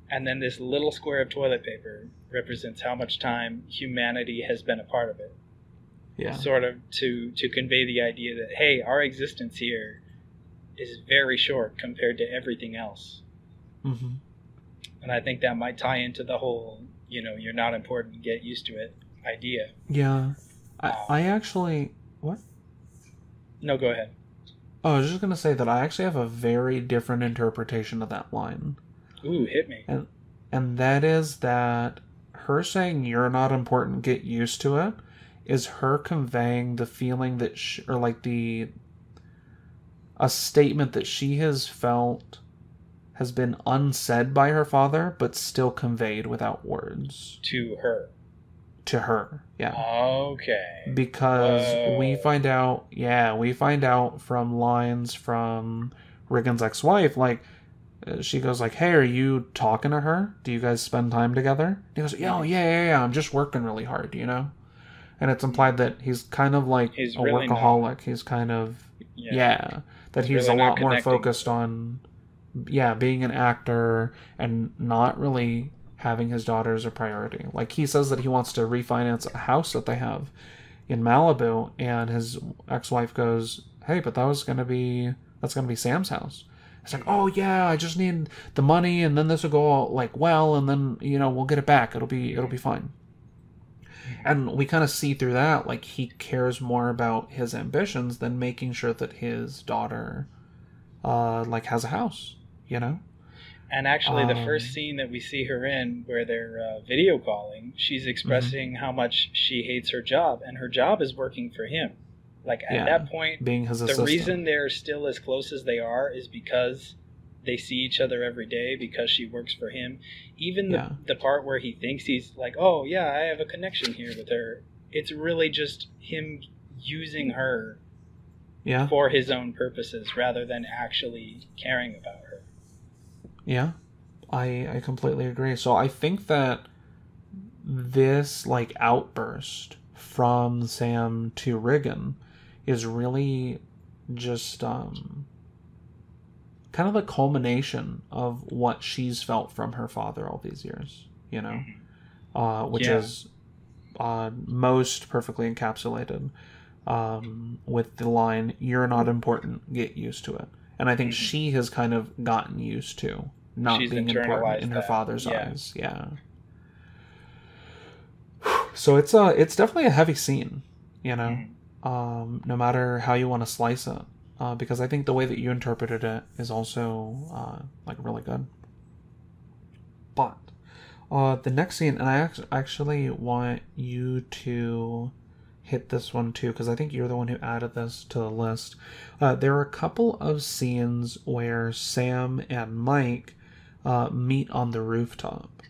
And then this little square of toilet paper represents how much time humanity has been a part of it. Yeah. Sort of to convey the idea that, hey, our existence here is very short compared to everything else. And I think that might tie into the whole, you're not important, get used to it idea. Yeah. I actually... What? No, go ahead. Oh, I was just going to say that I actually have a very different interpretation of that line. Ooh, hit me. And that is that her saying you're not important, get used to it, is her conveying the feeling that a statement that she has felt has been unsaid by her father, but still conveyed without words. To her, yeah. Okay. Because we find out from lines from Riggan's ex-wife, like, she goes like, hey, are you talking to her? Do you guys spend time together? And he goes, yeah, I'm just working really hard, And it's implied that he's kind of like a really workaholic. He's kind of, that he's really a lot more focused on, being an actor and not really having his daughter as a priority. Like, he says that he wants to refinance a house that they have in Malibu, and his ex-wife goes, hey, but that's going to be Sam's house. It's like, oh yeah, I just need the money, and then this will go like well, and then we'll get it back. It'll be fine. And we kind of see through that, like, he cares more about his ambitions than making sure that his daughter, has a house. And actually, the first scene that we see her in, where they're video calling, she's expressing how much she hates her job, and her job is working for him. Like, at that point, being his assistant. The reason they're still as close as they are is because they see each other every day, because she works for him. Even the part where he thinks he's like, oh, yeah, I have a connection here with her. It's really just him using her for his own purposes rather than actually caring about her. Yeah. I completely agree. So I think that this like outburst from Sam to Riggan is really just kind of the culmination of what she's felt from her father all these years, you know, which is most perfectly encapsulated with the line, "You're not important, get used to it." And I think she has kind of gotten used to not being important in her father's eyes. Yeah. So it's definitely a heavy scene, you know, no matter how you want to slice it, because I think the way that you interpreted it is also like really good. But the next scene, and I actually want you to hit this one too, because I think you're the one who added this to the list. There are a couple of scenes where Sam and Mike meet on the rooftop.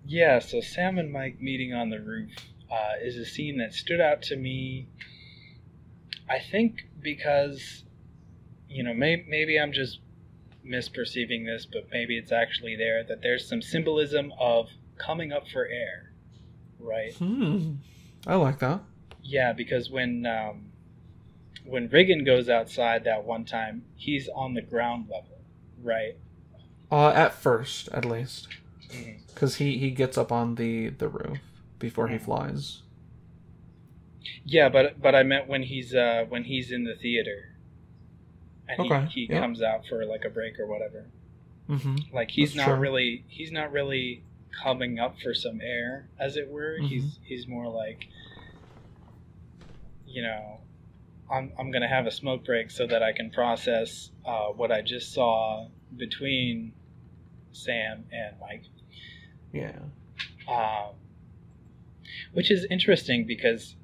Yeah, so Sam and Mike meeting on the roof is a scene that stood out to me, I think because, you know, maybe I'm just misperceiving this, but maybe it's actually there, that there's some symbolism of coming up for air, right? I like that. Yeah, because when Riggan goes outside that one time, he's on the ground level, right? At first, at least. Because he gets up on the roof before he flies. Yeah, but I meant when he's in the theater, and he comes out for like a break or whatever. Like he's not really coming up for some air, as it were. He's more like, you know, I'm gonna have a smoke break so that I can process what I just saw between Sam and Mike. Yeah. Which is interesting because,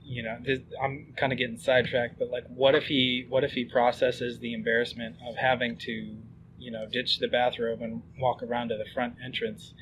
you know, I'm kind of getting sidetracked, but like, what if he processes the embarrassment of having to, you know, ditch the bathrobe and walk around to the front entrance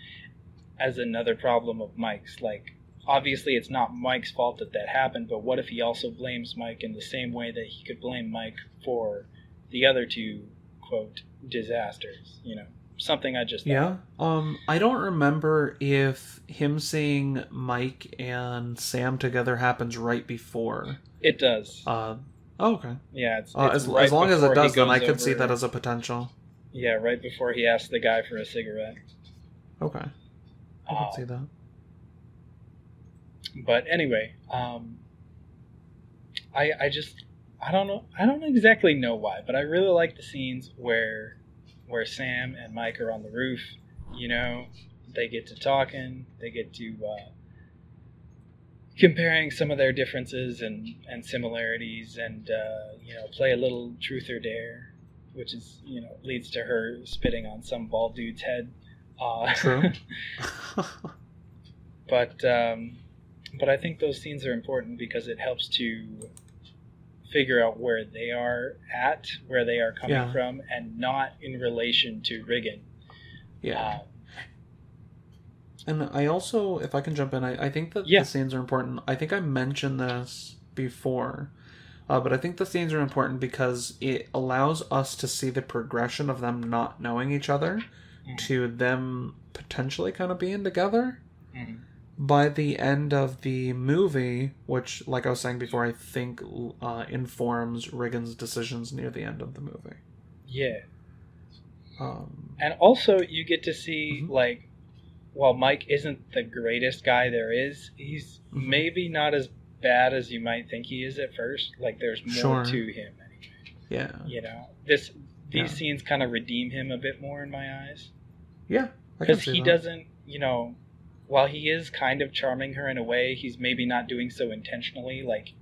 as another problem of Mike's? Like, obviously it's not Mike's fault that happened, but what if he also blames Mike in the same way that he could blame Mike for the other two, quote, disasters, you know? Something I just thought. I don't remember if him seeing Mike and Sam together happens right before. It does. Okay. Yeah, it's as long as it does, then I could see that as a potential. Yeah, right before he asks the guy for a cigarette. Okay. I can see that. But anyway, I don't exactly know why, but I really like the scenes where Sam and Mike are on the roof. You know, they get to talking, they get to comparing some of their differences and similarities, and you know, play a little truth or dare, which is, you know, leads to her spitting on some bald dude's head. True. But I think those scenes are important because it helps to figure out where they are at, where they are coming from, and not in relation to Riggan. Yeah. And I also, if I can jump in, I think that the scenes are important. I think I mentioned this before, but I think the scenes are important because it allows us to see the progression of them not knowing each other to them potentially kind of being together. By the end of the movie, which, like I was saying before, I think informs Riggan's decisions near the end of the movie. Yeah. And also, you get to see, like, while Mike isn't the greatest guy there is, he's maybe not as bad as you might think he is at first. Like, there's more to him anyway. Yeah. You know, these scenes kind of redeem him a bit more in my eyes. Yeah. Because he doesn't, you know, while he is kind of charming her in a way, he's maybe not doing so intentionally. Like,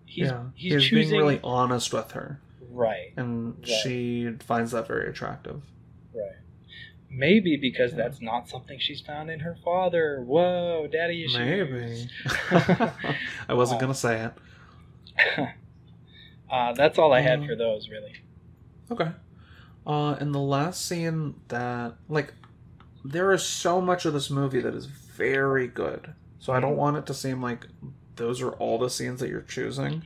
he's choosing, being really honest with her. Right. And she finds that very attractive. Right. Maybe because that's not something she's found in her father. Whoa, daddy issues. Maybe. I wasn't going to say it. That's all I had for those, really. Okay. And the last scene that, like, there is so much of this movie that is very good. So I don't want it to seem like those are all the scenes that you're choosing.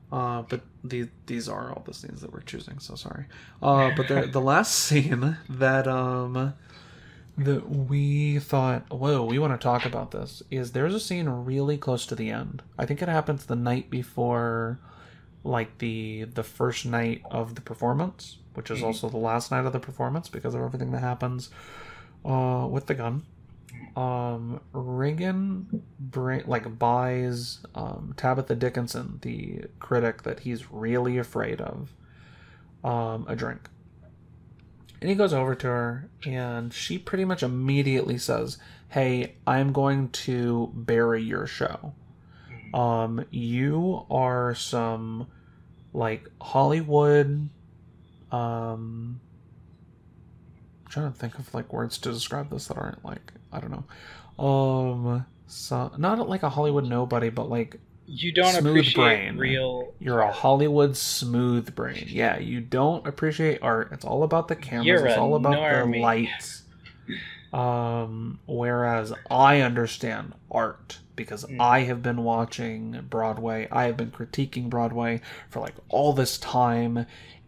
But these are all the scenes that we're choosing, so sorry. But the last scene that that we thought, whoa, we want to talk about this, is there's a scene really close to the end. I think it happens the night before, like the first night of the performance, which is also the last night of the performance because of everything that happens with the gun. Riggan buys Tabitha Dickinson, the critic that he's really afraid of, a drink. And he goes over to her, and she pretty much immediately says, "Hey, I'm going to bury your show. You are some, like, Hollywood, I'm trying to think of, like, words to describe this that aren't, like, I don't know. So, not like a Hollywood nobody, but, like, you don't smooth appreciate brain. real You're art. a Hollywood smooth brain. Yeah, you don't appreciate art. It's all about the cameras. You're it's all about normie. the lights. Whereas I understand art because I have been watching Broadway. I have been critiquing Broadway for like all this time,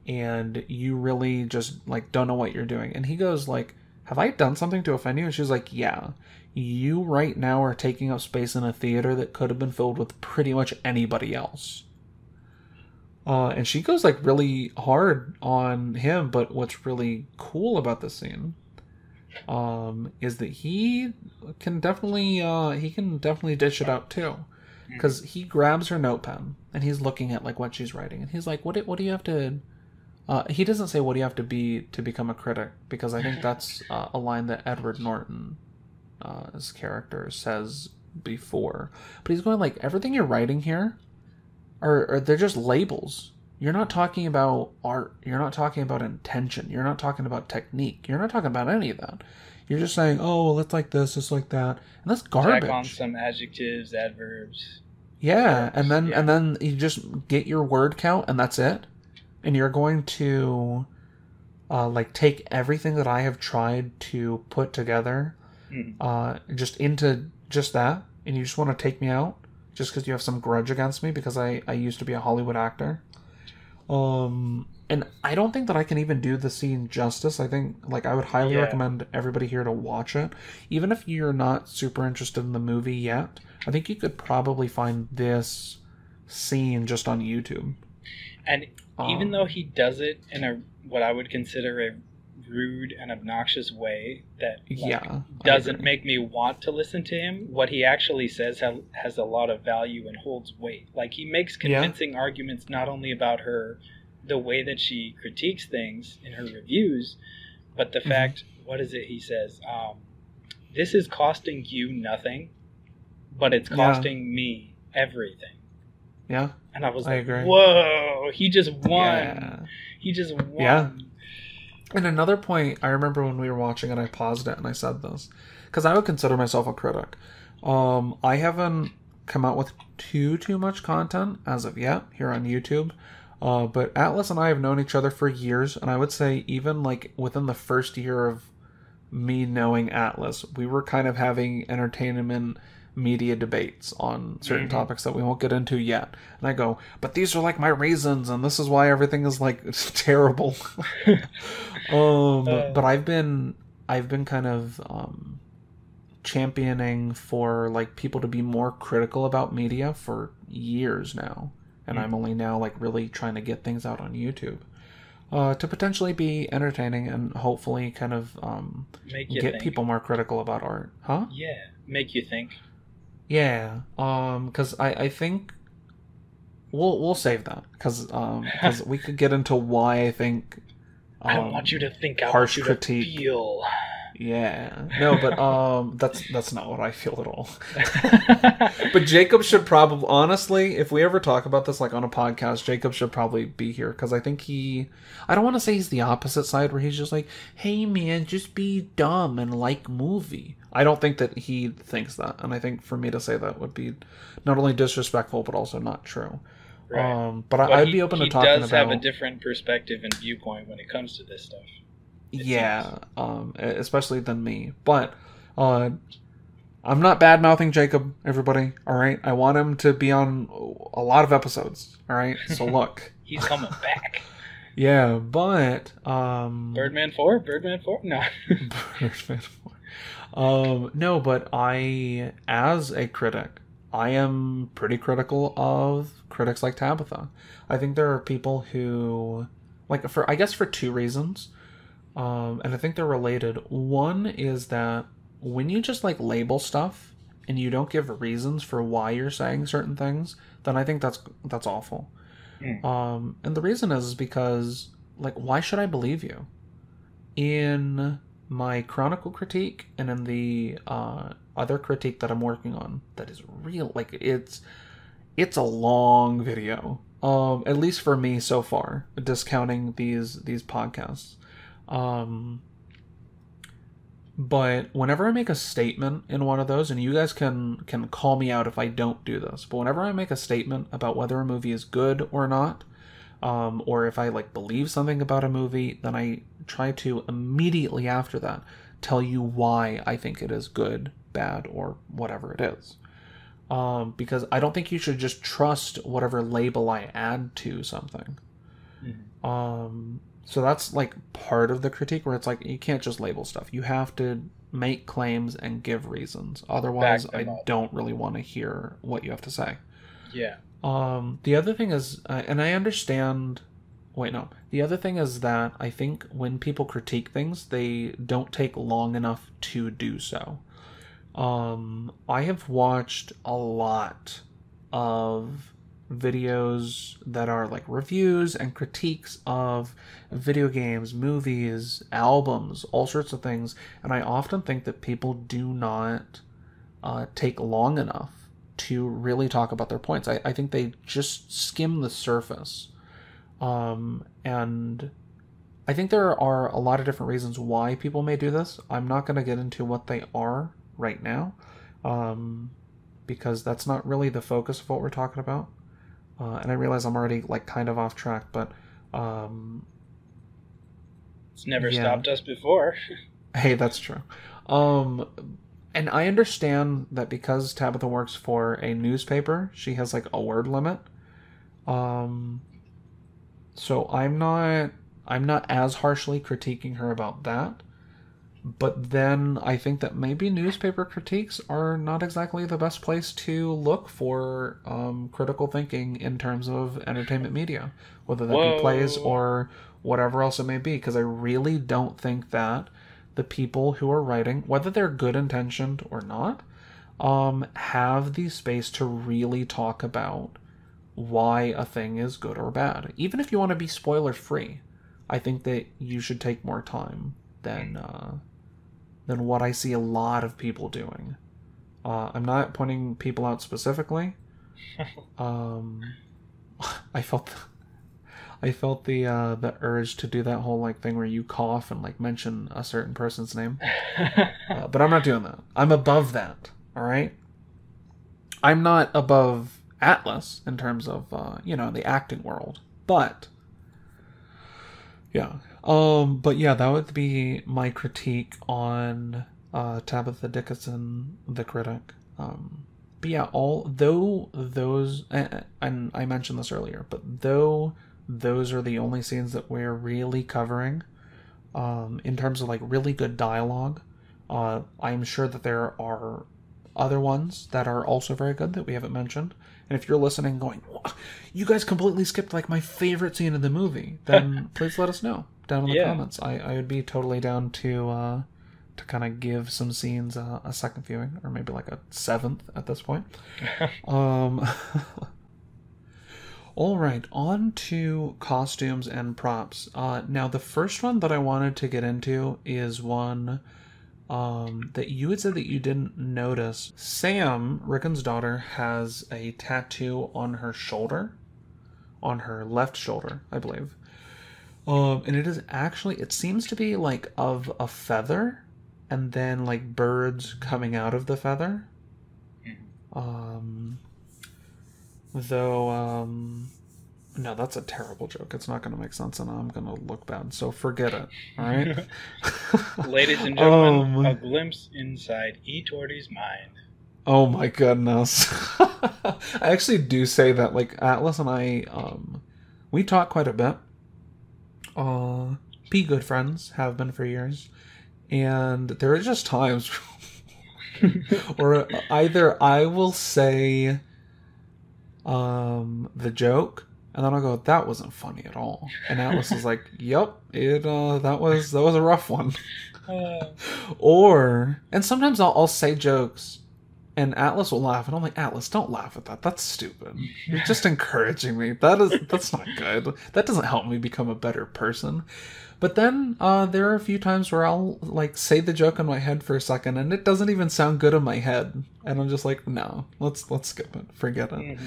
and you really just like don't know what you're doing. And he goes like, "Have I done something to offend you?" And she's like, "Yeah. You right now are taking up space in a theater that could have been filled with pretty much anybody else." And she goes like really hard on him, but what's really cool about this scene is that he can definitely dish it out too, because he grabs her notepen and he's looking at like what she's writing, and he's like, what do you have to he doesn't say what do you have to be to become a critic, because I think that's a line that Edward Norton his character says before, but he's going like, everything you're writing here are they're just labels. You're not talking about art. You're not talking about intention. You're not talking about technique. You're not talking about any of that. You're just saying, oh, well, it's like this, it's like that, and that's garbage. Tack on some adjectives, adverbs. Yeah, and then you just get your word count, and that's it. And you're going to like take everything that I have tried to put together just into just that, and you just want to take me out just because you have some grudge against me because I used to be a Hollywood actor. And I don't think that I can even do the scene justice. I think like I would highly recommend everybody here to watch it. Even if you're not super interested in the movie yet, I think you could probably find this scene just on YouTube. And even though he does it in a what I would consider a rude and obnoxious way that doesn't make me want to listen to him, what he actually says has a lot of value and holds weight. Like, he makes convincing arguments not only about her, the way that she critiques things in her reviews, but the fact, what is it he says? This is costing you nothing, but it's costing me everything. Yeah. And I was like, agree. Whoa, he just won. Yeah. He just won. Yeah. And another point, I remember when we were watching it, I paused it and I said this, because I would consider myself a critic. I haven't come out with too much content as of yet here on YouTube, but Atlas and I have known each other for years, and I would say even like within the first year of me knowing Atlas, we were kind of having entertainment media debates on certain topics that we won't get into yet. And I go, but these are like my reasons, and this is why everything is like it's terrible. But I've been kind of championing for like people to be more critical about media for years now, and I'm only now like really trying to get things out on YouTube to potentially be entertaining and hopefully kind of get people more critical about art. Make you think. Yeah, because I think we'll save that, because we could get into why I think I don't want you to think. I harsh want you critique. To feel. Yeah, no, but that's not what I feel at all. But Jacob should probably, honestly, if we ever talk about this like on a podcast, Jacob should probably be here, because I think I don't want to say he's the opposite side where he's just like, hey man, just be dumb and like movie. I don't think that he thinks that, and I think for me to say that would be not only disrespectful but also not true. Right. But I'd be open to talking about. He does have a different perspective and viewpoint when it comes to this stuff. Yeah, especially than me. But I'm not bad-mouthing Jacob, everybody, all right? I want him to be on a lot of episodes, all right? So look. He's coming back. Yeah, but... Birdman 4? Birdman 4? No. Birdman 4. No, but as a critic, I am pretty critical of critics like Tabitha. I think there are people who... I guess for two reasons. And I think they're related. One is that when you just label stuff and you don't give reasons for why you're saying certain things, then I think that's awful. And the reason is because why should I believe you? In my Chronicle critique and in the other critique that I'm working on, that is real. It's a long video. At least for me so far, discounting these podcasts. But whenever I make a statement in one of those, and you guys can call me out if I don't do this, but whenever I make a statement about whether a movie is good or not, or if I believe something about a movie, then I try to immediately after that tell you why I think it is good, bad, or whatever it is. Because I don't think you should just trust whatever label I add to something. Mm-hmm. So that's part of the critique where it's you can't just label stuff. You have to make claims and give reasons. Otherwise, I don't really want to hear what you have to say. Yeah. The other thing is, and I understand... Wait, no. The other thing is that I think when people critique things, they don't take long enough to do so. I have watched a lot of videos that are reviews and critiques of video games, movies, albums, all sorts of things, and I often think that people do not take long enough to really talk about their points. I think they just skim the surface. And I think there are a lot of different reasons why people may do this. I'm not going to get into what they are right now, because that's not really the focus of what we're talking about. And I realize I'm already kind of off track, but it's never stopped us before. Hey, that's true. And I understand that because Tabitha works for a newspaper, she has a word limit. So I'm not as harshly critiquing her about that. But then I think that maybe newspaper critiques are not exactly the best place to look for critical thinking in terms of entertainment media, whether that be plays or whatever else it may be, because I really don't think that the people who are writing, whether they're good intentioned or not, have the space to really talk about why a thing is good or bad. Even if you want to be spoiler free, I think that you should take more time than what I see a lot of people doing. I'm not pointing people out specifically. I felt the urge to do that whole thing where you cough and mention a certain person's name. But I'm not doing that. I'm above that. All right. I'm not above Atlas in terms of the acting world, but yeah. But yeah, that would be my critique on Tabitha Dickinson, the critic. But yeah, although those, and I mentioned this earlier, but though those are the only scenes that we're really covering, in terms of really good dialogue, I'm sure that there are other ones that are also very good that we haven't mentioned. And if you're listening going, you guys completely skipped my favorite scene of the movie, then please let us know down in the comments. I would be totally down to kind of give some scenes a second viewing, or maybe a seventh at this point. All right, on to costumes and props. Now, the first one that I wanted to get into is one that you had said that you didn't notice. Sam, Riggan's daughter, has a tattoo on her shoulder, on her left shoulder, I believe. And it is actually, it seems to be of a feather, and then birds coming out of the feather. Though No, that's a terrible joke. It's not going to make sense, and I'm going to look bad. So forget it. All right. Ladies and gentlemen, a glimpse inside E. Torty's mind. Oh my goodness. I actually do say that, like, Atlas and I, we talk quite a bit. Be good friends, have been for years. And there are just times where either I will say the joke, and then I'll go, that wasn't funny at all. And Atlas is like, yep, that was a rough one. And sometimes I'll say jokes, and Atlas will laugh, and I'm like, Atlas, don't laugh at that. That's stupid. You're just encouraging me. That's not good. That doesn't help me become a better person. But then there are a few times where I'll like say the joke in my head for a second, and it doesn't even sound good in my head, and I'm just like, no, let's skip it, forget it.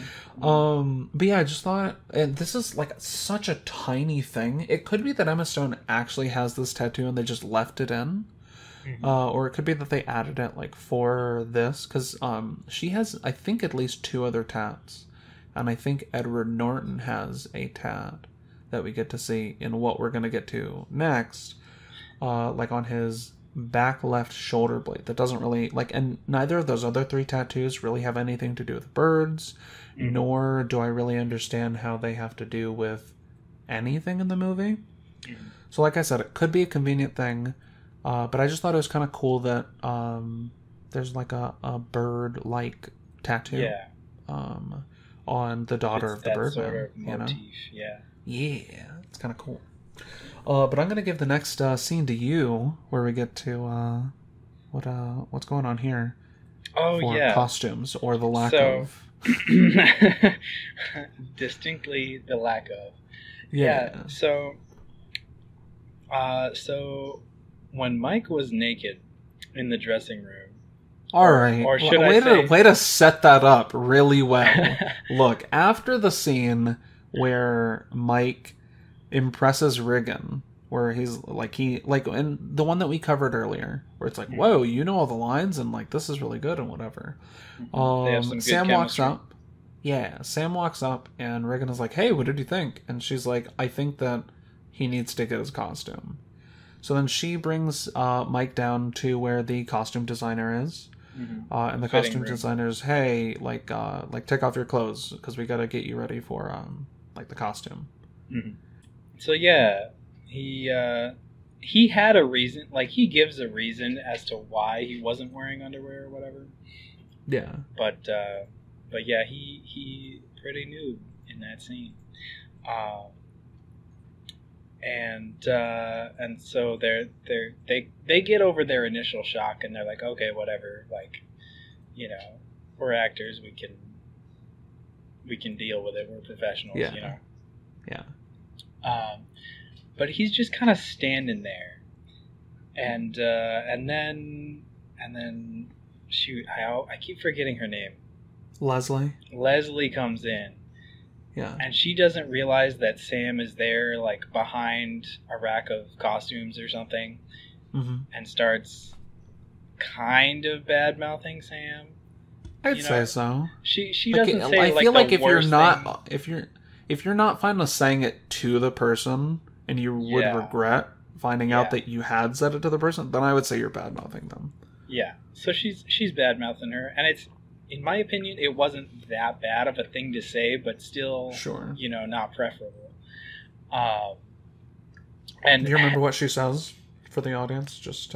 Mm-hmm. But yeah, I just thought, and this is like such a tiny thing. It could be that Emma Stone actually has this tattoo and they just left it in. Mm-hmm. Or it could be that they added it like for this, because she has, I think, at least 2 other tats, and I think Edward Norton has a tat that we get to see in what we're going to get to next, like on his back left shoulder blade. That doesn't really, like, and neither of those other 3 tattoos really have anything to do with birds, nor do I really understand how they have to do with anything in the movie. So like I said, it could be a convenient thing, but I just thought it was kind of cool that there's like a bird-like tattoo on the daughter of the Birdman. Sort of motif, Yeah, it's kind of cool. But I'm going to give the next scene to you, where we get to what's going on here. Oh, for costumes, or the lack of. Distinctly the lack of. Yeah. So when Mike was naked in the dressing room. All right. Or should I say... Way to set that up really well. Look, after the scene where Mike impresses Riggan, where he's like, and the one that we covered earlier, where it's like, whoa, you know all the lines, and like, this is really good and whatever. They have some good Sam chemistry. walks up. Yeah, Sam walks up, and Riggan is like, hey, what did you think? And she's like, I think that he needs to get his costume. So then she brings Mike down to where the costume designer is. And the costume designer's, hey, like take off your clothes, because we got to get you ready for like the costume. So yeah, he had a reason, like he gives a reason as to why he wasn't wearing underwear or whatever. Yeah. But yeah, he pretty nude in that scene. And so they get over their initial shock, and they're like, okay, whatever, like, you know, we're actors, we can deal with it, we're professionals, you know. Yeah. But he's just kind of standing there, and then shoot, I keep forgetting her name. Leslie comes in. Yeah. And she doesn't realize that Sam is there, like, behind a rack of costumes or something, and starts kind of bad-mouthing Sam. I'd say so. She doesn't say, I feel like if you're not fine with saying it to the person, and you would regret finding out that you had said it to the person, then I would say you're bad-mouthing them. Yeah. So she's bad-mouthing her, and it's, in my opinion, it wasn't that bad of a thing to say, but still, you know, not preferable. And do you remember what she says for the audience, just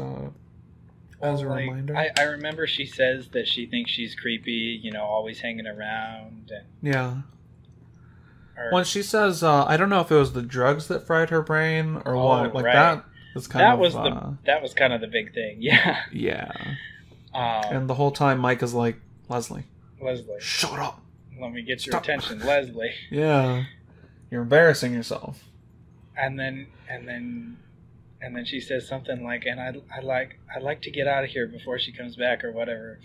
as a reminder? I remember she says that she thinks she's creepy, you know, always hanging around. And, yeah. When she says, I don't know if it was the drugs that fried her brain or what, like that was kind of... That was kind of the big thing, yeah. Yeah. And the whole time Mike is like, Leslie, shut up. Let me get your attention, Leslie. Yeah. You're embarrassing yourself. And then she says something like, and I'd like to get out of here before she comes back, or whatever.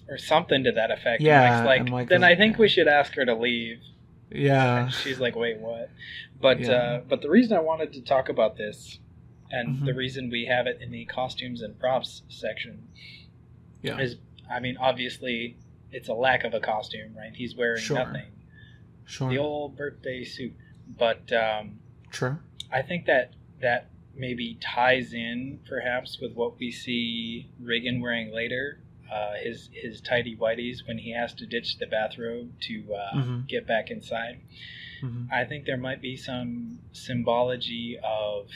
Or something to that effect. Yeah. And Mike's like, then I think we should ask her to leave. Yeah. And she's like, wait, what? But the reason I wanted to talk about this, and the reason we have it in the costumes and props section, is, I mean, obviously, it's a lack of a costume, right? He's wearing nothing. Sure. The old birthday suit. But True. I think that maybe ties in perhaps with what we see Riggan wearing later, his tidy whities when he has to ditch the bathrobe to get back inside. Mm-hmm. I think there might be some symbology of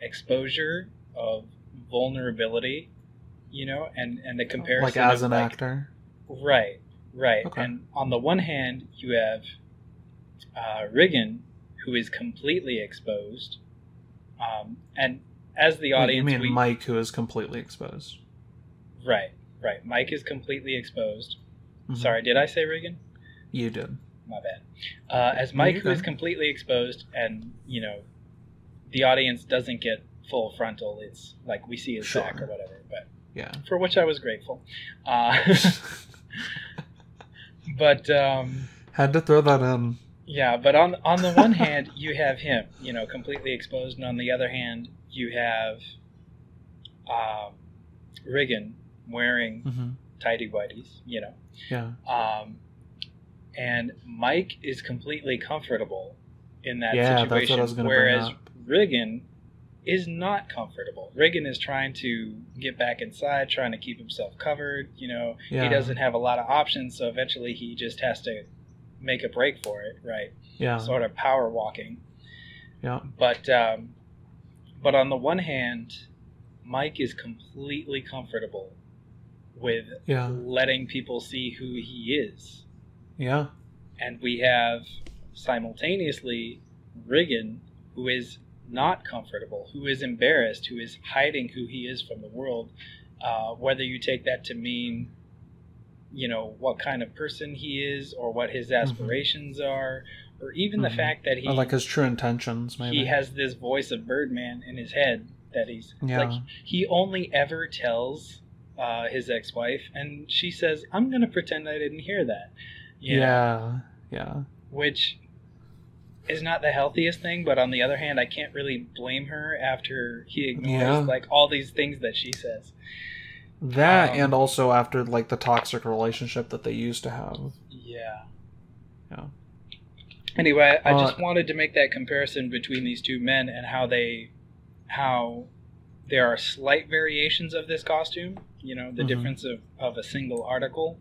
exposure, of vulnerability, and the comparison. Like as an actor? Right. Okay. And on the one hand, you have Riggan, who is completely exposed. And as the audience... You mean Mike, who is completely exposed? Right. Mike is completely exposed. Mm-hmm. Sorry, did I say Riggan? You did. My bad. As Mike, who is completely exposed, and, the audience doesn't get full frontal. It's like we see his back or whatever. But yeah, for which I was grateful. But... had to throw that in. Yeah, but on the one hand, you have him, completely exposed, and on the other hand, you have Riggan wearing tidy whities, Yeah. And Mike is completely comfortable in that situation, that's what I was gonna whereas bring up. Riggan is not comfortable. Riggan is trying to get back inside, trying to keep himself covered. He doesn't have a lot of options, so eventually he just has to make a break for it, right? Yeah. Sort of power walking. Yeah. But on the one hand, Mike is completely comfortable with letting people see who he is. Yeah. And we have simultaneously Riggan, who is not comfortable, who is embarrassed, who is hiding who he is from the world. Whether you take that to mean what kind of person he is, or what his aspirations are, or even the fact that he... Or like his true intentions, maybe. He has this voice of Birdman in his head that he's... Yeah. Like, he only ever tells his ex-wife, and she says, I'm going to pretend I didn't hear that. Yeah. Which is not the healthiest thing, but on the other hand, I can't really blame her after he ignores, like, all these things that she says. That, and also after, like, the toxic relationship that they used to have. Yeah. Yeah. Anyway, I just wanted to make that comparison between these two men and how there are slight variations of this costume, the difference of a single article,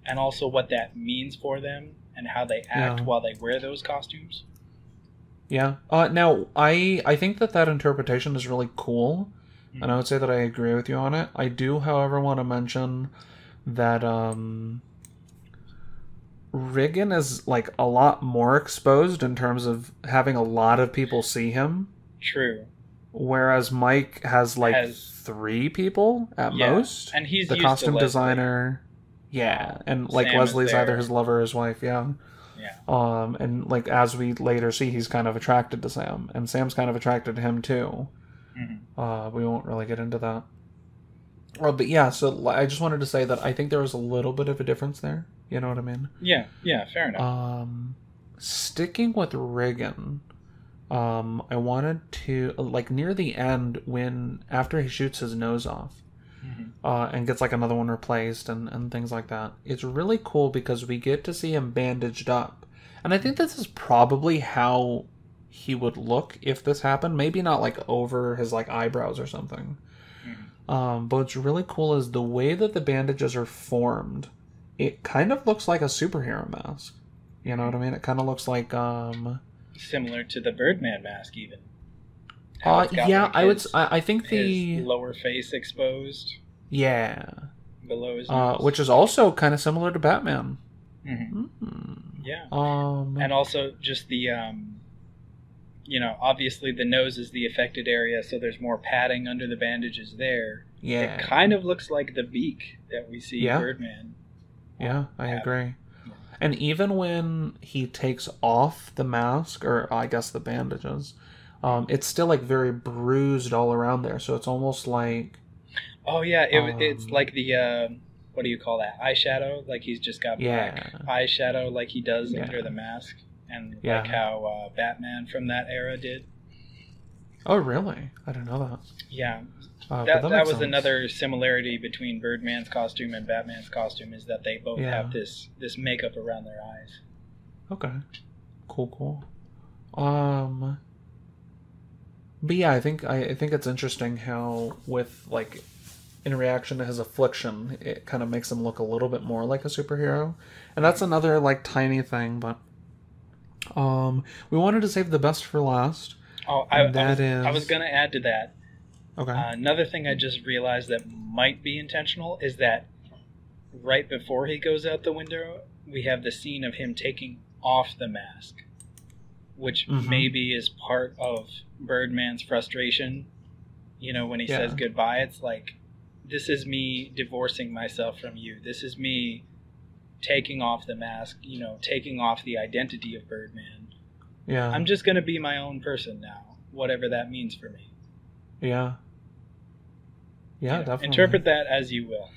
and also what that means for them and how they act while they wear those costumes. Yeah. Now, I think that interpretation is really cool. And I would say that I agree with you on it. I do, however, want to mention that Riggan is, like, a lot more exposed in terms of having a lot of people see him. True. Whereas Mike has, like, 3 people at most. And he's the used costume to designer. Yeah. And, like, Sam Leslie's either his lover or his wife, Yeah. And, like, as we later see, he's kind of attracted to Sam. And Sam's kind of attracted to him, too. We won't really get into that. But yeah, so I just wanted to say that I think there was a little bit of a difference there. You know what I mean? Yeah, fair enough. Sticking with Riggan, I wanted to, like, near the end, after he shoots his nose off, and gets, like, another one replaced and things like that, it's really cool because we get to see him bandaged up. And I think this is probably how he would look if this happened. Maybe not, like, over his, like, eyebrows or something. But what's really cool is the way that the bandages are formed. It kind of looks like a superhero mask. You know what I mean? It kind of looks like similar to the Birdman mask, even. Yeah, like I think the his lower face exposed. Yeah. Below his nose. Which is also kind of similar to Batman. Yeah. And also just the obviously the nose is the affected area, so there's more padding under the bandages there. Yeah. It kind of looks like the beak that we see Birdman. Yeah, I agree. Yeah. And even when he takes off the mask, or I guess the bandages, it's still, like, very bruised all around there, so it's almost like... Oh, yeah, it's like the, what do you call that, eyeshadow? Like he's just got black eyeshadow like he does under the mask. And like how Batman from that era did. Oh, really? I didn't know that. Yeah. That was sense. Another similarity between Birdman's costume and Batman's costume, is that they both have this makeup around their eyes. Okay. Cool. But yeah, I think it's interesting how with like in reaction to his affliction, it kind of makes him look a little bit more like a superhero. And that's another like tiny thing, but we wanted to save the best for last. Oh, I was going to add to that. Okay. Another thing I just realized that might be intentional is that right before he goes out the window, we have the scene of him taking off the mask, which maybe is part of Birdman's frustration. You know, when he says goodbye, it's like, this is me divorcing myself from you. This is me taking off the mask, you know, taking off the identity of Birdman. Yeah. I'm just going to be my own person now, whatever that means for me. Yeah. Yeah, definitely. Interpret that as you will.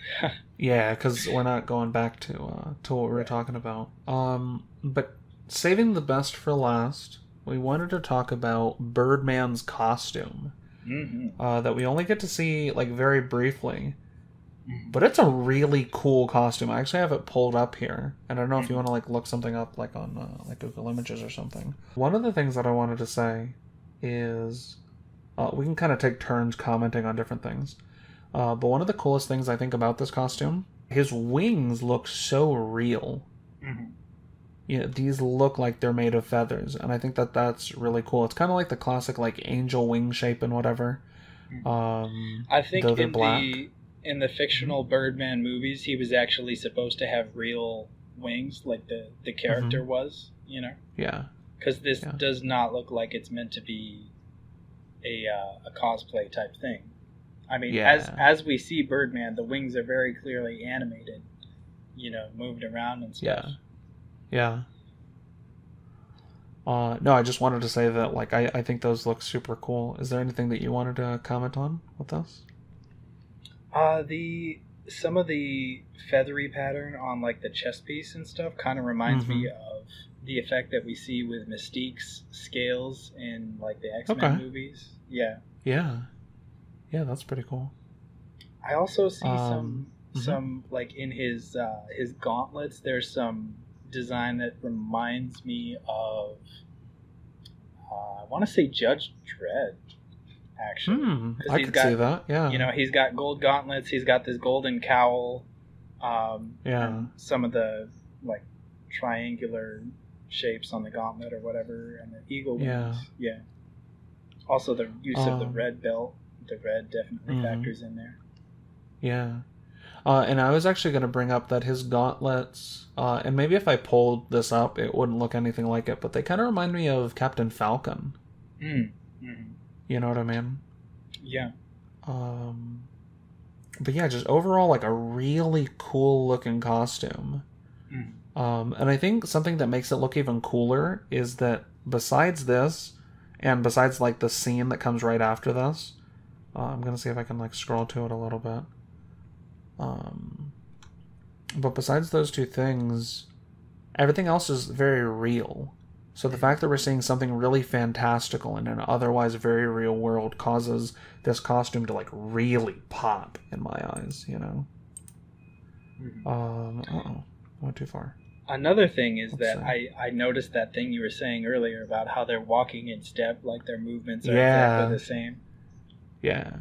Yeah, because we're not going back to what we were talking about. But saving the best for last, we wanted to talk about Birdman's costume. That we only get to see like very briefly. But it's a really cool costume. I actually have it pulled up here. And I don't know if you want to like look something up like on like Google Images or something. One of the things that I wanted to say is we can kind of take turns commenting on different things. But one of the coolest things I think about this costume, his wings look so real. Yeah, these look like they're made of feathers, and I think that that's really cool. It's kind of like the classic like angel wing shape and whatever. I think in the fictional Birdman movies, he was actually supposed to have real wings, like the character was, you know? Yeah. Because this does not look like it's meant to be a cosplay type thing. I mean, as we see Birdman, the wings are very clearly animated, you know, moved around and stuff. Yeah. No, I just wanted to say that, like, I think those look super cool. Is there anything that you wanted to comment on with those? Some of the feathery pattern on, like, the chest piece and stuff kind of reminds me of the effect that we see with Mystique's scales in, like, the X-Men movies. Yeah. Yeah, that's pretty cool. I also see some like in his gauntlets. There's some design that reminds me of I want to say Judge Dredd. Actually, I could see that. Yeah, you know, he's got gold gauntlets. He's got this golden cowl. And some of the like triangular shapes on the gauntlet or whatever, and the eagle wings. Yeah. Also, the use of the red belt. The red definitely factors in there. Yeah. And I was actually going to bring up that his gauntlets, and maybe if I pulled this up, it wouldn't look anything like it, but they kind of remind me of Captain Falcon. You know what I mean? Yeah. But yeah, just overall, like a really cool looking costume. And I think something that makes it look even cooler is that besides this, and besides like the scene that comes right after this, I'm going to see if I can like scroll to it a little bit. But besides those two things, everything else is very real. So the fact that we're seeing something really fantastical in an otherwise very real world causes this costume to like really pop in my eyes, you know? Went too far. Another thing is I noticed that thing you were saying earlier about how they're walking in step, like their movements are exactly the same. Yeah.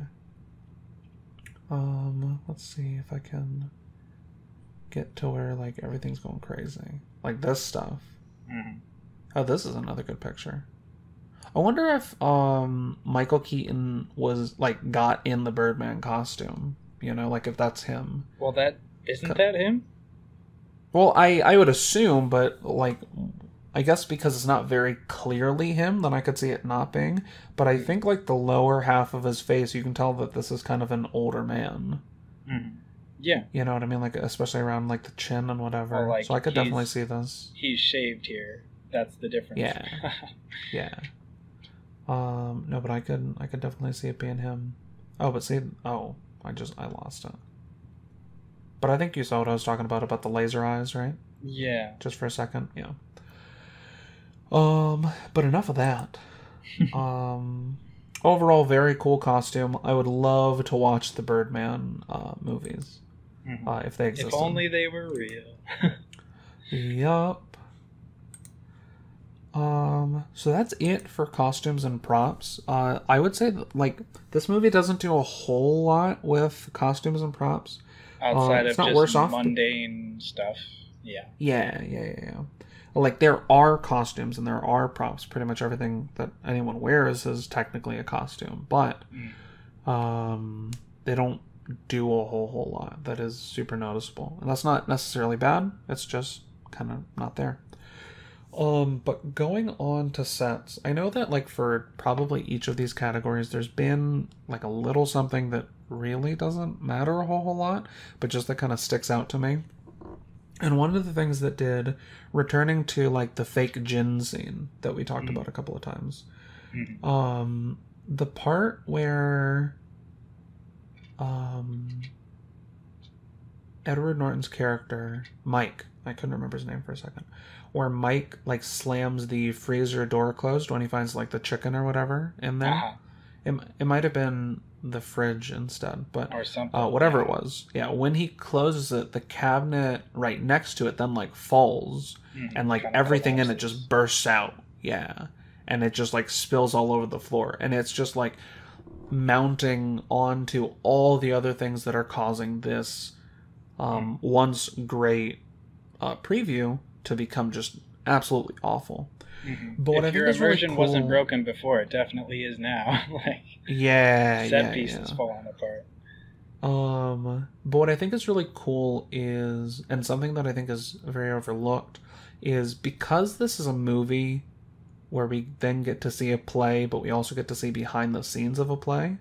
Let's see if I can get to where like everything's going crazy. Like this stuff. Oh, this is another good picture. I wonder if Michael Keaton was like got in the Birdman costume. You know, like if that's him. Well, that him? Well, I would assume, but like I guess because it's not very clearly him, then I could see it not being. But I think like the lower half of his face, you can tell that this is kind of an older man. Yeah. You know what I mean? Like especially around like the chin and whatever. Or, like, so I could definitely see this. He's shaved here. That's the difference. Yeah. Yeah. No, but I could definitely see it being him. Oh, but see, I lost it. But I think you saw what I was talking about the laser eyes, right? Yeah. Just for a second, yeah. But enough of that. Overall, very cool costume. I would love to watch the Birdman movies if they existed. If only they were real. Yup. So that's it for costumes and props. I would say that, like, this movie doesn't do a whole lot with costumes and props. Outside it's of not worse just off. mundane stuff. Yeah. Yeah. Like, there are costumes and there are props. Pretty much everything that anyone wears is technically a costume, but they don't do a whole lot that is super noticeable. And that's not necessarily bad. It's just kind of not there. But going on to sets, I know that, like, for probably each of these categories, there's been, like, a little something that really doesn't matter a whole lot, but just that kind of sticks out to me. And one of the things that did, returning to, like, the fake gin scene that we talked about a couple of times, the part where Edward Norton's character, Mike, I couldn't remember his name for a second, where Mike, like, slams the freezer door closed when he finds, like, the chicken or whatever in there. It might have been the fridge instead, but or something, whatever it was. Yeah, when he closes it, the cabinet right next to it then, like, falls, and, like, everything in it just bursts out. Yeah, and it just, like, spills all over the floor, and it's just, like, mounting onto all the other things that are causing this once great preview to become just absolutely awful. But what if your immersion wasn't broken before, it definitely is now. Like, set pieces falling apart. But what I think is really cool is, and something that I think is very overlooked, is because this is a movie where we then get to see a play, but we also get to see behind the scenes of a play.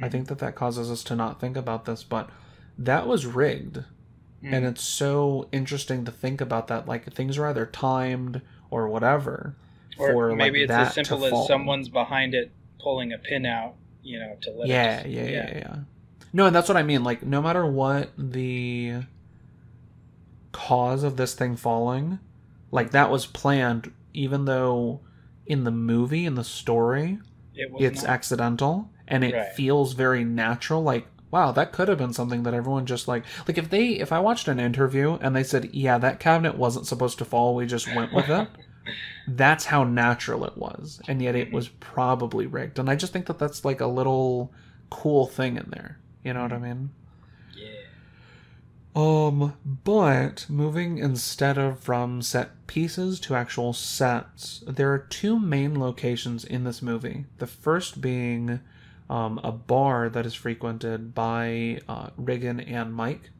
I think that causes us to not think about this, but that was rigged. And it's so interesting to think about that. Like, things are either timed or whatever. Or maybe it's as simple as someone's behind it pulling a pin out, to let it. Yeah. No, and that's what I mean. Like, no matter what the cause of this thing falling, like, that was planned, even though in the movie, in the story, it's accidental, and it feels very natural. Like, wow, that could have been something that everyone just, like if I watched an interview and they said, yeah, that cabinet wasn't supposed to fall, we just went with it, that's how natural it was, and yet it was probably rigged. And I just think that that's, like, a little cool thing in there. You know what I mean? Yeah. But moving instead of from set pieces to actual sets, there are two main locations in this movie. The first being a bar that is frequented by Riggan and Mike,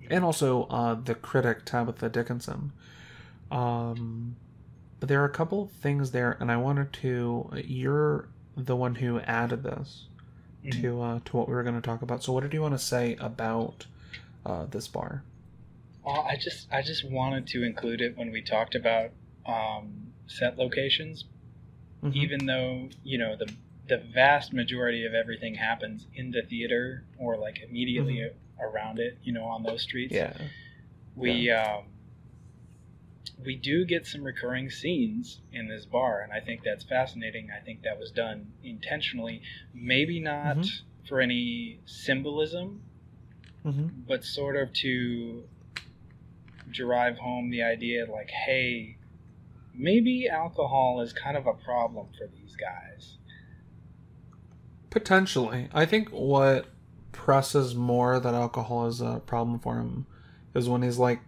and also the critic Tabitha Dickinson. But there are a couple of things there, and I wanted to... You're the one who added this to what we were going to talk about. So what did you want to say about this bar? Well, I just wanted to include it when we talked about set locations, even though, the vast majority of everything happens in the theater or, like, immediately around it, on those streets. Yeah. We do get some recurring scenes in this bar, and I think that's fascinating. I think that was done intentionally, maybe not for any symbolism, but sort of to drive home the idea, like, hey, maybe alcohol is kind of a problem for these guys. Potentially. I think what presses more that alcohol is a problem for him is when he's, like,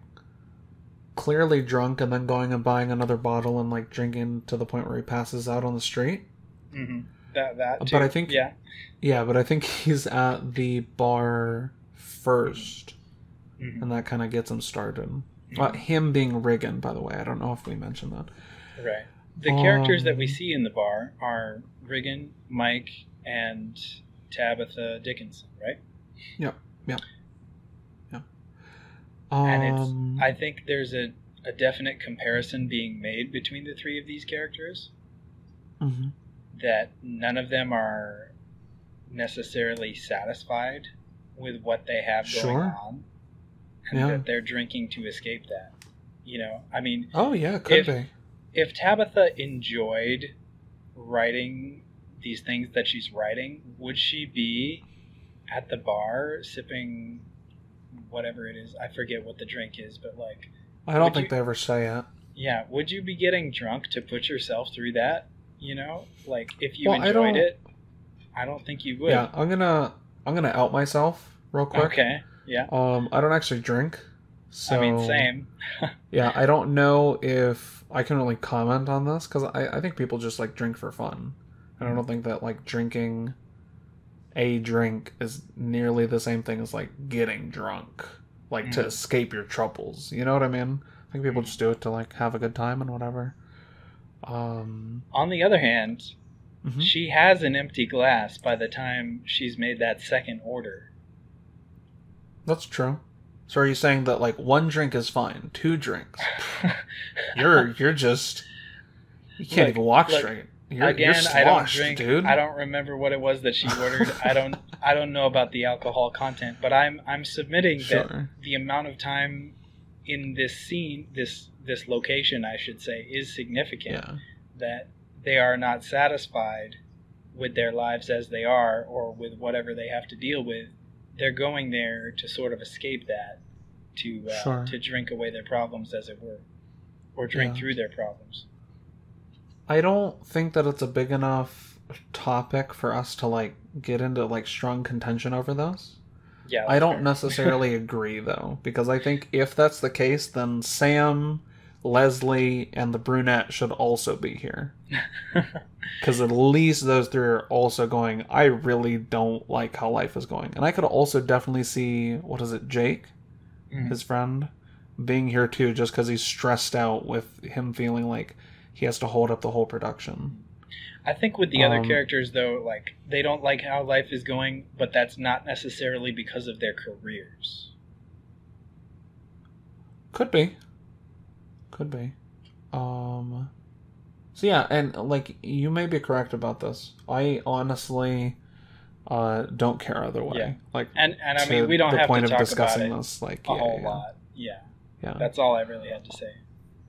clearly drunk and then going and buying another bottle and, like, drinking to the point where he passes out on the street. That too. But I think but I think he's at the bar first, and that kind of gets him started. Him being Riggan, by the way. I don't know if we mentioned that. Right. The characters that we see in the bar are Riggan, Mike, and Tabitha Dickinson, right? Yep. And I think there's a definite comparison being made between the three of these characters. That none of them are necessarily satisfied with what they have going on, and that they're drinking to escape that. I mean... Oh, yeah, could be. If Tabitha enjoyed writing these things that she's writing, would she be at the bar sipping whatever it is? I forget what the drink is, but, like... I don't think they ever say it. Yeah, would you be getting drunk to put yourself through that? You know, like if you Well, enjoyed it, I don't think you would. Yeah, I'm gonna out myself real quick. Okay. Yeah. I don't actually drink, so I mean, same. yeah, I don't know if I can really comment on this because I think people just like drink for fun, and I don't think that like drinking a drink is nearly the same thing as like getting drunk, like to escape your troubles. You know what I mean? I think people just do it to like have a good time and whatever. On the other hand, she has an empty glass by the time she's made that second order. That's true. So are you saying that like one drink is fine, 2 drinks, you're just you can't even walk straight. You're sloshed, I don't drink. Dude. I don't remember what it was that she ordered. I don't know about the alcohol content, but I'm submitting that the amount of time in this scene, this location, I should say, is significant. Yeah. That they are not satisfied with their lives as they are, or with whatever they have to deal with. They're going there to sort of escape that, to drink away their problems, as it were, or drink through their problems. I don't think that it's a big enough topic for us to like get into like strong contention over this. Yeah, I don't necessarily agree though, because I think if that's the case, then Sam, Leslie, and the brunette should also be here. Because at least those 3 are also going, I really don't like how life is going. And I could also definitely see, Jake, his friend, being here too, just because he's stressed out with him feeling like he has to hold up the whole production. I think with the other characters, though, like, they don't like how life is going, but that's not necessarily because of their careers. Could be. So yeah, and like, you may be correct about this. I honestly don't care either way. Yeah. Like, and I mean, we don't have to talk about it this, like, a whole lot. Yeah. That's all I really had to say.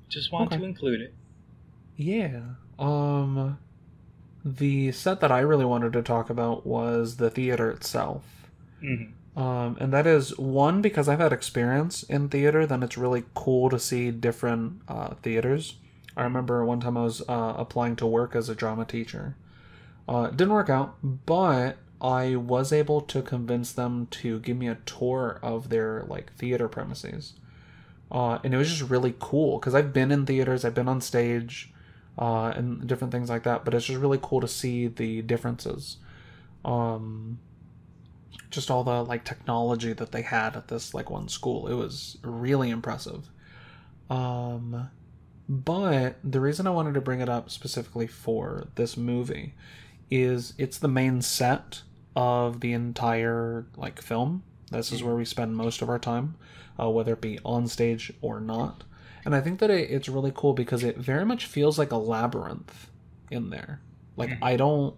Just want to include it. Yeah. The set that I really wanted to talk about was the theater itself. And that is, one, because I've had experience in theater, then it's really cool to see different theaters. I remember one time I was applying to work as a drama teacher. It didn't work out, but I was able to convince them to give me a tour of their like theater premises. And it was just really cool, because I've been in theaters, I've been on stage, and different things like that, but it's just really cool to see the differences. Just all the like technology that they had at this like one school. It was really impressive. But the reason I wanted to bring it up specifically for this movie is it's the main set of the entire like film. This is where we spend most of our time, whether it be on stage or not. And I think that it's really cool because it very much feels like a labyrinth in there. Like, I don't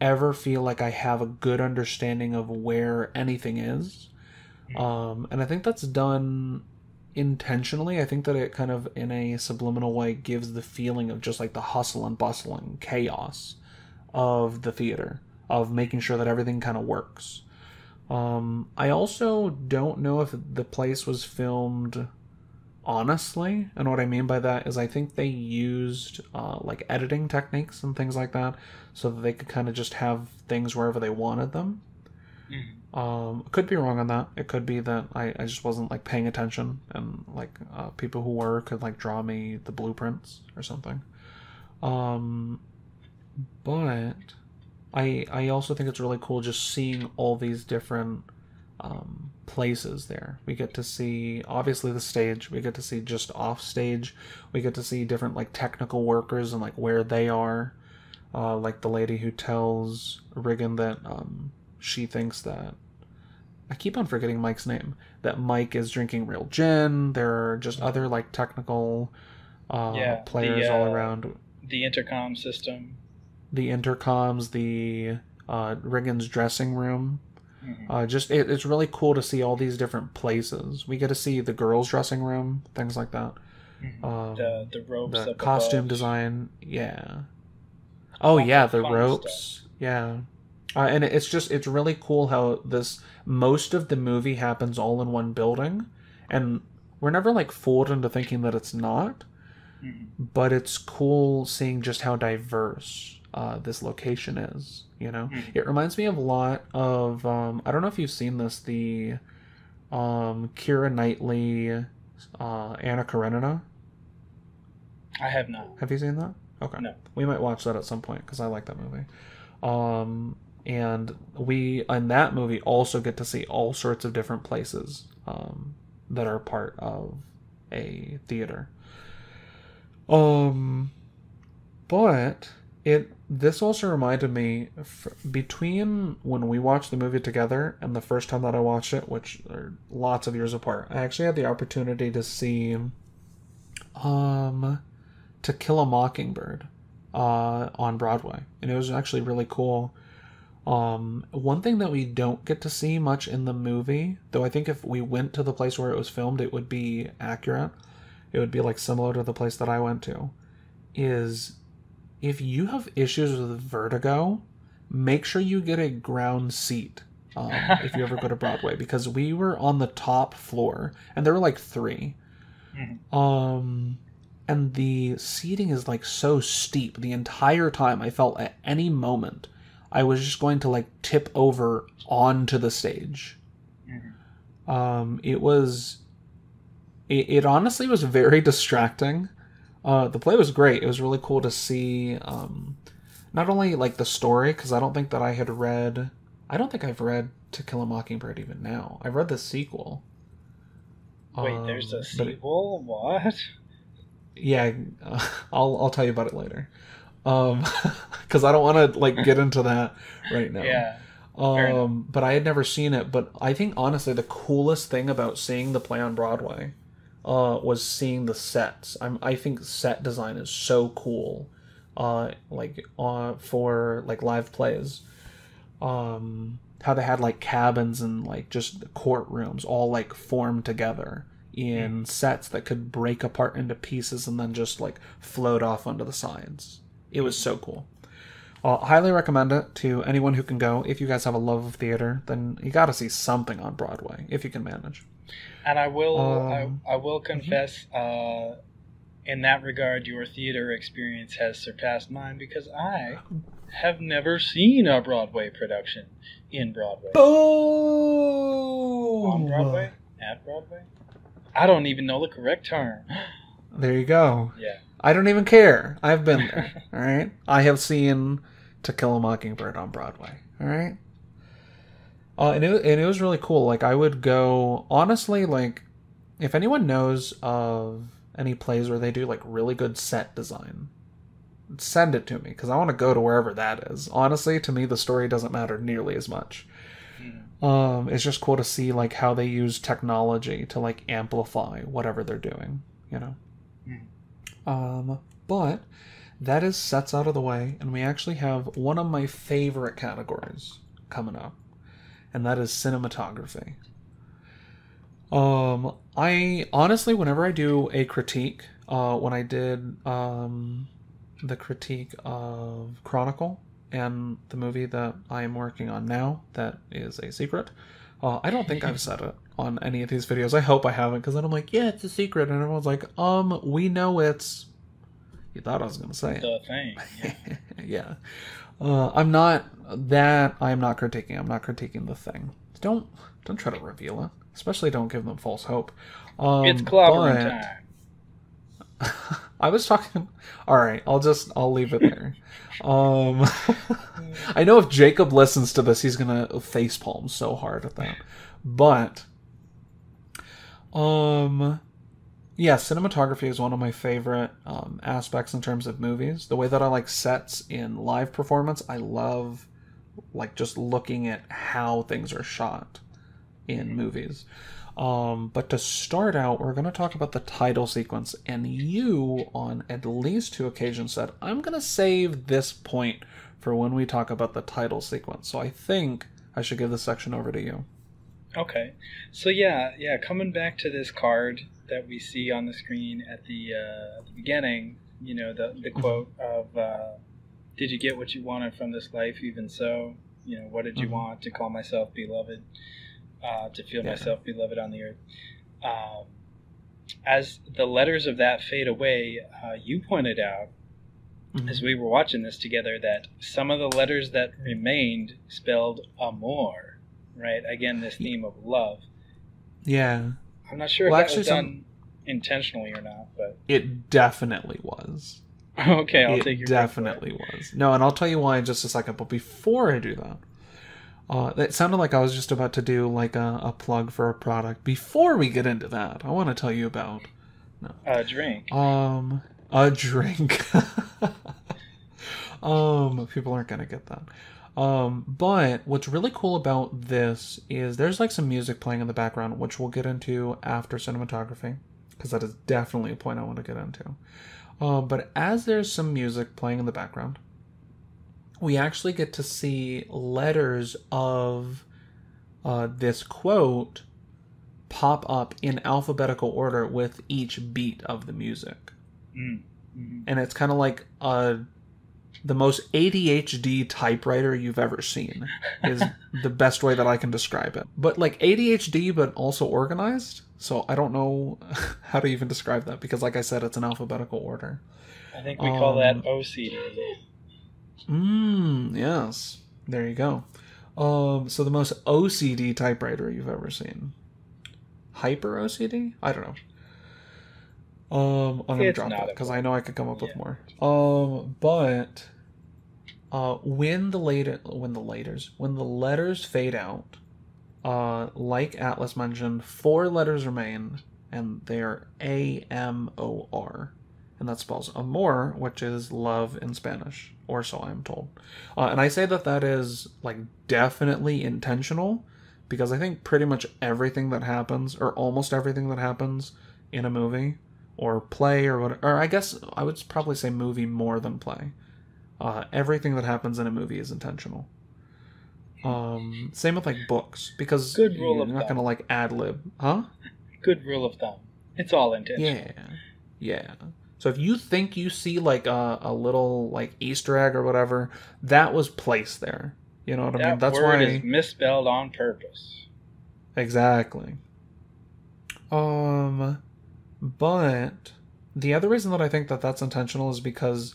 ever feel like I have a good understanding of where anything is. And I think that's done intentionally. I think that it kind of, in a subliminal way, gives the feeling of just like the hustle and bustle and chaos of the theater, of making sure that everything kind of works. I also don't know if the place was filmed honestly, and what I mean by that is I think they used like editing techniques and things like that so that they could kind of just have things wherever they wanted them. Could be wrong on that. It could be that I just wasn't like paying attention, and like people who were could like draw me the blueprints or something. But I also think it's really cool just seeing all these different places there. We get to see obviously the stage, we get to see just off stage, we get to see different like technical workers and like where they are, like the lady who tells Riggan that she thinks that, I keep on forgetting Mike's name, that Mike is drinking real gin. There are just other like technical players all around. The intercom system, the intercoms, the Riggan's dressing room. It's really cool to see all these different places. We get to see the girls' dressing room, things like that. The ropes, the costume design, the ropes, stuff. And it's really cool how most of the movie happens all in one building, and we're never like fooled into thinking that it's not. but it's cool seeing just how diverse this location is. You know, it reminds me of a lot of I don't know if you've seen this, the Keira Knightley, Anna Karenina. I have not. Have you seen that? Okay. No. We might watch that at some point because I like that movie. And we, in that movie, also get to see all sorts of different places that are part of a theater. But this also reminded me, between when we watched the movie together and the first time that I watched it, which are lots of years apart, I actually had the opportunity to see To Kill a Mockingbird on Broadway, and it was actually really cool. One thing that we don't get to see much in the movie, though I think if we went to the place where it was filmed, it would be accurate. It would be like similar to the place that I went to, is if you have issues with vertigo, make sure you get a ground seat if you ever go to Broadway, because we were on the top floor, and there were like 3. And the seating is like so steep the entire time. I felt at any moment I was just going to like tip over onto the stage. It honestly was very distracting. The play was great. It was really cool to see not only like the story, because I don't think I've read To Kill a Mockingbird even now. I've read the sequel. Wait, there's a sequel? What? Yeah, I'll tell you about it later. Because I don't want to like get into that right now. Yeah. But I had never seen it. But I think honestly the coolest thing about seeing the play on Broadway was seeing the sets. I think set design is so cool. For like live plays. How they had like cabins and like just courtrooms all like formed together in sets that could break apart into pieces and then just like float off onto the sides. It was so cool. Highly recommend it to anyone who can go. If you guys have a love of theater, then you got to see something on Broadway if you can manage. And I will confess, in that regard, your theater experience has surpassed mine, because I have never seen a Broadway production in Broadway. Oh! On Broadway? At Broadway? I don't even know the correct term. There you go. Yeah. I don't even care. I've been there. All right. I have seen To Kill a Mockingbird on Broadway. All right. And it was really cool. Like, I would go, honestly, like, if anyone knows of any plays where they do like really good set design, send it to me, because I want to go to wherever that is. Honestly, to me, the story doesn't matter nearly as much. It's just cool to see like how they use technology to like amplify whatever they're doing, you know. But that is sets out of the way, and we actually have one of my favorite categories coming up, and that is cinematography. I honestly, whenever I do a critique, when I did the critique of Chronicle and the movie that I am working on now, that is a secret. I don't think I've said it on any of these videos. I hope I haven't, because then I'm like, yeah, it's a secret, and everyone's like, we know it's. You thought I was going to say the thing. Yeah. I'm not critiquing. I'm not critiquing the thing. Don't try to reveal it. Especially don't give them false hope. It's clobbering time. I was talking. All right, I'll leave it there. I know if Jacob listens to this, he's gonna facepalm so hard at that. But, yeah, cinematography is one of my favorite aspects in terms of movies. The way that I like sets in live performance, I love like just looking at how things are shot in movies. But to start out, we're going to talk about the title sequence, and you, on at least 2 occasions, said, I'm going to save this point for when we talk about the title sequence. So I think I should give this section over to you. Okay. So yeah, coming back to this card that we see on the screen at the beginning, you know, the quote of, did you get what you wanted from this life? Even so, you know, what did you want? To call myself beloved, to feel myself beloved on the earth. as the letters of that fade away, you pointed out, as we were watching this together, that some of the letters that remained spelled amor, right? Again, this theme of love. Yeah. I'm not sure if that was done intentionally or not, but... It definitely was. Okay, I'll take your It definitely was. No, and I'll tell you why in just a second, but before I do that, it sounded like I was just about to do like a plug for a product. Before we get into that, I want to tell you about... a drink. A drink. People aren't gonna get that. But what's really cool about this is there's like some music playing in the background, which we'll get into after cinematography, because that is definitely a point I want to get into. But as there's some music playing in the background, we actually get to see letters of this quote pop up in alphabetical order with each beat of the music. Mm-hmm. And it's kind of like the most ADHD typewriter you've ever seen is the best way that I can describe it. But like ADHD, but also organized. So I don't know how to even describe that because, like I said, it's an alphabetical order. I think we call that OCD. Yes. There you go. So the most OCD typewriter you've ever seen. Hyper OCD? I don't know. I'm gonna drop that because I know I could come up with more. But when the letters fade out, like Atlas mentioned, 4 letters remain, and they are AMOR, and that spells amor, which is love in Spanish, or so I'm told. And I say that is like definitely intentional, because I think pretty much everything that happens, or almost everything that happens in a movie or play or whatever, or I guess I would probably say movie more than play. Everything that happens in a movie is intentional. Same with like books, because you're not gonna like ad lib, huh? Good rule of thumb. It's all intentional. Yeah. So if you think you see like a little like Easter egg or whatever, that was placed there. You know what I mean? That's word is misspelled on purpose. Exactly. But the other reason that I think that that's intentional is because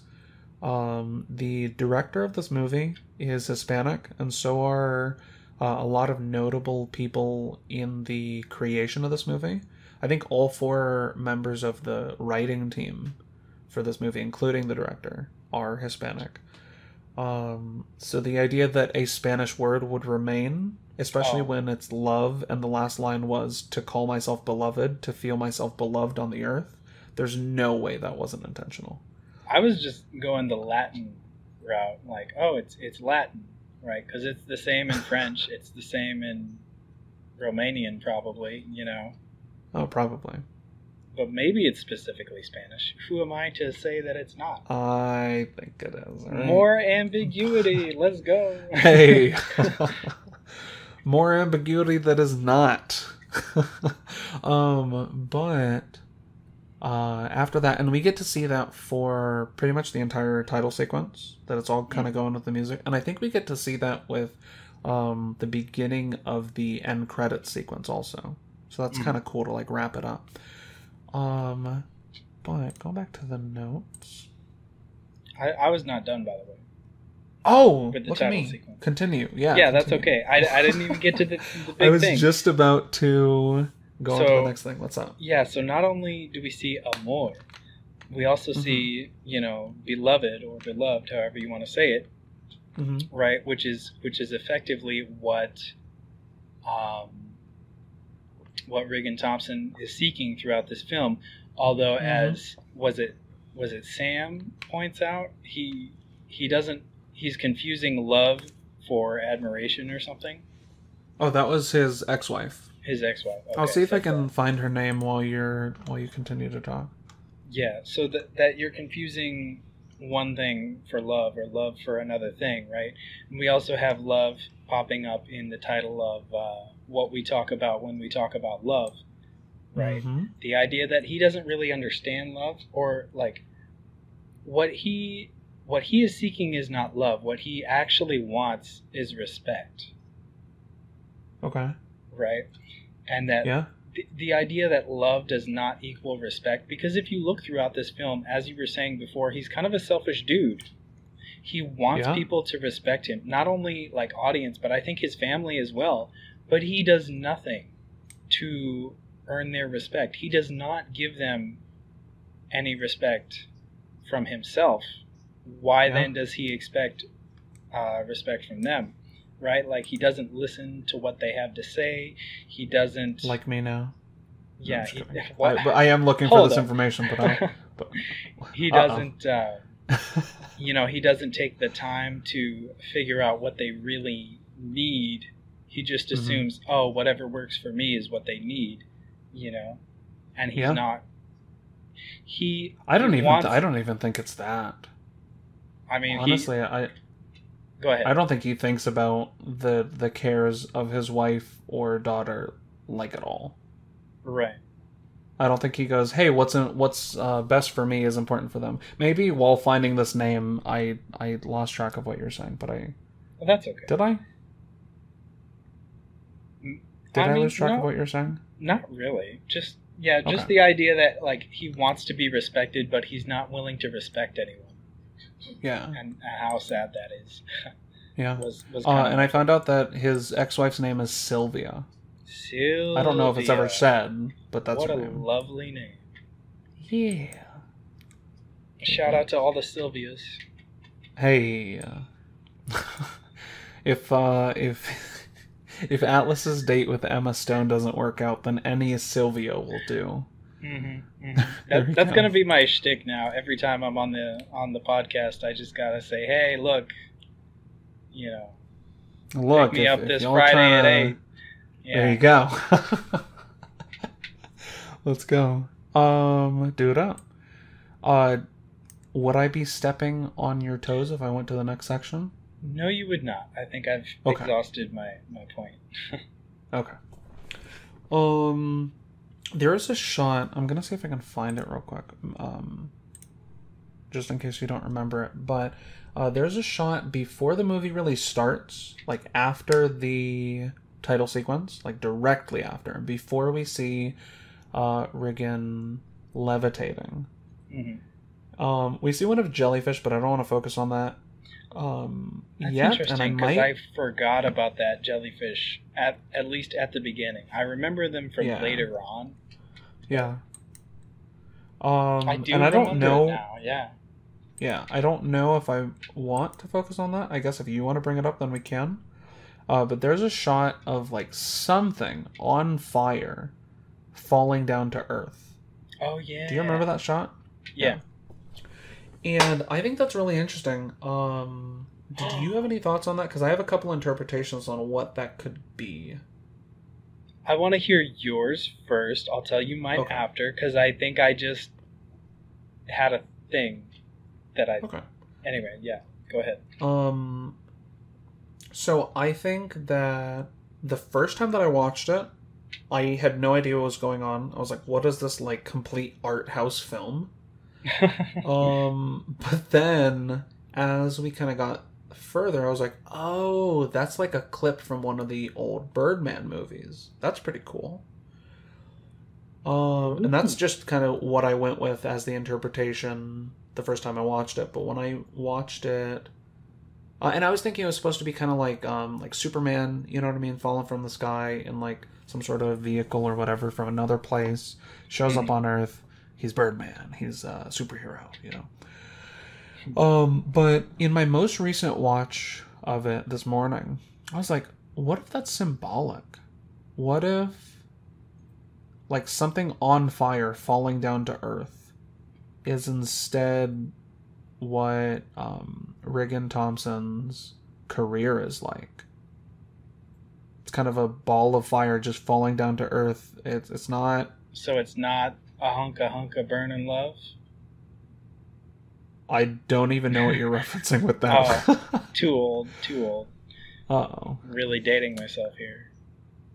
the director of this movie is Hispanic, and so are a lot of notable people in the creation of this movie. I think all 4 members of the writing team for this movie, including the director, are Hispanic. So the idea that a Spanish word would remain, especially when it's love, and the last line was to call myself beloved, to feel myself beloved on the earth, there's no way that wasn't intentional. I was just going the Latin route, like, it's Latin, right? Because it's the same in French, it's the same in Romanian, probably, you know. Oh, probably. But maybe it's specifically Spanish. Who am I to say that it's not? I think it is. Right? More ambiguity. Let's go. Hey. More ambiguity that is not. But after that, and we get to see that for pretty much the entire title sequence, that it's all kind of going with the music. And I think we get to see that with the beginning of the end credits sequence also. So that's kind of cool to like wrap it up. But go back to the notes. I was not done, by the way. Oh, with the look title at me. Sequence. Continue. Yeah, continue. That's okay. I didn't even get to the big thing. I was just about to go on to the next thing. What's up? Yeah, so not only do we see amor, we also see, beloved or beloved, however you want to say it, right? Which is effectively what Riggan Thomson is seeking throughout this film. Although, as was it Sam points out, he's confusing love for admiration or something. Oh, that was his ex-wife. His ex-wife. Okay, I'll see if I can find her name while you continue to talk. Yeah, so that you're confusing one thing for love or love for another thing, right? And we also have love popping up in the title of what we talk about when we talk about love, right? The idea that he doesn't really understand love, or like what he is seeking is not love. What he actually wants is respect. Okay. Right? And that the idea that love does not equal respect, because if you look throughout this film, as you were saying before, he's kind of a selfish dude. He wants people to respect him, not only like audience, but I think his family as well. But he does nothing to earn their respect. He does not give them any respect from himself. Why then does he expect respect from them? Right? Like, he doesn't listen to what they have to say. He doesn't... Like me now? Yeah. No, I am looking for this information, but he doesn't... he doesn't take the time to figure out what they really need. He just assumes, whatever works for me is what they need, and he's not. I don't even think it's that. I mean, honestly, go ahead. I don't think he thinks about the cares of his wife or daughter like at all. Right. I don't think he goes, hey, what's best for me is important for them. Maybe while finding this name, I lost track of what you're saying, but well, that's okay. Did I? Did I lose track of what you're saying? Not really. Just the idea that, like, he wants to be respected, but he's not willing to respect anyone. Yeah. And how sad that is. Yeah. And I found out that his ex-wife's name is Sylvia. Sylvia. I don't know if it's ever said, but that's her name. What a lovely name. Yeah. Shout out to all the Sylvias. Hey. If Atlas's date with Emma Stone doesn't work out, then any Sylvia will do. That's gonna be my shtick now. Every time I'm on the podcast, I just gotta say, "Hey, look, pick me up this Friday at 8." Yeah. There you go. Let's go. Do it up. Would I be stepping on your toes if I went to the next section? No, you would not. I think I've exhausted my point. Okay. There is a shot. I'm gonna see if I can find it real quick. Just in case you don't remember it. But there's a shot before the movie really starts, like after the title sequence, like directly after, before we see Riggan levitating. We see one of jellyfish, but I don't want to focus on that. That's interesting, because I forgot about that jellyfish at least at the beginning. I remember them from later on. Yeah. I do, and I don't know now. Yeah. Yeah, I don't know if I want to focus on that. I guess if you want to bring it up, then we can. But there's a shot of like something on fire falling down to Earth. Oh yeah. Do you remember that shot? Yeah. And I think that's really interesting. Did you have any thoughts on that? Because I have a couple interpretations on what that could be. I want to hear yours first. I'll tell you mine after, because I think I just had a thing that I... Okay. Anyway, yeah. Go ahead. So I think that the first time that I watched it, I had no idea what was going on. I was like, what is this, like, complete art house film? But then as we kind of got further, I was like, oh, that's like a clip from one of the old Birdman movies. That's pretty cool. And that's just kind of what I went with as the interpretation the first time I watched it. But when I watched it, and I was thinking it was supposed to be kind of like Superman, you know what I mean, falling from the sky in like some sort of vehicle or whatever from another place, shows up on Earth. He's Birdman. He's a superhero, you know. But in my most recent watch of it this morning, I was like, what if that's symbolic? What if, like, something on fire falling down to Earth is instead what Riggan Thomson's career is like? It's kind of a ball of fire just falling down to Earth. It's not... So it's not... A hunka burning love? I don't even know what you're referencing with that. Oh, too old. Uh-oh. Really dating myself here.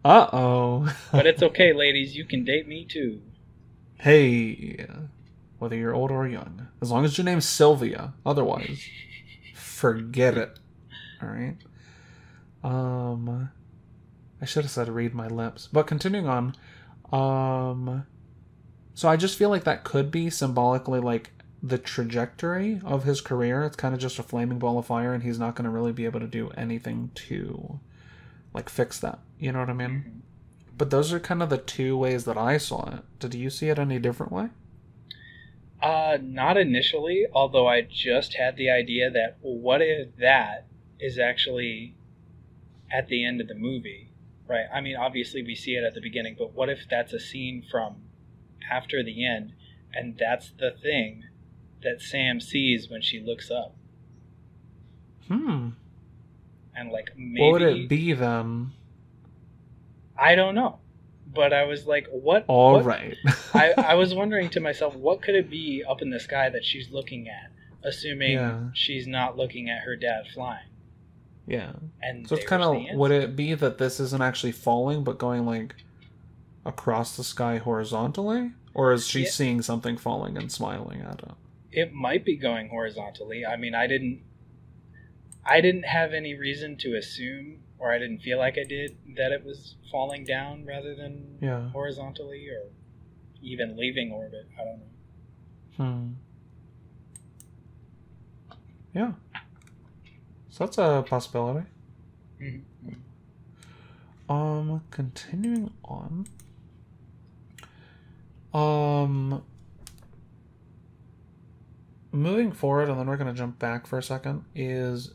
Uh-oh. But it's okay, ladies. You can date me, too. Hey. Whether you're old or young. As long as your name's Sylvia. Otherwise, forget it. Alright? I should have said read my lips. But continuing on... So I just feel like that could be symbolically like the trajectory of his career. It's kind of just a flaming ball of fire, and he's not going to really be able to do anything to like fix that. You know what I mean? Mm-hmm. But those are kind of the two ways that I saw it. Did you see it any different way? Not initially, although I just had the idea that what if that is actually at the end of the movie, right? I mean, obviously we see it at the beginning, but what if that's a scene from after the end, and that's the thing that Sam sees when she looks up? And like, maybe... What would it be then? I don't know. But I was like, what? Right. I was wondering to myself, what could it be up in the sky that she's looking at, assuming she's not looking at her dad flying? Yeah. And so it's kind of, would it be that this isn't actually falling, but going like across the sky horizontally? Or is she seeing something falling and smiling at it? It might be going horizontally. I mean, I didn't have any reason to assume, or I didn't feel like I did, that it was falling down rather than horizontally, or even leaving orbit. I don't know. Yeah. So that's a possibility. Mm-hmm. Continuing on. Moving forward, and then we're going to jump back for a second, is...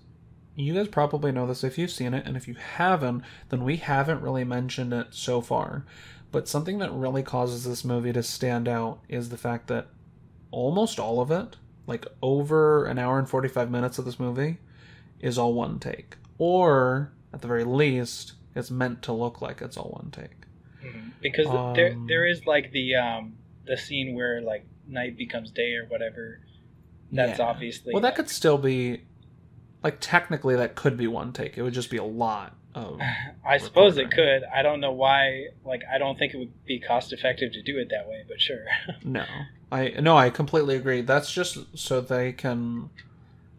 You guys probably know this if you've seen it, and if you haven't, then we haven't really mentioned it so far. But something that really causes this movie to stand out is the fact that almost all of it, like over an hour and 45 minutes of this movie, is all one take. Or, at the very least, it's meant to look like it's all one take. Mm-hmm. Because there is like the scene where like night becomes day or whatever. That's obviously... Well, that could still be... Like, technically, that could be one take. It would just be a lot of... I suppose it could. I don't know why. Like, I don't think it would be cost-effective to do it that way, but sure. No, I completely agree. That's just so they can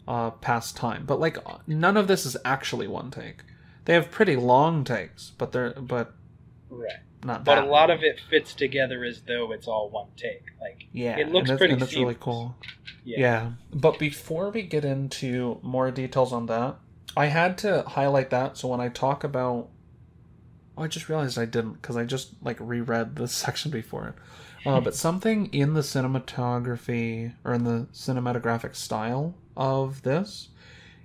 pass time. But, like, none of this is actually one take. They have pretty long takes, but right. Not that. But a lot of it fits together as though it's all one take. Like, it looks pretty seamless. Really cool. Yeah. But before we get into more details on that, I had to highlight that. So when I talk about... I just realized I didn't, because I just like reread this section before it. But something in the cinematography, or in the cinematographic style of this,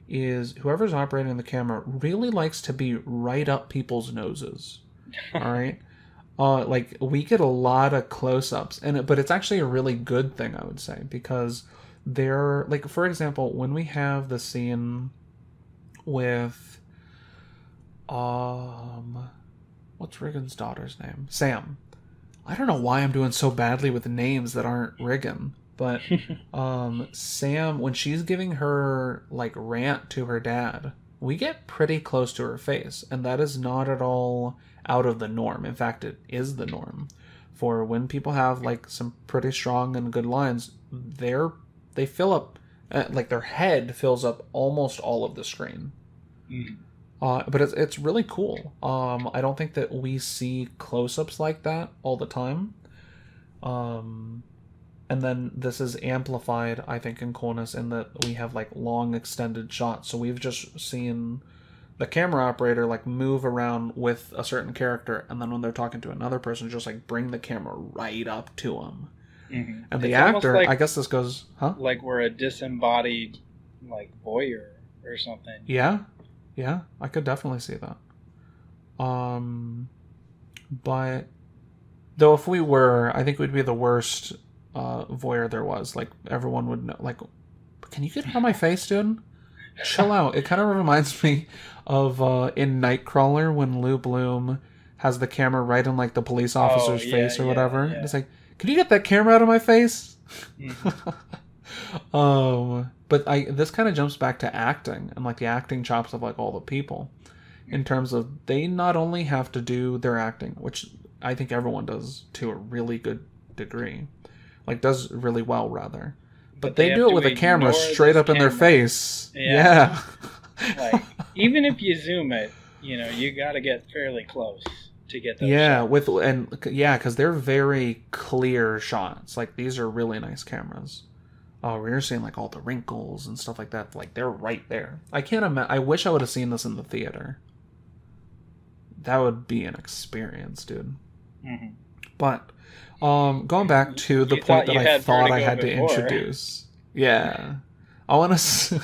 is whoever's operating the camera really likes to be right up people's noses. All right? Like, we get a lot of close-ups, but it's actually a really good thing, I would say, because they're, like, for example, when we have the scene with, what's Riggan's daughter's name? Sam. I don't know why I'm doing so badly with names that aren't Riggan, but, Sam, when she's giving her, like, rant to her dad, we get pretty close to her face, and that is not at all out of the norm. In fact, it is the norm. For when people have like some pretty strong and good lines, they fill up, like their head fills up almost all of the screen. But it's really cool. I don't think that we see close-ups like that all the time. And then this is amplified, I think, in coolness in that we have like long extended shots. So we've just seen the camera operator like move around with a certain character, and then when they're talking to another person, just like bring the camera right up to them. And it's the actor, like, I guess this goes, like we're a disembodied like voyeur or something. Yeah, I could definitely see that. But though, if we were, I think we'd be the worst voyeur there was. Like, everyone would know. Like, can you get out of my face, dude? Chill out. It kind of reminds me of in Nightcrawler when Lou Bloom has the camera right in like the police officer's face or whatever. Yeah. It's like, can you get that camera out of my face? But this kind of jumps back to acting and like the acting chops of like all the people, in terms of they not only have to do their acting, which I think everyone does to a really good degree, like does really well rather. But they do it with a camera straight up in their face. Yeah. Like, even if you zoom it, you know, you got to get fairly close to get those Yeah, shots. because they're very clear shots. Like, these are really nice cameras. Oh, we're seeing like all the wrinkles and stuff like that. Like, they're right there. I can't imagine. I wish I would have seen this in the theater. That would be an experience, dude. Mm-hmm. But going back to the point that I thought I had to introduce. Yeah. I want to...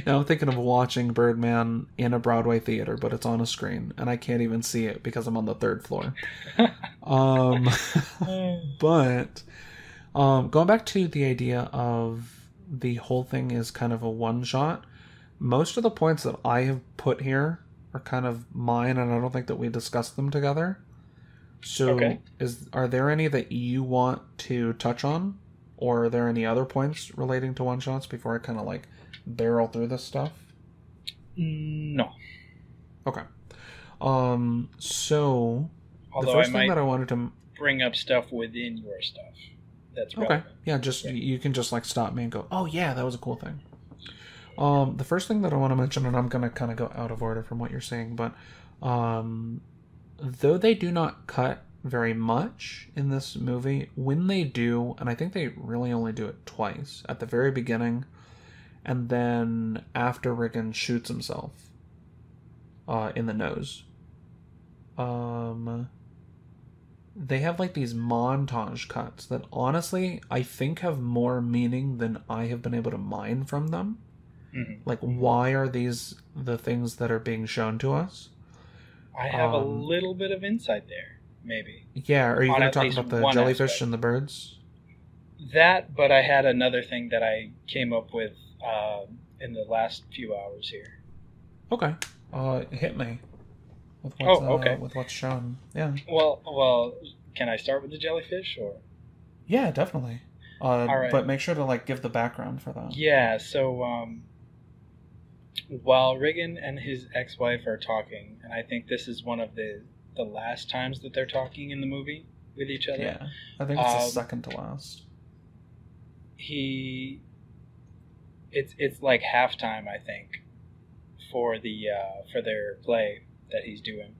Now I'm thinking of watching Birdman in a Broadway theater, but it's on a screen, and I can't even see it because I'm on the 3rd floor. But going back to the idea of the whole thing is kind of a one-shot, most of the points that I have put here are kind of mine, and I don't think that we discussed them together. So okay. Are there any that you want to touch on? Or are there any other points relating to one-shots before I kind of like barrel through this stuff? No. Okay. So although the first I thing might that I wanted to bring up stuff within your stuff. That's relevant. Okay. Yeah, you can just like stop me and go, "Oh yeah, that was a cool thing." The first thing that I want to mention, and I'm gonna kind of go out of order from what you're saying, but though they do not cut very much in this movie, when they do, and I think they really only do it twice, at the very beginning, and then after Riggan shoots himself in the nose, they have like these montage cuts that honestly I think have more meaning than I have been able to mine from them. Mm-hmm. Like, why are these the things that are being shown to us? I have a little bit of insight there, maybe. Yeah, are you going to talk about the jellyfish and the birds? That, but I had another thing that I came up with in the last few hours here. Okay. Hit me. With what's shown. Yeah. Well, can I start with the jellyfish, or? Yeah, definitely. All right. But make sure to like give the background for that. Yeah, so while Riggan and his ex-wife are talking, and I think this is one of the last times that they're talking in the movie with each other. Yeah, I think it's the second to last. It's like halftime, I think, for their play that he's doing.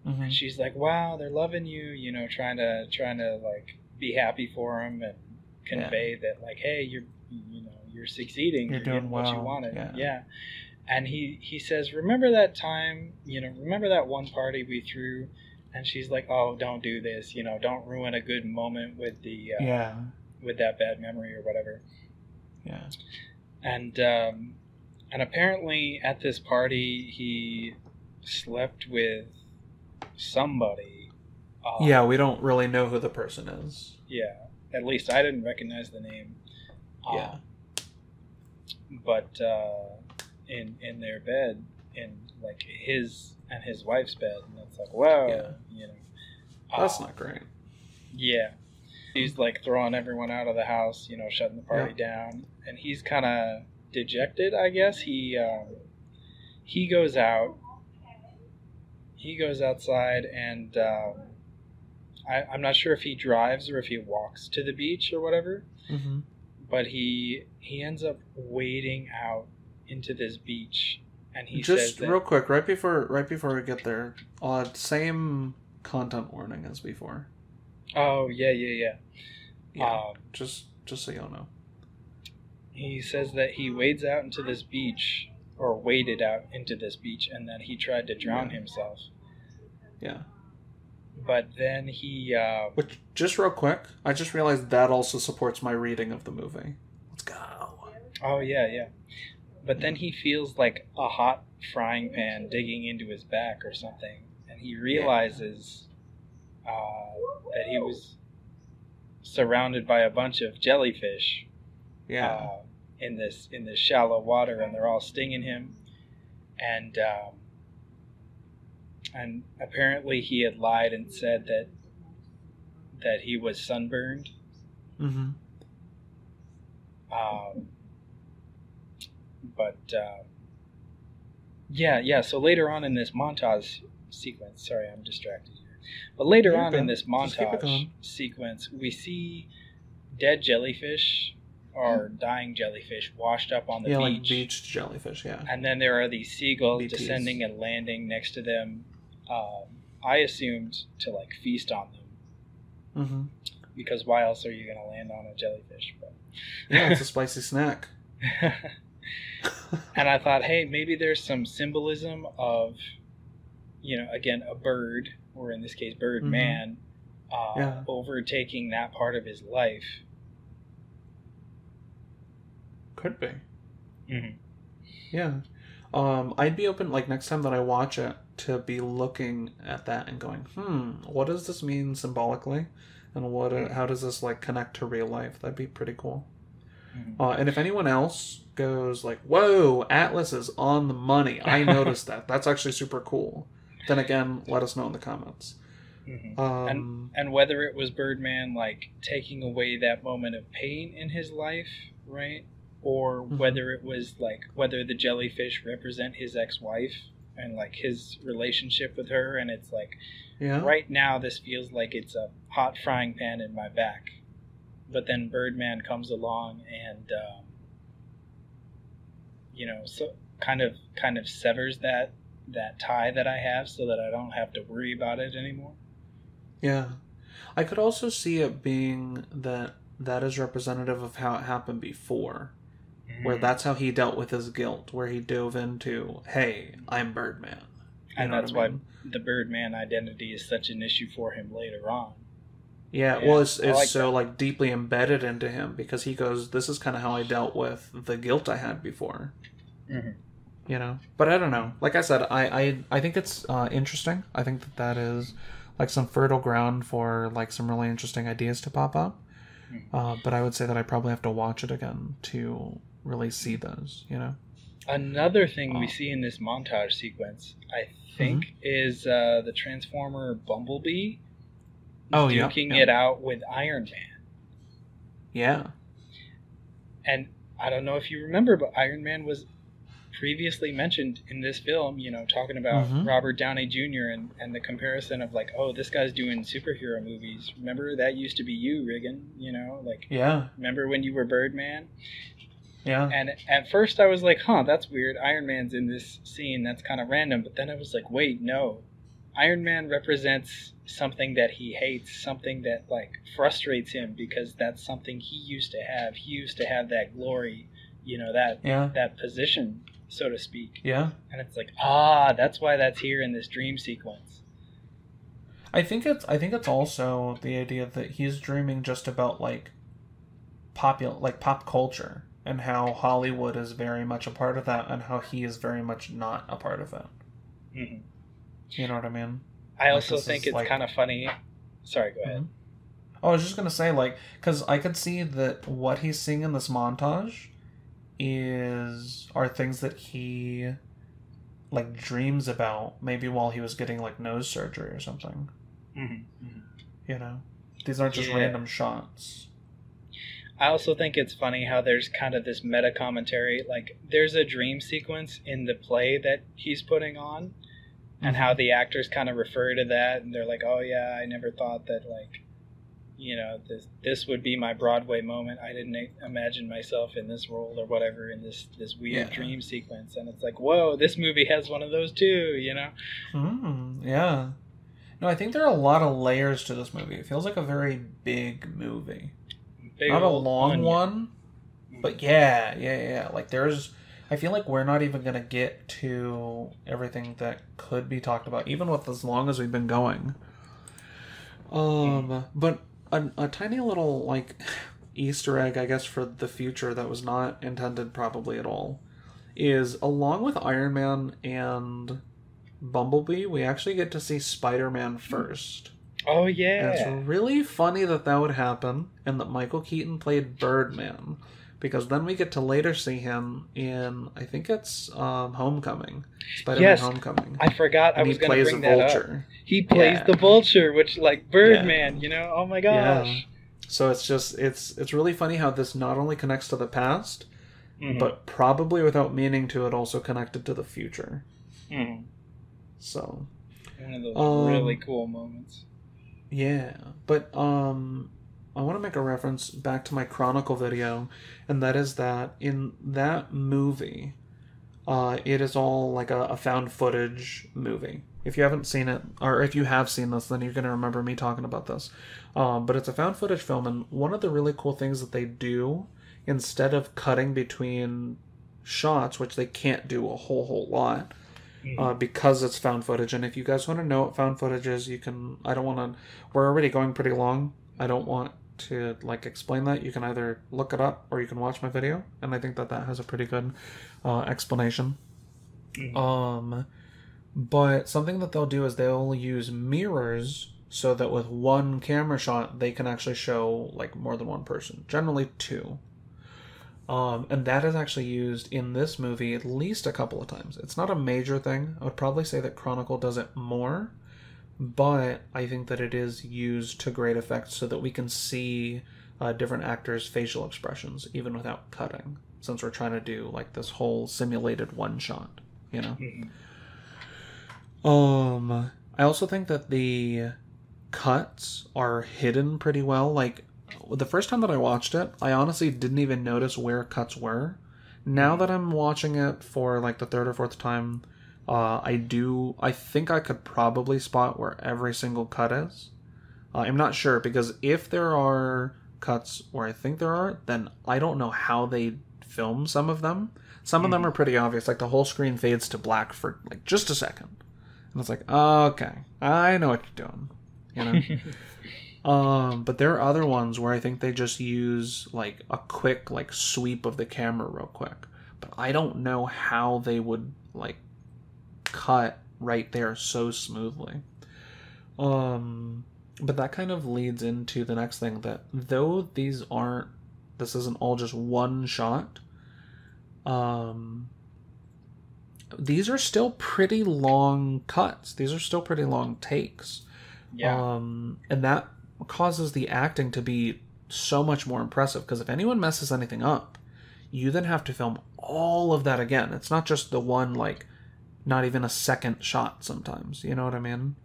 Mm-hmm. And she's like, "Wow, they're loving you," trying to like be happy for him and convey that like, "Hey, you're succeeding. You're doing getting well. What you wanted." Yeah. And he says, "Remember that time? Remember that one party we threw?" And she's like, "Oh, don't do this. Don't ruin a good moment with the with that bad memory or whatever." Yeah. And apparently at this party he slept with somebody. Yeah, we don't really know who the person is. Yeah, at least I didn't recognize the name. Yeah. But in their bed, in like his and his wife's bed, and it's like, whoa, That's not great. Yeah. He's like throwing everyone out of the house, shutting the party down, and he's kind of dejected, I guess. He goes out. He goes outside, and I'm not sure if he drives or if he walks to the beach or whatever. Mm-hmm. But he ends up wading out into this beach, and he just says that, real quick, right before we get there, same content warning as before. Oh yeah. Just so y'all know. He says that he wades out into this beach, or waded out into this beach, and that he tried to drown himself. Yeah. But then he... Which, just real quick, I just realized that also supports my reading of the movie. Let's go. Oh, yeah. But then he feels like a hot frying pan digging into his back or something, and he realizes that he was surrounded by a bunch of jellyfish in this shallow water, and they're all stinging him. And apparently he had lied and said that he was sunburned. Mm-hmm. So later on in this montage sequence, sorry, I'm distracted here. But later on in this montage sequence, we see dead jellyfish or dying jellyfish washed up on the beach. Like beached jellyfish, yeah. And then there are these seagulls descending and landing next to them. I assumed to like feast on them. Mm-hmm. Because why else are you going to land on a jellyfish? But yeah, it's a spicy snack. And I thought, hey, maybe there's some symbolism of, again, a bird, or in this case, Birdman, overtaking that part of his life. Could be. Mm-hmm. Yeah. I'd be open, like, next time that I watch it, to be looking at that and going, what does this mean symbolically? And how does this, like, connect to real life? That'd be pretty cool. Mm-hmm. And if anyone else goes, like, whoa, Atlas is on the money. I noticed that. That's actually super cool. Then again, let us know in the comments. Mm-hmm. And whether it was Birdman, like, taking away that moment of pain in his life, right? Or whether it was, like, whether the jellyfish represent his ex-wife and, like, his relationship with her. And it's like, right now this feels like it's a hot frying pan in my back. But then Birdman comes along and, so kind of severs that tie that I have so that I don't have to worry about it anymore. Yeah. I could also see it being that is representative of how it happened before. Where that's how he dealt with his guilt, where he dove into, hey, I'm Birdman. And that's why the Birdman identity is such an issue for him later on. Yeah, well, it's like so like deeply embedded into him, because he goes, this is kind of how I dealt with the guilt I had before. Mm-hmm. But I don't know. Like I said, I think it's interesting. I think that is like some fertile ground for like some really interesting ideas to pop up. But I would say that I probably have to watch it again to really see those, Another thing we see in this montage sequence, I think, is the Transformer Bumblebee duking it out with Iron Man. Yeah. And I don't know if you remember, but Iron Man was previously mentioned in this film, talking about Robert Downey Jr. and the comparison of like, oh, this guy's doing superhero movies. Remember, that used to be you, Riggan, remember when you were Birdman? Yeah. And at first I was like, that's weird. Iron Man's in this scene. That's kind of random. But then I was like, wait, no. Iron Man represents something that he hates, something that like frustrates him, because that's something he used to have. He used to have that glory, that position, so to speak. Yeah. And it's like, that's why that's here in this dream sequence. I think it's also the idea that he's dreaming just about like pop culture, and how Hollywood is very much a part of that, and how he is very much not a part of it. Mm-hmm. You know what I mean? I also think it's kind of funny. Sorry, go ahead. I was just going to say, like, because I could see that what he's seeing in this montage are things that he, like, dreams about, maybe while he was getting, like, nose surgery or something. Mm-hmm. These aren't just random shots. I also think it's funny how there's kind of this meta commentary. Like, there's a dream sequence in the play that he's putting on, and how the actors kind of refer to that, and they're like, oh yeah, I never thought that, like, this would be my Broadway moment. I didn't imagine myself in this role or whatever in this weird dream sequence. And it's like, whoa, this movie has one of those too, Yeah. No, I think there are a lot of layers to this movie. It feels like a very big movie. Not a long one, but yeah. Like I feel like we're not even going to get to everything that could be talked about, even with as long as we've been going. But a tiny little, like, Easter egg, I guess, for the future that was not intended probably at all, is along with Iron Man and Bumblebee, we actually get to see Spider-Man first. Oh, yeah. And it's really funny that would happen, and that Michael Keaton played Birdman. Because then we get to later see him in, I think it's Homecoming. Spider-Man Homecoming. I forgot. I was going to bring that up. He plays the Vulture, which, like, Birdman, Oh my gosh. Yeah. So it's really funny how this not only connects to the past, but probably without meaning to, it also connected to the future. So. One of those really cool moments. Yeah. But, I want to make a reference back to my Chronicle video, and that is that in that movie, it is all like a found footage movie. If you haven't seen it, or if you have seen this, then you're going to remember me talking about this. But it's a found footage film, and one of the really cool things that they do, instead of cutting between shots, which they can't do a whole lot, because it's found footage. And if you guys want to know what found footage is, you can. I don't want to. We're already going pretty long. I don't want to explain that. You can either look it up or you can watch my video, and I think that has a pretty good explanation. But something that they'll do is they'll use mirrors so that with one camera shot they can actually show more than one person, generally two. And that is actually used in this movie at least a couple of times. It's not a major thing. I would probably say that Chronicle does it more, but I think that it is used to great effect so that we can see different actors' facial expressions even without cutting, since we're trying to do this whole simulated one shot, you know? I also think that the cuts are hidden pretty well. The first time that I watched it, I honestly didn't even notice where cuts were. Now that I'm watching it for the third or fourth time, I think I could probably spot where every single cut is. I'm not sure, because if there are cuts where I think there are, then I don't know how they film some of them. Some of them are pretty obvious, the whole screen fades to black for just a second. And it's okay, I know what you're doing, you know? But there are other ones where I think they just use a quick sweep of the camera real quick. But I don't know how they would cut right there so smoothly. But that kind of leads into the next thing, that though this isn't all just one shot, these are still pretty long cuts. These are still pretty long takes. Yeah. And that causes the acting to be so much more impressive, because if anyone messes anything up, you then have to film all of that again. It's not just the one, not even a second shot sometimes. You know what I mean?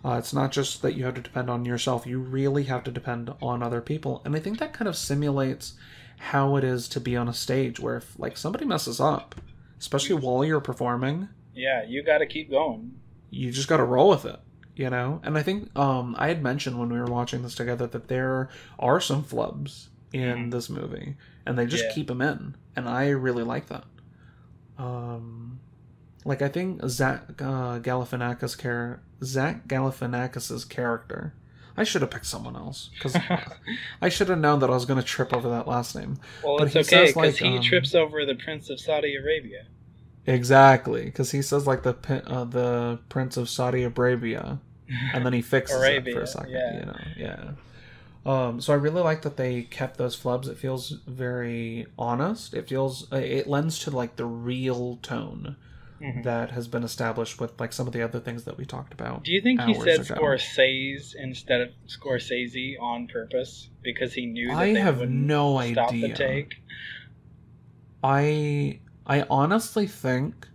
It's not just that you have to depend on yourself. You really have to depend on other people. And I think that kind of simulates how it is to be on a stage, where if somebody messes up, especially while you're performing, yeah, you got to keep going. You just got to roll with it, you know? And I think I had mentioned when we were watching this together that there are some flubs in this movie, and they just keep them in, and I really like that. I think Zach Galifianakis' character, I should have picked someone else, because I should have known that I was going to trip over that last name. Well, but it's okay, because he trips over the Prince of Saudi Arabia. Exactly, because he says the Prince of Saudi Arabia, and then he fixes it for a second. You know, yeah. So I really like that they kept those flubs. It feels very honest. It lends to the real tone that has been established with some of the other things that we talked about. Do you think he said Scorsese instead of Scorsese on purpose because he knew that they wouldn't stop the take? I honestly think,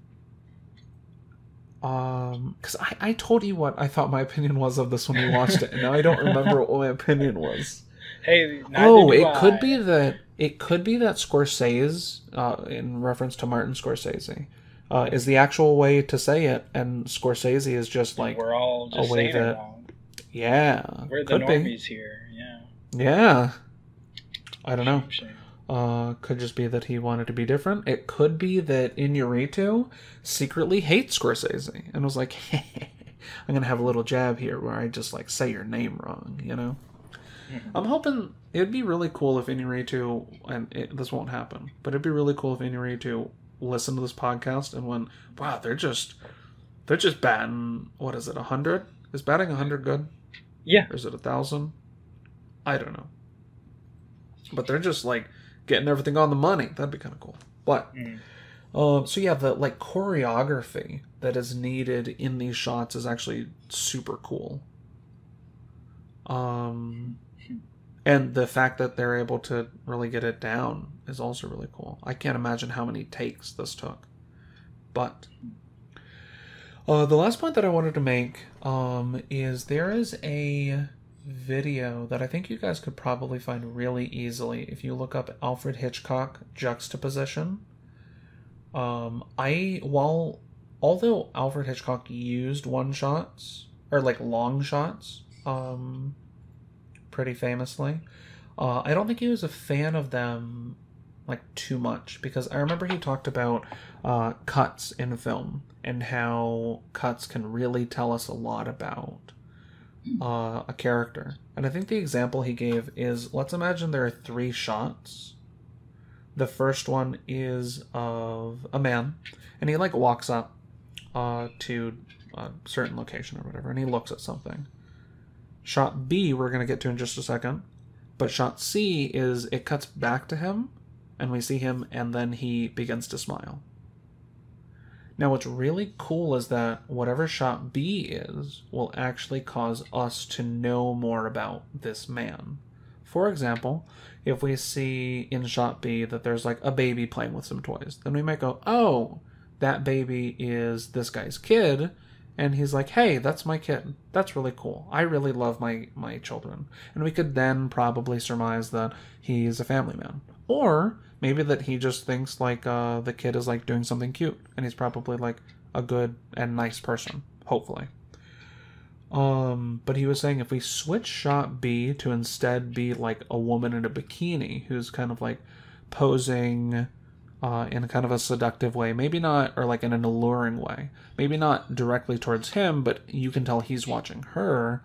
because I told you what I thought my opinion was of this when we watched it, and now I don't remember what my opinion was. Hey, could be that Scorsese, in reference to Martin Scorsese, is the actual way to say it, and Scorsese is just we're all just saying it wrong. Yeah, we're the normies here. Yeah. I don't know. Could just be that he wanted to be different. It could be that Inarritu secretly hates Scorsese and was like, I'm gonna have a little jab here where I just say your name wrong, you know? I'm hoping it'd be really cool if Inarritu, and this won't happen, but it'd be really cool if Inarritu listened to this podcast and went, wow, they're just batting, what is it, 100? Is batting 100 good? Yeah. Or is it 1,000? I don't know. But they're just getting everything on the money. That'd be kind of cool. But so yeah, the choreography that is needed in these shots is actually super cool. And the fact that they're able to really get it down is also really cool. I can't imagine how many takes this took. But the last point that I wanted to make is there is a video that I think you guys could probably find really easily if you look up Alfred Hitchcock juxtaposition. While although Alfred Hitchcock used one shots, or like long shots, pretty famously, I don't think he was a fan of them like too much, because I remember he talked about cuts in film and how cuts can really tell us a lot about a character. And I think the example he gave is, let's imagine there are 3 shots. The first one is of a man, and he like walks up to a certain location or whatever, and he looks at something. Shot B we're going to get to in just a second, but shot C is it cuts back to him, and we see him, and then he begins to smile. Now what's really cool is that whatever shot B is will actually cause us to know more about this man. For example, if we see in shot B that there's like a baby playing with some toys, then we might go, oh, that baby is this guy's kid, and he's like, hey, that's my kid. That's really cool. I really love my children. And we could then probably surmise that he's a family man. Or maybe that he just thinks like the kid is like doing something cute, and he's probably like a good and nice person, hopefully. But he was saying if we switch shot B to instead be like a woman in a bikini who's kind of like posing in kind of a seductive way, maybe not, or like in an alluring way, maybe not directly towards him, but you can tell he's watching her.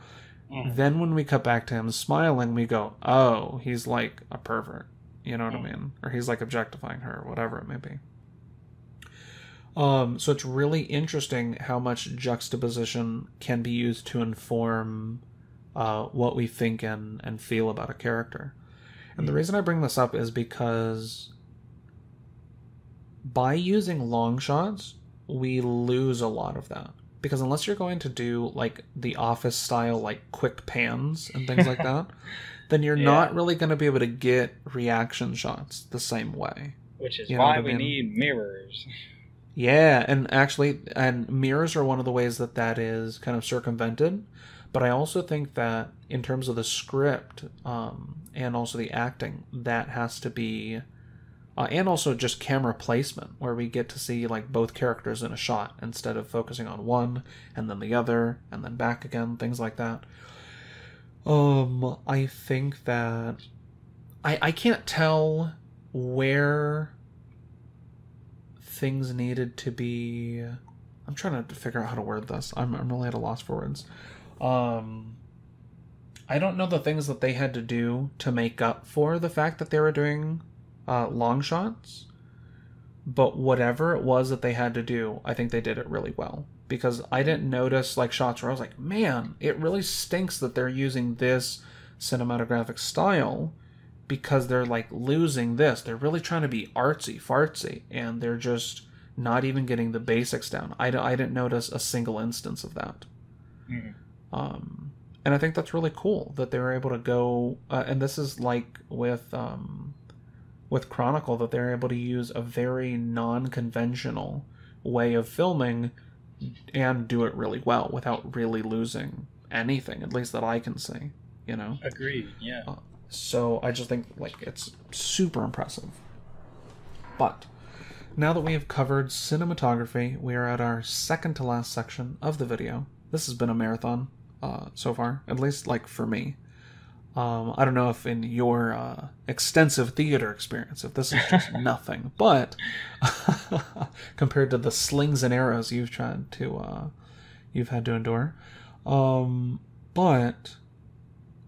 Then when we cut back to him smiling, we go, oh, he's like a pervert. You know what I mean? Or he's like objectifying her, or whatever it may be. So it's really interesting how much juxtaposition can be used to inform what we think and feel about a character. And the reason I bring this up is because by using long shots, we lose a lot of that. Because unless you're going to do like the Office style, like quick pans and things like that, then you're not really going to be able to get reaction shots the same way. Which is why we need mirrors. Yeah, and actually, and mirrors are one of the ways that is kind of circumvented. But I also think that in terms of the script and also the acting, that has to be, and also just camera placement, where we get to see like both characters in a shot instead of focusing on one and then the other and then back again, things like that. I think that I can't tell where things needed to be. I'm trying to figure out how to word this. I'm really at a loss for words. I don't know the things that they had to do to make up for the fact that they were doing long shots, but whatever it was that they had to do, I think they did it really well. Because I didn't notice like shots where I was like, man, it really stinks that they're using this cinematographic style, because they're like losing this. They're really trying to be artsy fartsy, and they're just not even getting the basics down. I didn't notice a single instance of that. And I think that's really cool that they were able to go, and this is like with Chronicle, that they're able to use a very non-conventional way of filming and do it really well without really losing anything, at least that I can see, you know? Agreed, yeah. So I just think like it's super impressive. But now that we have covered cinematography, we are at our second to last section of the video. This has been a marathon so far, at least like for me. I don't know if in your extensive theater experience, if this is just nothing, but compared to the slings and arrows you've had to endure. But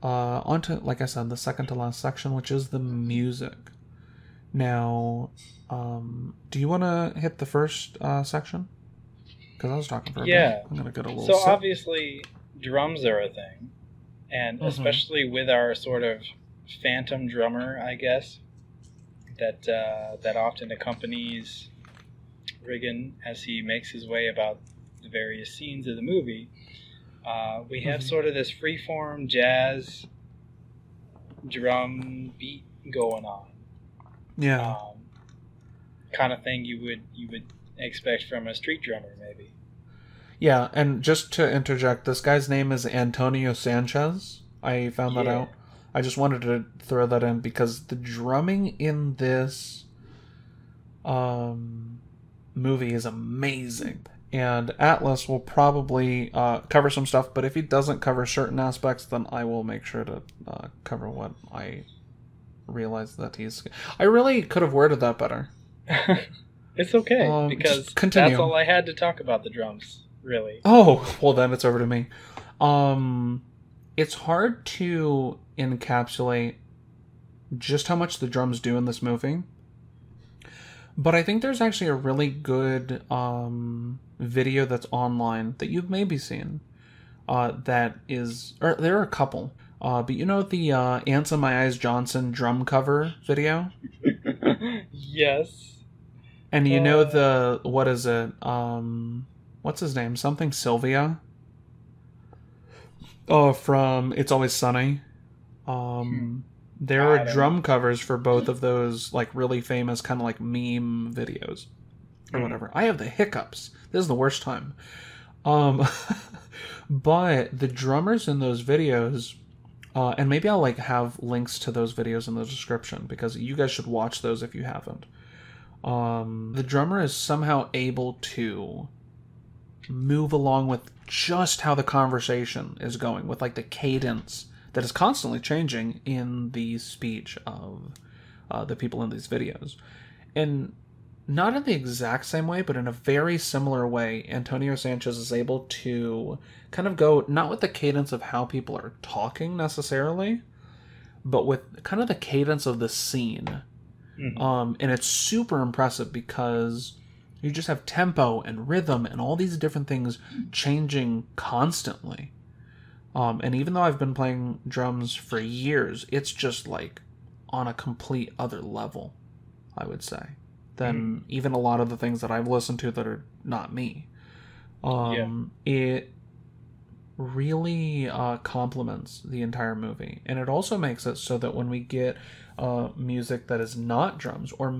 onto, like I said, the second to last section, which is the music. Now, do you want to hit the first section? Because I was talking for a bit. I'm gonna get a little. So obviously, drums are a thing. And especially with our sort of phantom drummer, I guess, that often accompanies Riggan as he makes his way about the various scenes of the movie, we have sort of this freeform jazz drum beat going on. Yeah. Kind of thing you would expect from a street drummer, maybe. Yeah, and just to interject, this guy's name is Antonio Sanchez. I found that out. I just wanted to throw that in because the drumming in this movie is amazing. And Atlas will probably cover some stuff, but if he doesn't cover certain aspects, then I will make sure to cover what I realize that he's... I really could have worded that better. It's okay, because continue. That's all I had to talk about the drums, really. Oh, well then it's over to me. It's hard to encapsulate just how much the drums do in this movie. But I think there's actually a really good video that's online that you've maybe seen. That is... Or there are a couple. But you know the Ants in My Eyes Johnson drum cover video? Yes. And you know the... What is it? What's his name? Something Sylvia? Oh, from It's Always Sunny. There are drum covers for both of those, like, really famous kind of like meme videos or whatever. I have the hiccups. This is the worst time. But the drummers in those videos, and maybe I'll like have links to those videos in the description because you guys should watch those if you haven't. The drummer is somehow able to move along with just how the conversation is going, with like the cadence that is constantly changing in the speech of the people in these videos. And not in the exact same way, but in a very similar way, Antonio Sanchez is able to kind of go, not with the cadence of how people are talking necessarily, but with kind of the cadence of the scene. Mm-hmm. And it's super impressive because you just have tempo and rhythm and all these different things changing constantly. And even though I've been playing drums for years, it's just like on a complete other level, I would say, than even a lot of the things that I've listened to that are not me. It really complements the entire movie. And it also makes it so that when we get music that is not drums or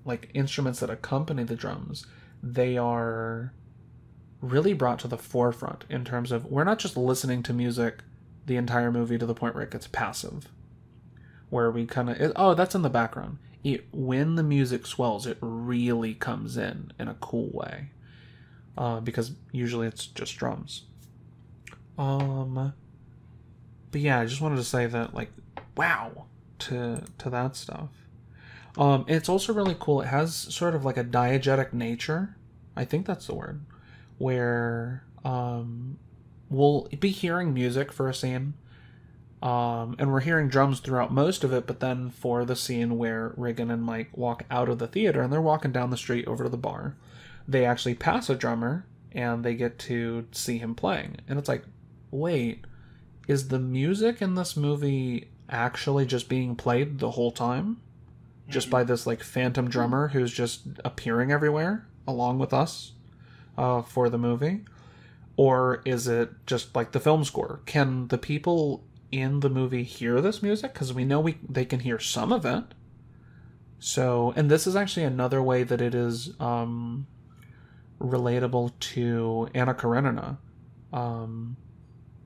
like instruments that accompany the drums, they are really brought to the forefront in terms of we're not just listening to music the entire movie to the point where it gets passive, where we kind of, that's in the background. When the music swells, it really comes in a cool way, because usually it's just drums. But yeah, I just wanted to say that, like, wow to that stuff. It's also really cool. It has sort of like a diegetic nature. I think that's the word. Where we'll be hearing music for a scene, and we're hearing drums throughout most of it, but then for the scene where Riggan and Mike walk out of the theater and they're walking down the street over to the bar, they actually pass a drummer and they get to see him playing. And it's like, wait, is the music in this movie actually just being played the whole time? Just by this like phantom drummer who's just appearing everywhere along with us? For the movie? Or is it just like the film score? Can the people in the movie hear this music? Because we know they can hear some of it. So, and this is actually another way that it is relatable to Anna Karenina.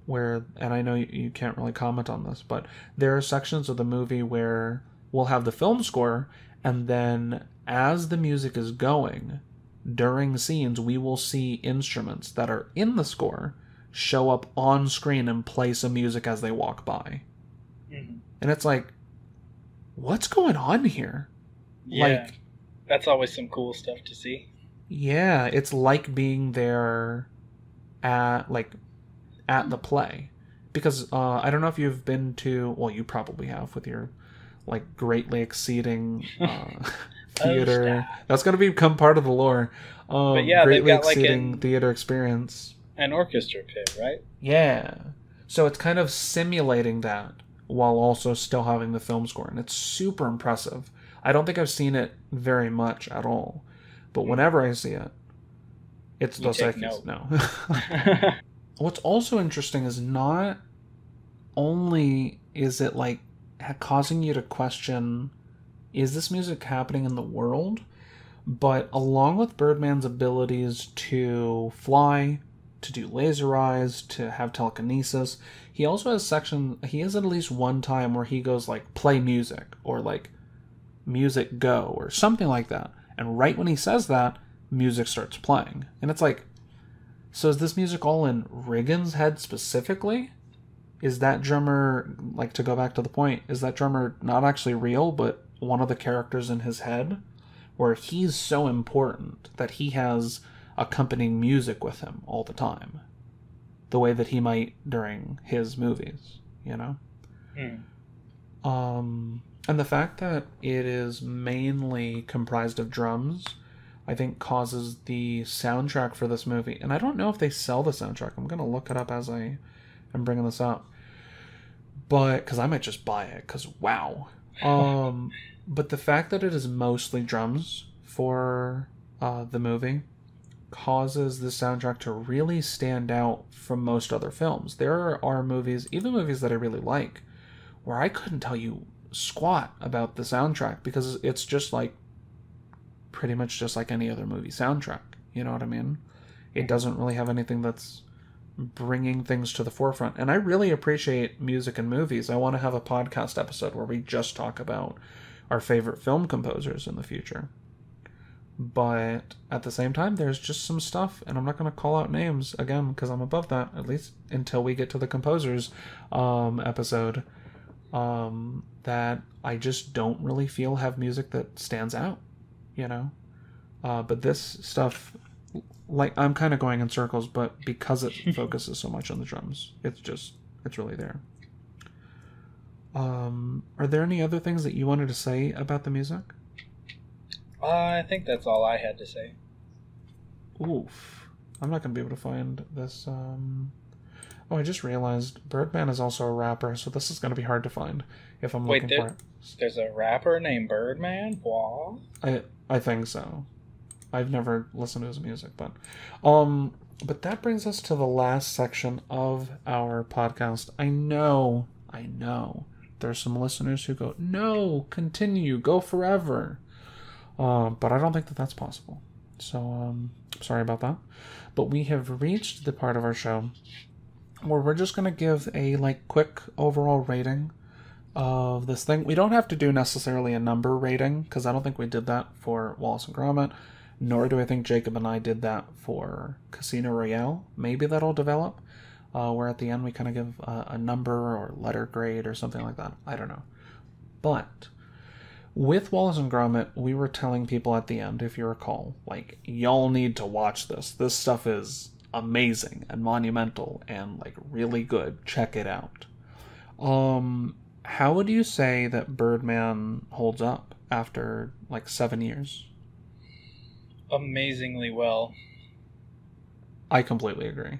Where, and I know you can't really comment on this, but there are sections of the movie where we'll have the film score, and then as the music is going, during scenes, we will see instruments that are in the score show up on screen and play some music as they walk by. Mm-hmm. And it's like, what's going on here? Yeah, like, that's always some cool stuff to see. Yeah, it's like being there at the play. Because I don't know if you've been to, well, you probably have with your like greatly exceeding theater. That's going to become part of the lore. But yeah, greatly they've got exceeding theater experience. An orchestra pit, right? Yeah. So it's kind of simulating that while also still having the film score. And it's super impressive. I don't think I've seen it very much at all. But whenever I see it, it's Dos Equis. No. What's also interesting is not only is it like causing you to question, is this music happening in the world? But along with Birdman's abilities to fly, to do laser eyes, to have telekinesis, he also has he has at least one time where he goes like, play music, or like, music go, or something like that. And right when he says that, music starts playing. And it's like, so is this music all in Riggan's head specifically? Is that drummer, like, to go back to the point, is that drummer not actually real, but one of the characters in his head? Where he's so important that he has accompanying music with him all the time. The way that he might during his movies, you know? And the fact that it is mainly comprised of drums, I think causes the soundtrack for this movie. And I don't know if they sell the soundtrack. I'm going to look it up as I am bringing this up. But, because I might just buy it, because wow. But the fact that it is mostly drums for the movie causes the soundtrack to really stand out from most other films. There are movies, even movies that I really like, where I couldn't tell you squat about the soundtrack because it's just like pretty much just like any other movie soundtrack. You know what I mean? It doesn't really have anything that's bringing things to the forefront. And I really appreciate music in movies. I want to have a podcast episode where we just talk about our favorite film composers in the future. But at the same time, there's just some stuff, and I'm not going to call out names again because I'm above that, at least until we get to the composers episode, that I just don't really feel have music that stands out, you know? But this stuff, like, I'm kind of going in circles, but because it focuses so much on the drums, it's really there. Are there any other things that you wanted to say about the music? I think that's all I had to say. Oof. I'm not going to be able to find this. Oh, I just realized Birdman is also a rapper, so this is going to be hard to find if I'm looking for it. There's a rapper named Birdman? What? I think so. I've never listened to his music, but that brings us to the last section of our podcast. I know there's some listeners who go, no, continue, go forever. But I don't think that that's possible. So, sorry about that. But we have reached the part of our show where we're just going to give a, like, quick overall rating of this thing. We don't have to do necessarily a number rating, because I don't think we did that for Wallace and Gromit, nor do I think Jacob and I did that for Casino Royale. Maybe that'll develop, where at the end we kind of give a number or letter grade or something like that. I don't know. But with Wallace and Gromit, we were telling people at the end, if you recall, like, y'all need to watch this. This stuff is amazing and monumental and, like, really good. Check it out. How would you say that Birdman holds up after, like, 7 years? Amazingly well. I completely agree.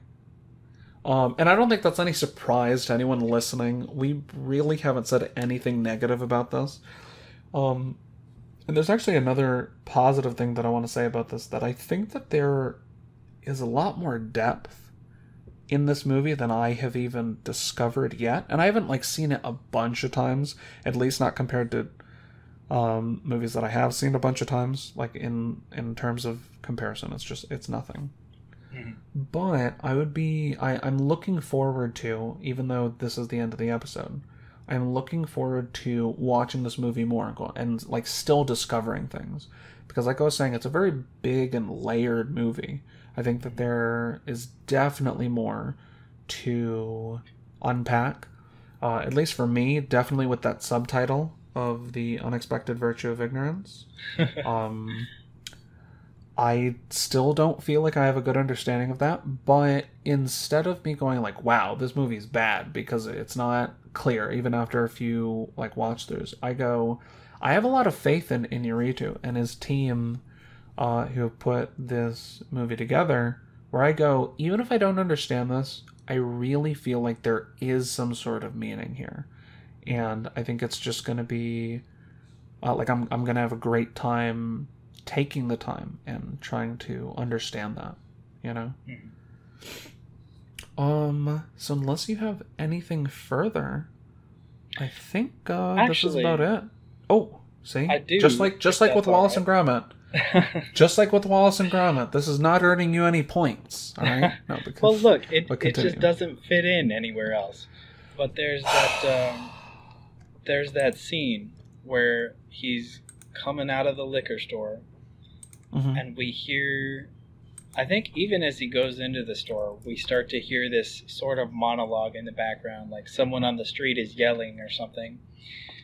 And I don't think that's any surprise to anyone listening. We really haven't said anything negative about this. And there's actually another positive thing that I want to say about this, that I think that there is a lot more depth in this movie than I have even discovered yet. And I haven't, like, seen it a bunch of times, at least not compared to movies that I have seen a bunch of times, like in terms of comparison. It's nothing. Mm-hmm. But I'm looking forward to, even though this is the end of the episode, I'm looking forward to watching this movie more and like still discovering things. Because like I was saying, it's a very big and layered movie. I think that there is definitely more to unpack. At least for me, definitely with that subtitle of The Unexpected Virtue of Ignorance. I still don't feel like I have a good understanding of that, but instead of me going like, wow, this movie's bad because it's not clear, even after a few like watch-throughs, I have a lot of faith in Inarritu and his team who have put this movie together, where I go, even if I don't understand this, I really feel like there is some sort of meaning here. And I think it's just going to be, like, I'm going to have a great time taking the time and trying to understand that, you know? Mm-hmm. So unless you have anything further, I think this is about it. Oh, see? I do. Just like with Wallace and Gromit. Just like with Wallace and Gromit, this is not earning you any points, all right? No, because, well, look, it just doesn't fit in anywhere else. But there's that scene where he's coming out of the liquor store and we hear, I think even as he goes into the store, we start to hear this sort of monologue in the background, like someone on the street is yelling or something.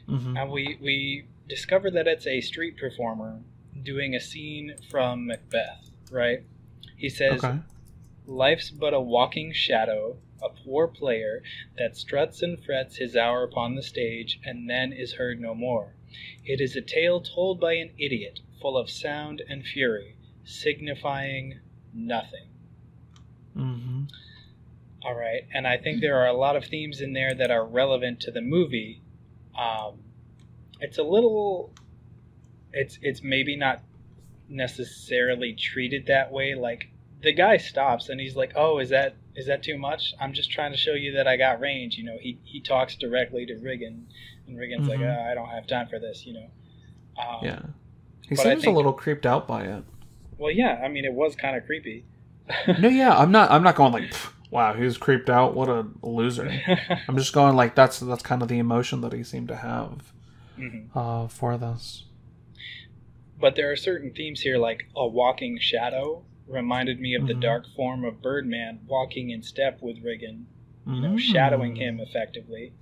And we discover that it's a street performer doing a scene from Macbeth, right? He says, "Life's but a walking shadow, a poor player that struts and frets his hour upon the stage and then is heard no more. It is a tale told by an idiot, full of sound and fury, signifying nothing." All right, and I think there are a lot of themes in there that are relevant to the movie. It's a little, it's maybe not necessarily treated that way. Like, the guy stops and he's like, "Oh, is that too much? I'm just trying to show you that I got range." You know, he talks directly to Riggan, and Riggan's like, "I don't have time for this," you know. He seems a little creeped out by it. Well, yeah, I mean, it was kind of creepy. No, yeah, I'm not going like, wow, he was creeped out, what a loser. I'm just going like, that's kind of the emotion that he seemed to have for this. But there are certain themes here, like a walking shadow reminded me of the dark form of Birdman walking in step with Riggan, you know, shadowing him effectively.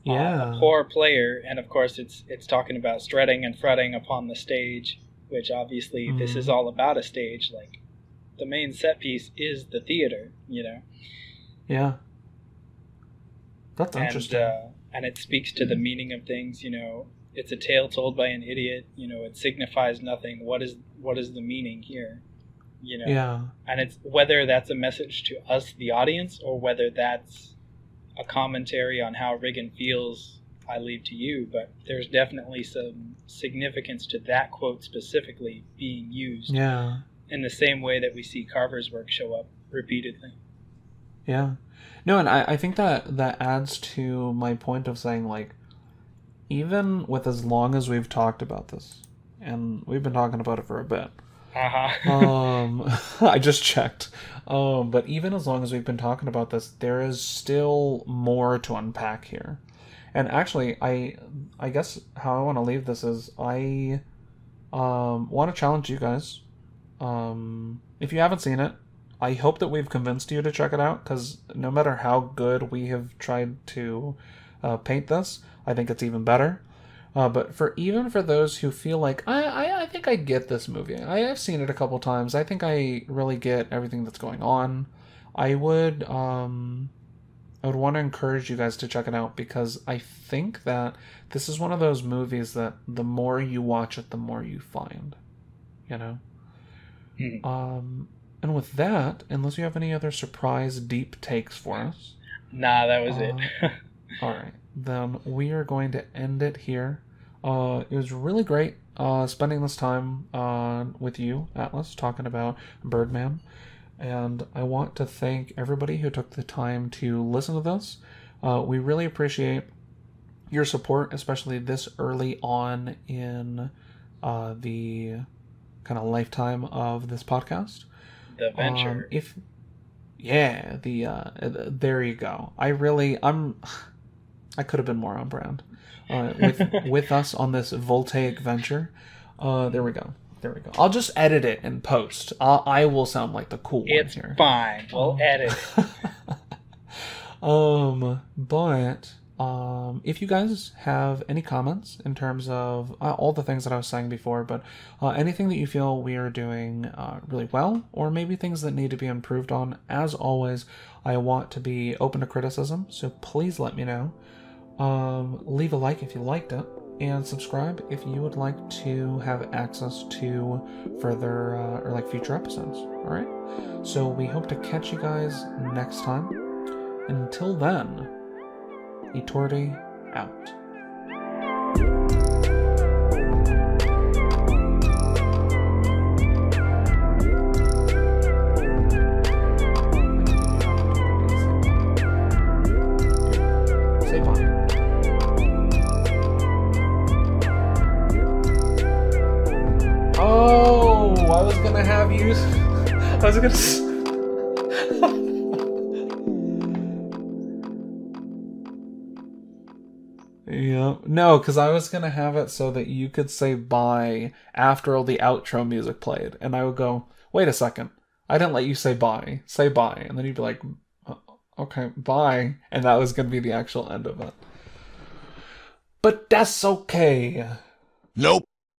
A poor player, and of course it's talking about strutting and fretting upon the stage, which obviously this is all about a stage. Like, the main set piece is the theater, you know. Yeah. That's interesting. And it speaks to the meaning of things, you know. It's a tale told by an idiot, you know, it signifies nothing. What is the meaning here? You know? Yeah. And it's whether that's a message to us, the audience, or whether that's a commentary on how Riggan feels, I leave to you. But there's definitely some significance to that quote specifically being used. Yeah. In the same way that we see Carver's work show up repeatedly. Yeah. No, and I think that adds to my point of saying, like, even with as long as we've talked about this, and we've been talking about it for a bit, I just checked, but even as long as we've been talking about this, there is still more to unpack here. And actually, I guess how I want to leave this is, I want to challenge you guys. If you haven't seen it, I hope that we've convinced you to check it out, because no matter how good we have tried to paint this, I think it's even better. But for those who feel like, I think I get this movie, I have seen it a couple times, I think I really get everything that's going on, I would want to encourage you guys to check it out, because I think that this is one of those movies that the more you watch it, the more you find, you know? And with that, unless you have any other surprise deep takes for us. Nah, that was it. Alright, then we are going to end it here. It was really great spending this time with you, Atlas, talking about Birdman. And I want to thank everybody who took the time to listen to this. We really appreciate your support, especially this early on in the kind of lifetime of this podcast. The venture. There you go. I could have been more on brand with us on this Voltaic venture. There we go. I'll just edit it and post. I will sound like the cool one here. It's fine. We'll edit it. But if you guys have any comments in terms of all the things that I was saying before, but anything that you feel we are doing really well, or maybe things that need to be improved on, as always, I want to be open to criticism, so please let me know. Leave a like if you liked it, and subscribe if you would like to have access to further or like future episodes. All right, so we hope to catch you guys next time. Until then, Itordi out. Say bye. Oh, I was gonna have you. I was gonna. Yeah. No, because I was going to have it so that you could say bye after all the outro music played. And I would go, wait a second. I didn't let you say bye. Say bye. And then you'd be like, okay, bye. And that was going to be the actual end of it. But that's okay. Nope.